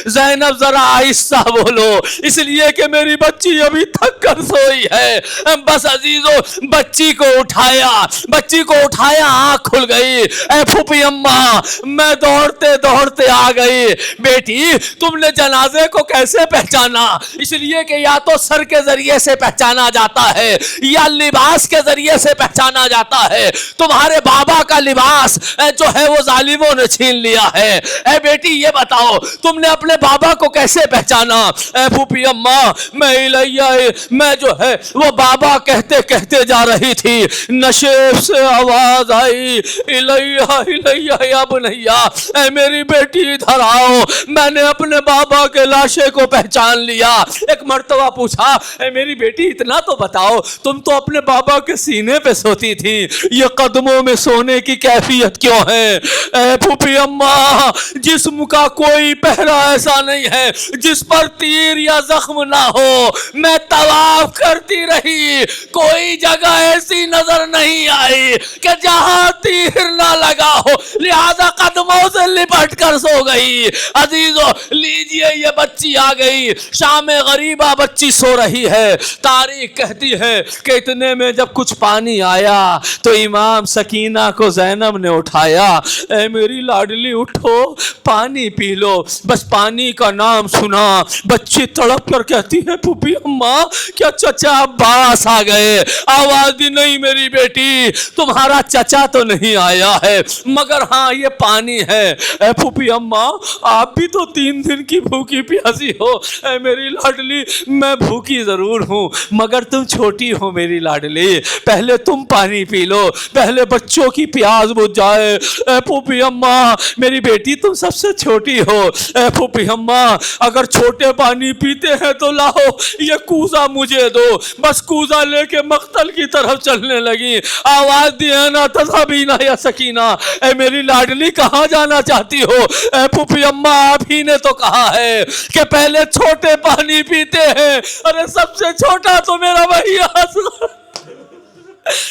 زینب ذرا آہستہ بولو اس لیے کہ میری بچی ابھی تھک کر سوئی ہے۔ بس عزیزو، بچی کو اٹھایا، آنکھ کھل گئی۔ اے پھوپھی اماں، میں دوڑتے دوڑتے آ گئی۔ بیٹی تم نے جنازے کو کیسے پہچانا؟ اس لیے کہ یا تو سر کے ذریعے سے پہچانا جاتا ہے یا لباس کے ذریعے سے پہچانا جاتا ہے۔ تمہارے بابا کا لباس جو ہے وہ ظالموں نے چھین لیا ہے۔ اے بیٹی یہ بتاؤ تم نے اپنے بابا کو کیسے پہچانا؟ اے پھوپھی اماں، میں جو ہے وہ بابا کہتے کہتے جا رہی تھی، نشیب سے آواز آئی، الیہ الیہ یا بنیہ، اے میری بیٹی ادھر آؤ، میں نے اپنے بابا کے لاشے کو پہچان لیا۔ ایک مرتبہ پوچھا، اے میری بیٹی اتنا تو بتاؤ تم تو اپنے بابا کے سینے پہ سوتی تھی، یہ قدموں میں سونے کی کیفیت کیوں ہے؟ اے پھوپھی اماں، جسم کا کوئی پہرا ایسا نہیں ہے جس پر تیر یا زخم نہ ہو۔ میں طواف کرتی رہی، کوئی جگہ ایسی نظر نہیں آئی کہ جہاں تیر نہ لگا ہو، لہذا قدموں سے لپٹ کر سو گئی۔ عزیزو لیجئے یہ بچی آ گئی، شام غریبہ بچی سو رہی ہے۔ تاریخ کہتی ہے کہ اتنے میں جب کچھ پانی آیا تو امام سکینہ کو زینب نے اٹھایا، اے میری لاڈلی اٹھو پانی پی لو۔ بس پانی کا نام سنا، بچی تڑپ کر کہتی ہے پھوپھی اماں کیا چچا عباس آ گئے؟ آواز دی نہیں میری بیٹی، تمہارا چچا تو نہیں آیا ہے مگر ہاں یہ پانی ہے۔ اے پھوپھی اماں آپ بھی تو 3 دن کی بھوکی پیاسی ہو۔ اے میری لاڈلی میں بھوکی ضرور ہوں مگر تم چھوٹی ہو میری لاڈلی، پہلے تم پانی پی لو، پہلے بچوں کی پیاس بجھ جائے۔ اے پھوپھی اماں میری بیٹی تم سب سے چھوٹی ہو۔ اے پھوپھی اماں اگر چھوٹے پانی پیتے ہیں تو لاؤ یہ کوزہ مجھے دو۔ بس کوزہ لے کے مقتل کی طرف چلنے لگی۔ آواز دی انا تذهبین یا سکینہ، اے میری لاڈلی کہاں جانا چاہتی ہو؟ اے پھوپھی اماں آپ ہی نے تو کہا ہے کہ پہلے چھوٹے پانی پیتے ہیں۔ ارے سب سے چھوٹا تو میرا وہی اصغر،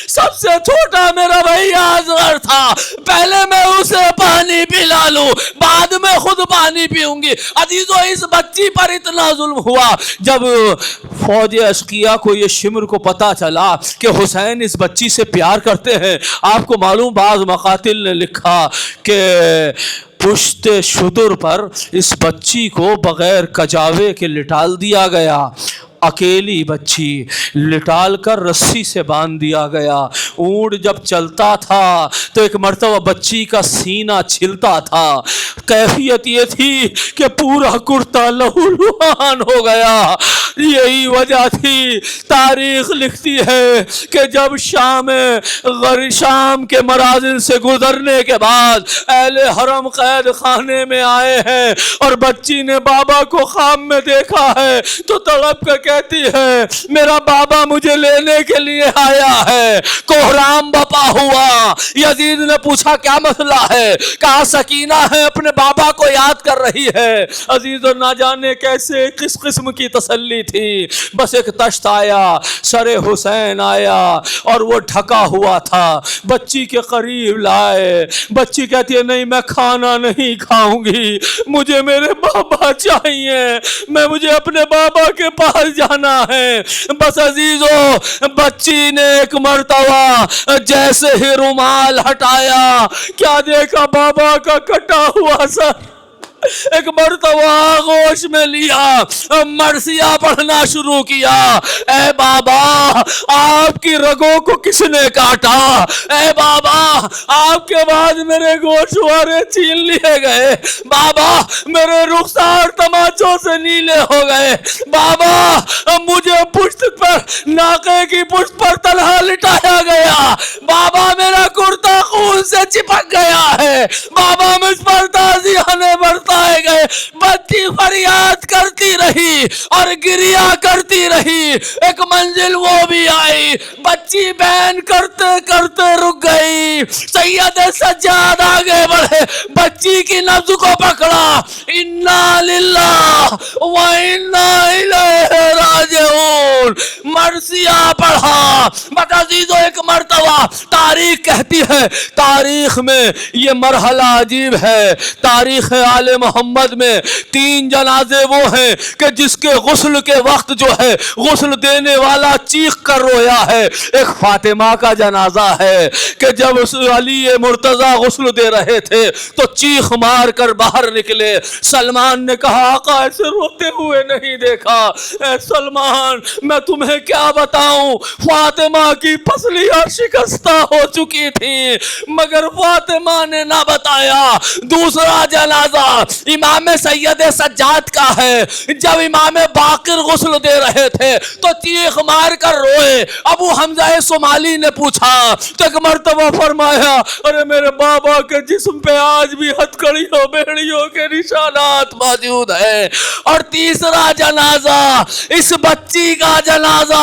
سب سے چھوٹا میرا بھائی اصغر تھا، پہلے میں اسے پانی پلا لوں بعد میں خود پانی پیوں گی۔ عزیزو اس بچی پر اتنا ظلم ہوا، جب فوج اشقیہ کو یہ شمر کو پتا چلا کہ حسین اس بچی سے پیار کرتے ہیں، آپ کو معلوم بعض مقاتل نے لکھا کہ پشت شتر پر اس بچی کو بغیر کجاوے کے لٹال دیا گیا، اکیلی بچی لٹال کر رسی سے باندھ دیا گیا۔ اونٹ جب چلتا تھا تو ایک مرتبہ بچی کا سینہ چھلتا تھا، کیفیت یہ تھی کہ پورا کرتا لہو لہان ہو گیا۔ یہی وجہ تھی، تاریخ لکھتی ہے کہ جب شام کے مراحل سے گزرنے کے بعد اہل حرم قید خانے میں آئے ہیں اور بچی نے بابا کو خواب میں دیکھا ہے تو تڑپ کر کہتی ہے میرا بابا مجھے لینے کے لیے آیا ہے۔ کوہرام بپا ہوا۔ یزید نے پوچھا کیا مسئلہ ہے؟ کہا سکینہ ہے اپنے بابا کو یاد کر رہی ہے۔ عزیز اور نہ جانے کیسے کس قسم کی تسلی تھی، بس ایک تشت آیا، سر حسین آیا اور وہ ڈھکا ہوا تھا، بچی کے قریب لائے۔ بچی کہتی ہے نہیں میں کھانا نہیں کھاؤں گی، مجھے میرے بابا چاہیے، مجھے اپنے بابا کے پاس جانا ہے۔ بس عزیزو بچی نے ایک مرتبہ جیسے ہی رومال ہٹایا کیا دیکھا؟ بابا کا کٹا ہوا سر۔ ایک مرتبہ آغوش میں لیا، مرثیہ پڑھنا شروع کیا، اے بابا آپ کی رگوں کو کس نے کاٹا؟ اے بابا آپ کے بعد میرے گوشوارے چھین لیے گئے، بابا میرے رخسار تماچوں سے نیلے ہو گئے، بابا مجھے پشت پر ناقے کی پشت پر تنہا لٹایا گیا، بابا میرا کرتا خون سے چپک گیا ہے، بابا مجھ پر تازیانے برتا گئے۔ بچی فریاد کرتی رہی اور گریا کرتی رہی، ایک منزل وہ بھی آئی، بچی بین کرتے کرتے رک گئی۔ سید سجاد آگے بڑھے، بچی کی نبض کو پکڑا، انا للہ و انا الیہ راجعون، مرثیہ پڑھا۔ بس عزیزو ایک مرتبہ تاریخ کہتی ہے، تاریخ میں یہ مرحلہ عجیب ہے، تاریخ آل محمد میں 3 جنازے وہ ہیں کہ جس کے غسل کے وقت جو ہے غسل دینے والا چیخ کر رویا ہے۔ ایک فاطمہ کا جنازہ ہے کہ جب علی مرتضی غسل دے رہے تھے تو چیخ مار کر باہر نکلے، سلمان نے کہا آقا ایسے روتے ہوئے نہیں دیکھا۔ اے سلمان میں تمہیں کیا بتاؤں، فاطمہ کی پسلیاں شکستہ ہو چکی تھی مگر فاطمہ نے نہ بتایا۔ دوسرا جنازہ امام سید سجاد کا ہے، جب امام باقر غسل دے رہے تھے تو چیخ مار کر روئے۔ ابو حمزہ صومالی نے پوچھا تو ایک مرتبہ فرمایا ارے میرے بابا کے جسم پہ آج بھی ہتھکڑیوں بیڑیوں کے نشانات موجود ہیں۔ اور تیسرا جنازہ اس بچی کا جنازہ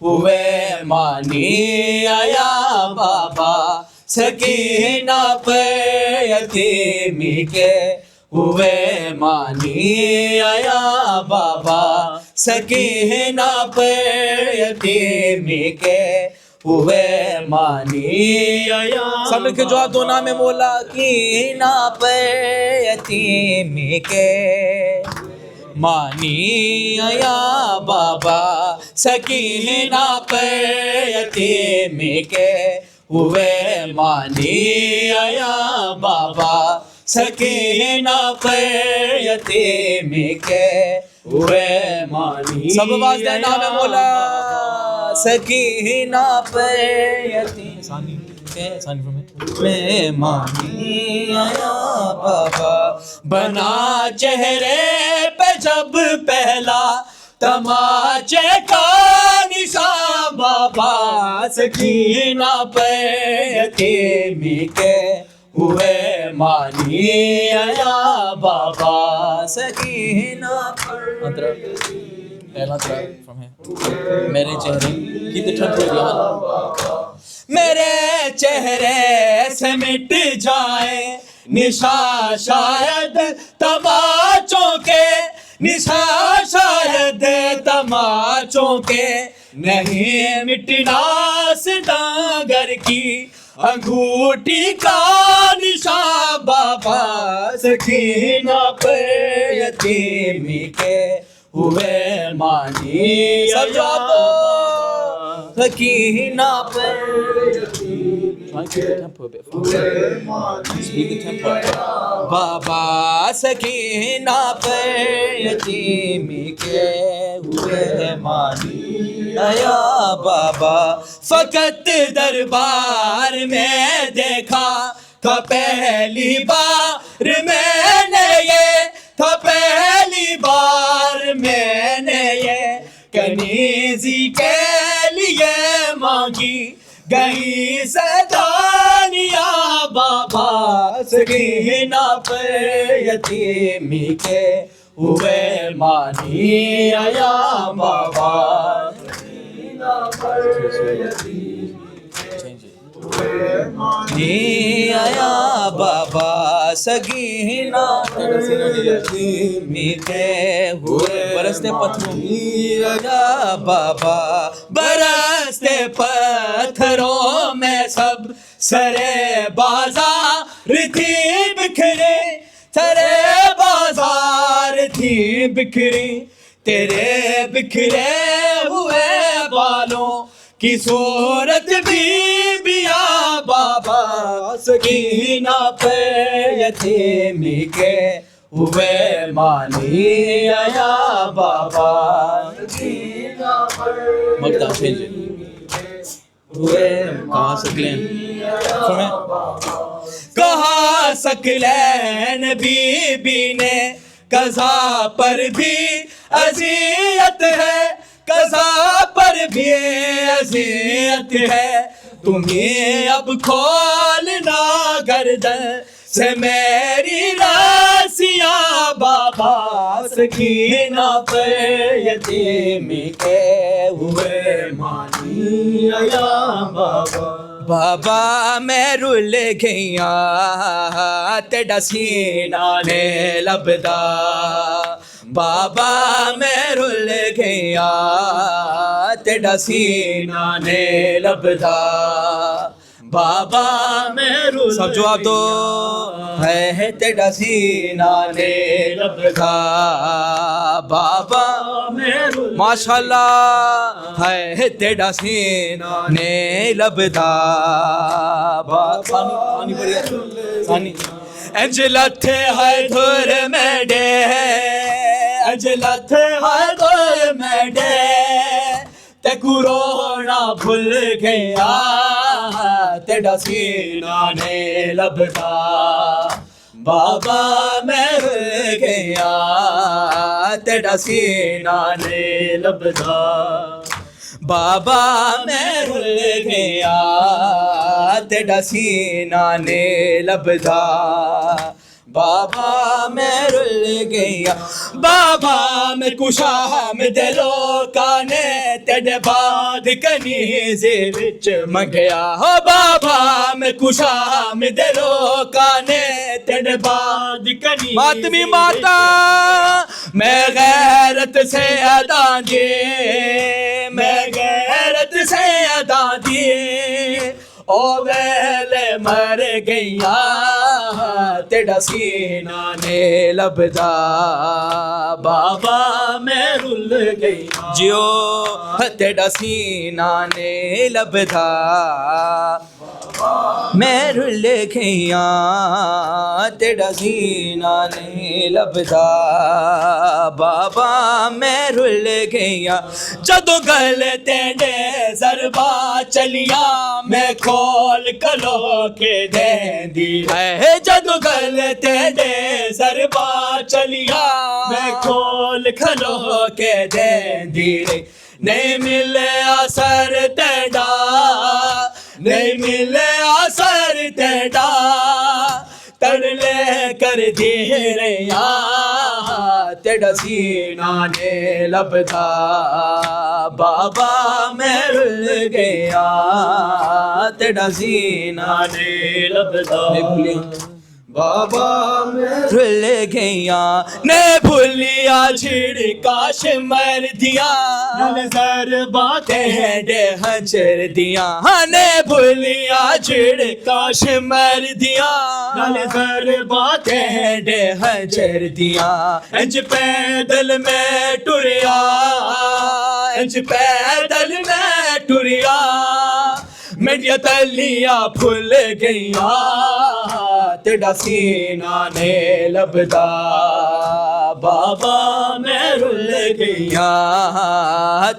ہوئے مانی آیا بابا سکینہ پہ یتیمی کے ہوئے مانی آیا بابا سکینہ پہ یتیمی کے ہوئے مانی آیا سب مل کے جواب دو نام مولا سکینہ پہ یتیمی کے مانی آیا بابا سکینہ پہ یتیمی کے ہوئے مانی آیا بابا سکینہ پہ یتیمی کے ہوئے مانی سب آواز دے نام مولا سکینہ پہ یتیمی میں مانی آیا بابا بنا چہرے پہ جب پہلا تماچے کا نشان بابا سکینہ پہ یتیمی کے ہوئے مانی آیا بابا سکینہ پر پہلا میرے چہرے کی میرے چہرے سے مٹ جائے نشاں شاید تماچوں کے نشاں شاید تماچوں کے نہیں مٹنا ستاگر کی انگوٹھی کا نشان بابا سکینہ پہ یتیمی کے ہوئے مانی سکینہ پہ بابا سکینہ پہ یتیمی کے ہوئے مانی آیا بابا فقط دربار میں دیکھا تھا پہلی بار میں نے یہ تھا پہلی بار میں نے یہ کنیزی کے لیے مانگی گئی سدانیاں بابا سکینہ پہ یتیمی کے ہوئے مانی آیا بابا سکینہ پہ یتیمی آیا بابا سکینہ یتیمی کے ہوئے برستے پتھروں آیا بابا برستے پتھروں میں سب سرے بازار تھی بکھری سرے بازار تھی بکھری تیرے بکھرے ہوئے بالوں کی صورت بھی بیا بابا سکینہ پہ یتیمی کے ہوئے مانی آیا بابا سکینہ مقدار ہوئے کہاں سکلین کہاں سکلین بی بی نے قضا پر بھی اذیت ہے قضا پر بھی اذیت ہے تمہیں اب کھولنا گردن سے میری راسیاں بابا سکینہ پہ یتیمی کے ہوئے مانی آیا بابا بابا میں رل گئیاں تیڈا سینہ نے لبدا بابا میں رل گئیاں تیڈا سینہ نے لبدا بابا میں رل سب جواب دو ہے تیڈا سینہ نے لبدا بابا میں رل ماشاءاللہ ہے تیڈا سینہ نے لبدا پانی بڑھیا پانی اجلت ہے دھر میں ڈے اجلت ہے دھر میں ڈے تے کورونا بھول گیا تیڈا سینہ نے لبدا بابا میں رل گیا تیڈا سینہ نے لبدا بابا میں رل گیا تیڈا سینہ نے لبدا بابا میں رل گیا بابا میں کشا میں دلو کانے تیرے بعد کنیزے وچ منگیا ہو بابا میں کشا میں دلو کانے تیرے بعد کنیزے ماتمی ماتا میں غیرت سے ادا دیے میں غیرت سے ادا دیے او ویلے مر گیا تیرا سینہ نے لبدا بابا میں رل گئی جیو تیرا سینہ نے لبدا میں رل گیا تیرا سینہ نے لبدا بابا میں رل گیا جدو گل تیرے ضربہ چلیا میں کھول کلو کے دیں دی ہے جدو گل تیرے ضربہ چلیا میں کھول کھلو کے دیں دی نہیں ملے اثر تیرا نہیں ملے اثر تیرا تڑلے کر دی ریا تیرا سینہ نے لبدا بابا میں رل گیا تیرا سینہ نے لبدا بابا میں رل گیا نے بھولیا جھڑکا شمر دیا نظر باتیں دے ہجر دیا نے بھولیا جھڑکا شمر دیا نظر باتیں دے ہجر دیا انج پیدل میں ٹریا انج پیدل میں ٹریا میریا تلیاں پھل گئیا تیرا سینہ نے لبدا بابا میں رل گیا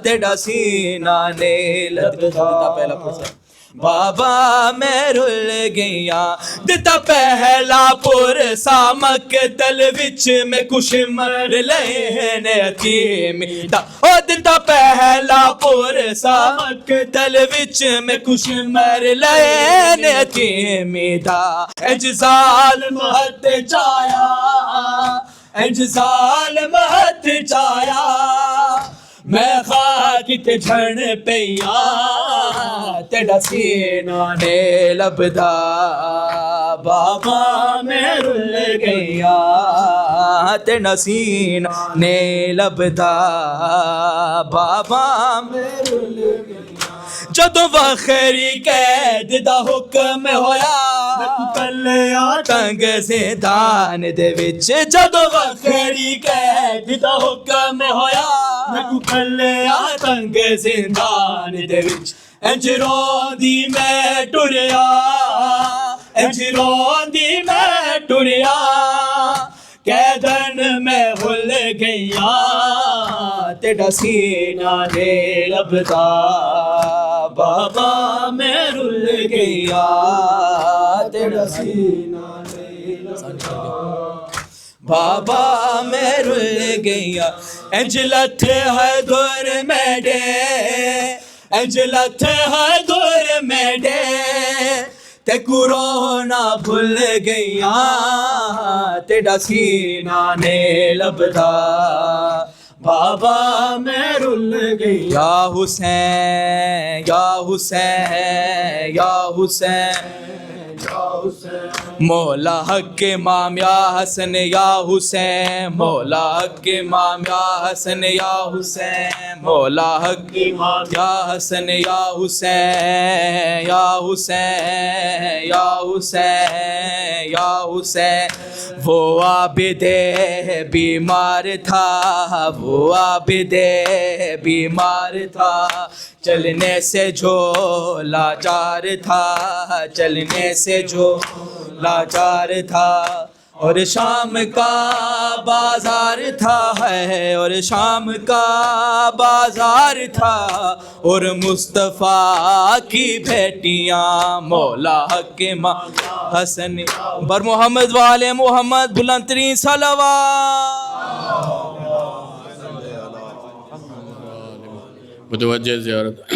تیرا سینہ نے لبدا پہلا پھر بابا میں رل گیا دتا پہلا پور سامک تل وچ میں کچھ مر لین یتیمی دا او دتا پہلا پور سامک تل وچ میں کچھ مر لین یتیمی دا انج ظالم حد چایا انج ظالم حد چایا میں خاک تے جھڑ پیا تیرا سینہ نے لبدا بابا میں رل گیا تیرا سینہ نے لبدا بابا میں رل گیا جدو وخری قید دا حکم ہویا کلیا تنگ زندان دے وچ جدو وخری قید دا حکم ہویا کلیا تنگ زندان دے وچ انج روندی میں ٹریا انج روندی میں ٹریا قیدن میں بھول گیا تیرا سینہ نے لبدا بابا میں رل گیا تیرا سینہ نے لبدا بابا میں رل گیا انج لتھ ہے دور میڈے انج لتھ ہے دور میڈے تے کورونا بھول گیا تیرا سینہ نے لبدا بابا میں رل گیا یا حسین یا حسین یا حسین مولا حق امام یا حسن یا حسین مولا حق امام یا حسن یا حسین مولا حق امام یا حسن یا حسین یا حسین یا حسین یا حسین وہ عابد بیمار تھا وہ عابد بیمار تھا چلنے سے جو لاچار تھا چلنے سے جو لاچار تھا اور شام کا بازار تھا ہے اور شام کا بازار تھا اور مصطفیٰ کی بیٹیاں مولا حق امام حسن بر محمد والے محمد بلند ترین صلوات متوجہ زیارت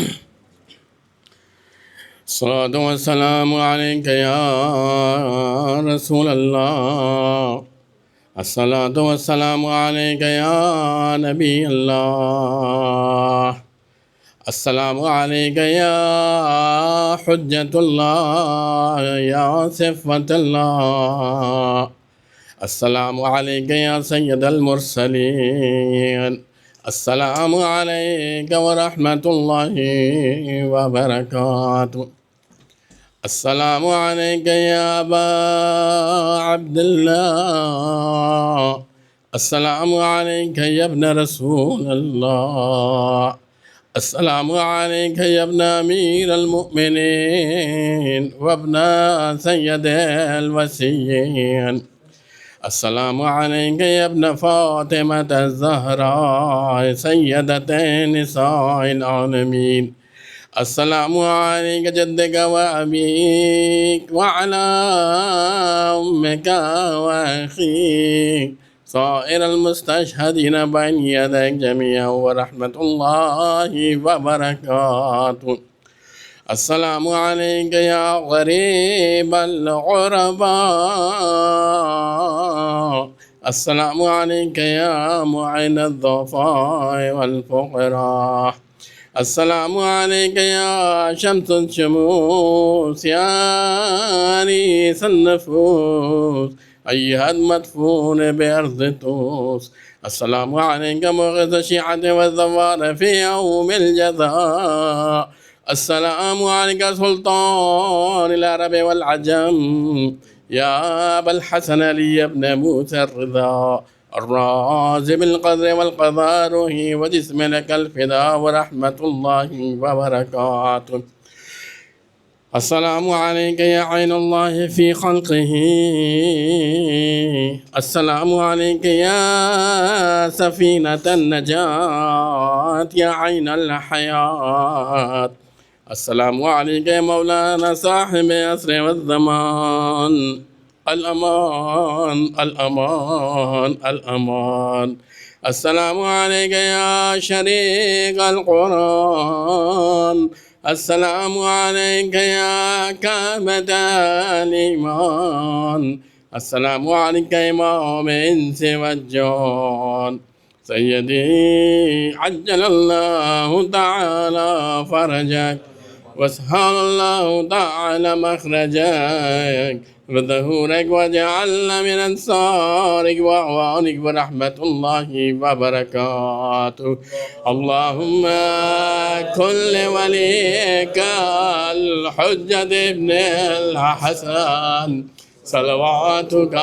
الصلاة والسلام عليك يا رسول الله. الصلاة والسلام عليك يا نبي الله. السلام عليك يا حجة الله يا صفة الله. السلام عليك يا سيد المرسلين. السلام عليك ورحمة الله وبركاته. السلام عليك يا أبا عبد الله. السلام عليك يا ابن رسول الله. السلام عليك يا ابن أمير المؤمنين وابن سيد الوسيين. السلام عليك يا ابن فاطمة الزهراء سيدة نساء العالمين. السلام عليك جدك وأبيك وعلى أمك وأخيك صائر المستشهدين بين يديك جميعا ورحمة الله وبركاته. السلام عليك يا غريب الغرباء. السلام عليك يا معين الضعفاء والفقراء. السلام عليك يا شمس الشموس يا أنيس النفوس أيها المدفون بأرض طوس. السلام عليك مغيث الشيعة والثوار في يوم الجزاء. السلام عليك سلطان العرب والعجم يا أبا الحسن علي بن موسى الرضا الرازي بالقدر والقضاء روحي وجسم لك الفداء ورحمة الله وبركاته. السلام عليك يا عين الله في خلقه. السلام عليك يا سفينة النجاة يا عين الحياة. السلام عليك يا مولانا صاحب العصر والزمان. الأمان الأمان الأمان. السلام عليك يا شريك القرآن. السلام عليك يا كامة الإيمان. السلام عليك يا إمام الإنس والجان. سيدي عجل الله تعالى فرجك وسهل الله تعالى مخرجك وظهورك وجعلنا من أنصارك وأعوانك ورحمة الله وبركاته. اللهم كل وليك الحجة ابن الحسن صلواتك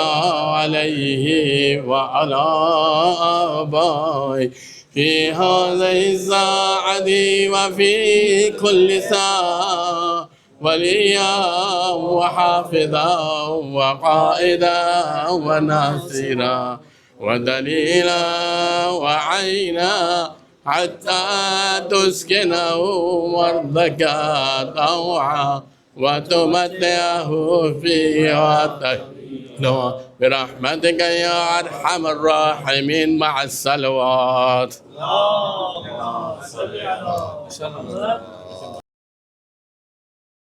عليه وعلى آبائه في هذه الساعة وفي كل ساعة وليا وحافظا وقائدا وناصرا ودليلا وعينا حتى تسكنه أرضك طوعا وتمتعه فيها برحمتك يا أرحم الراحمين مع الصلوات.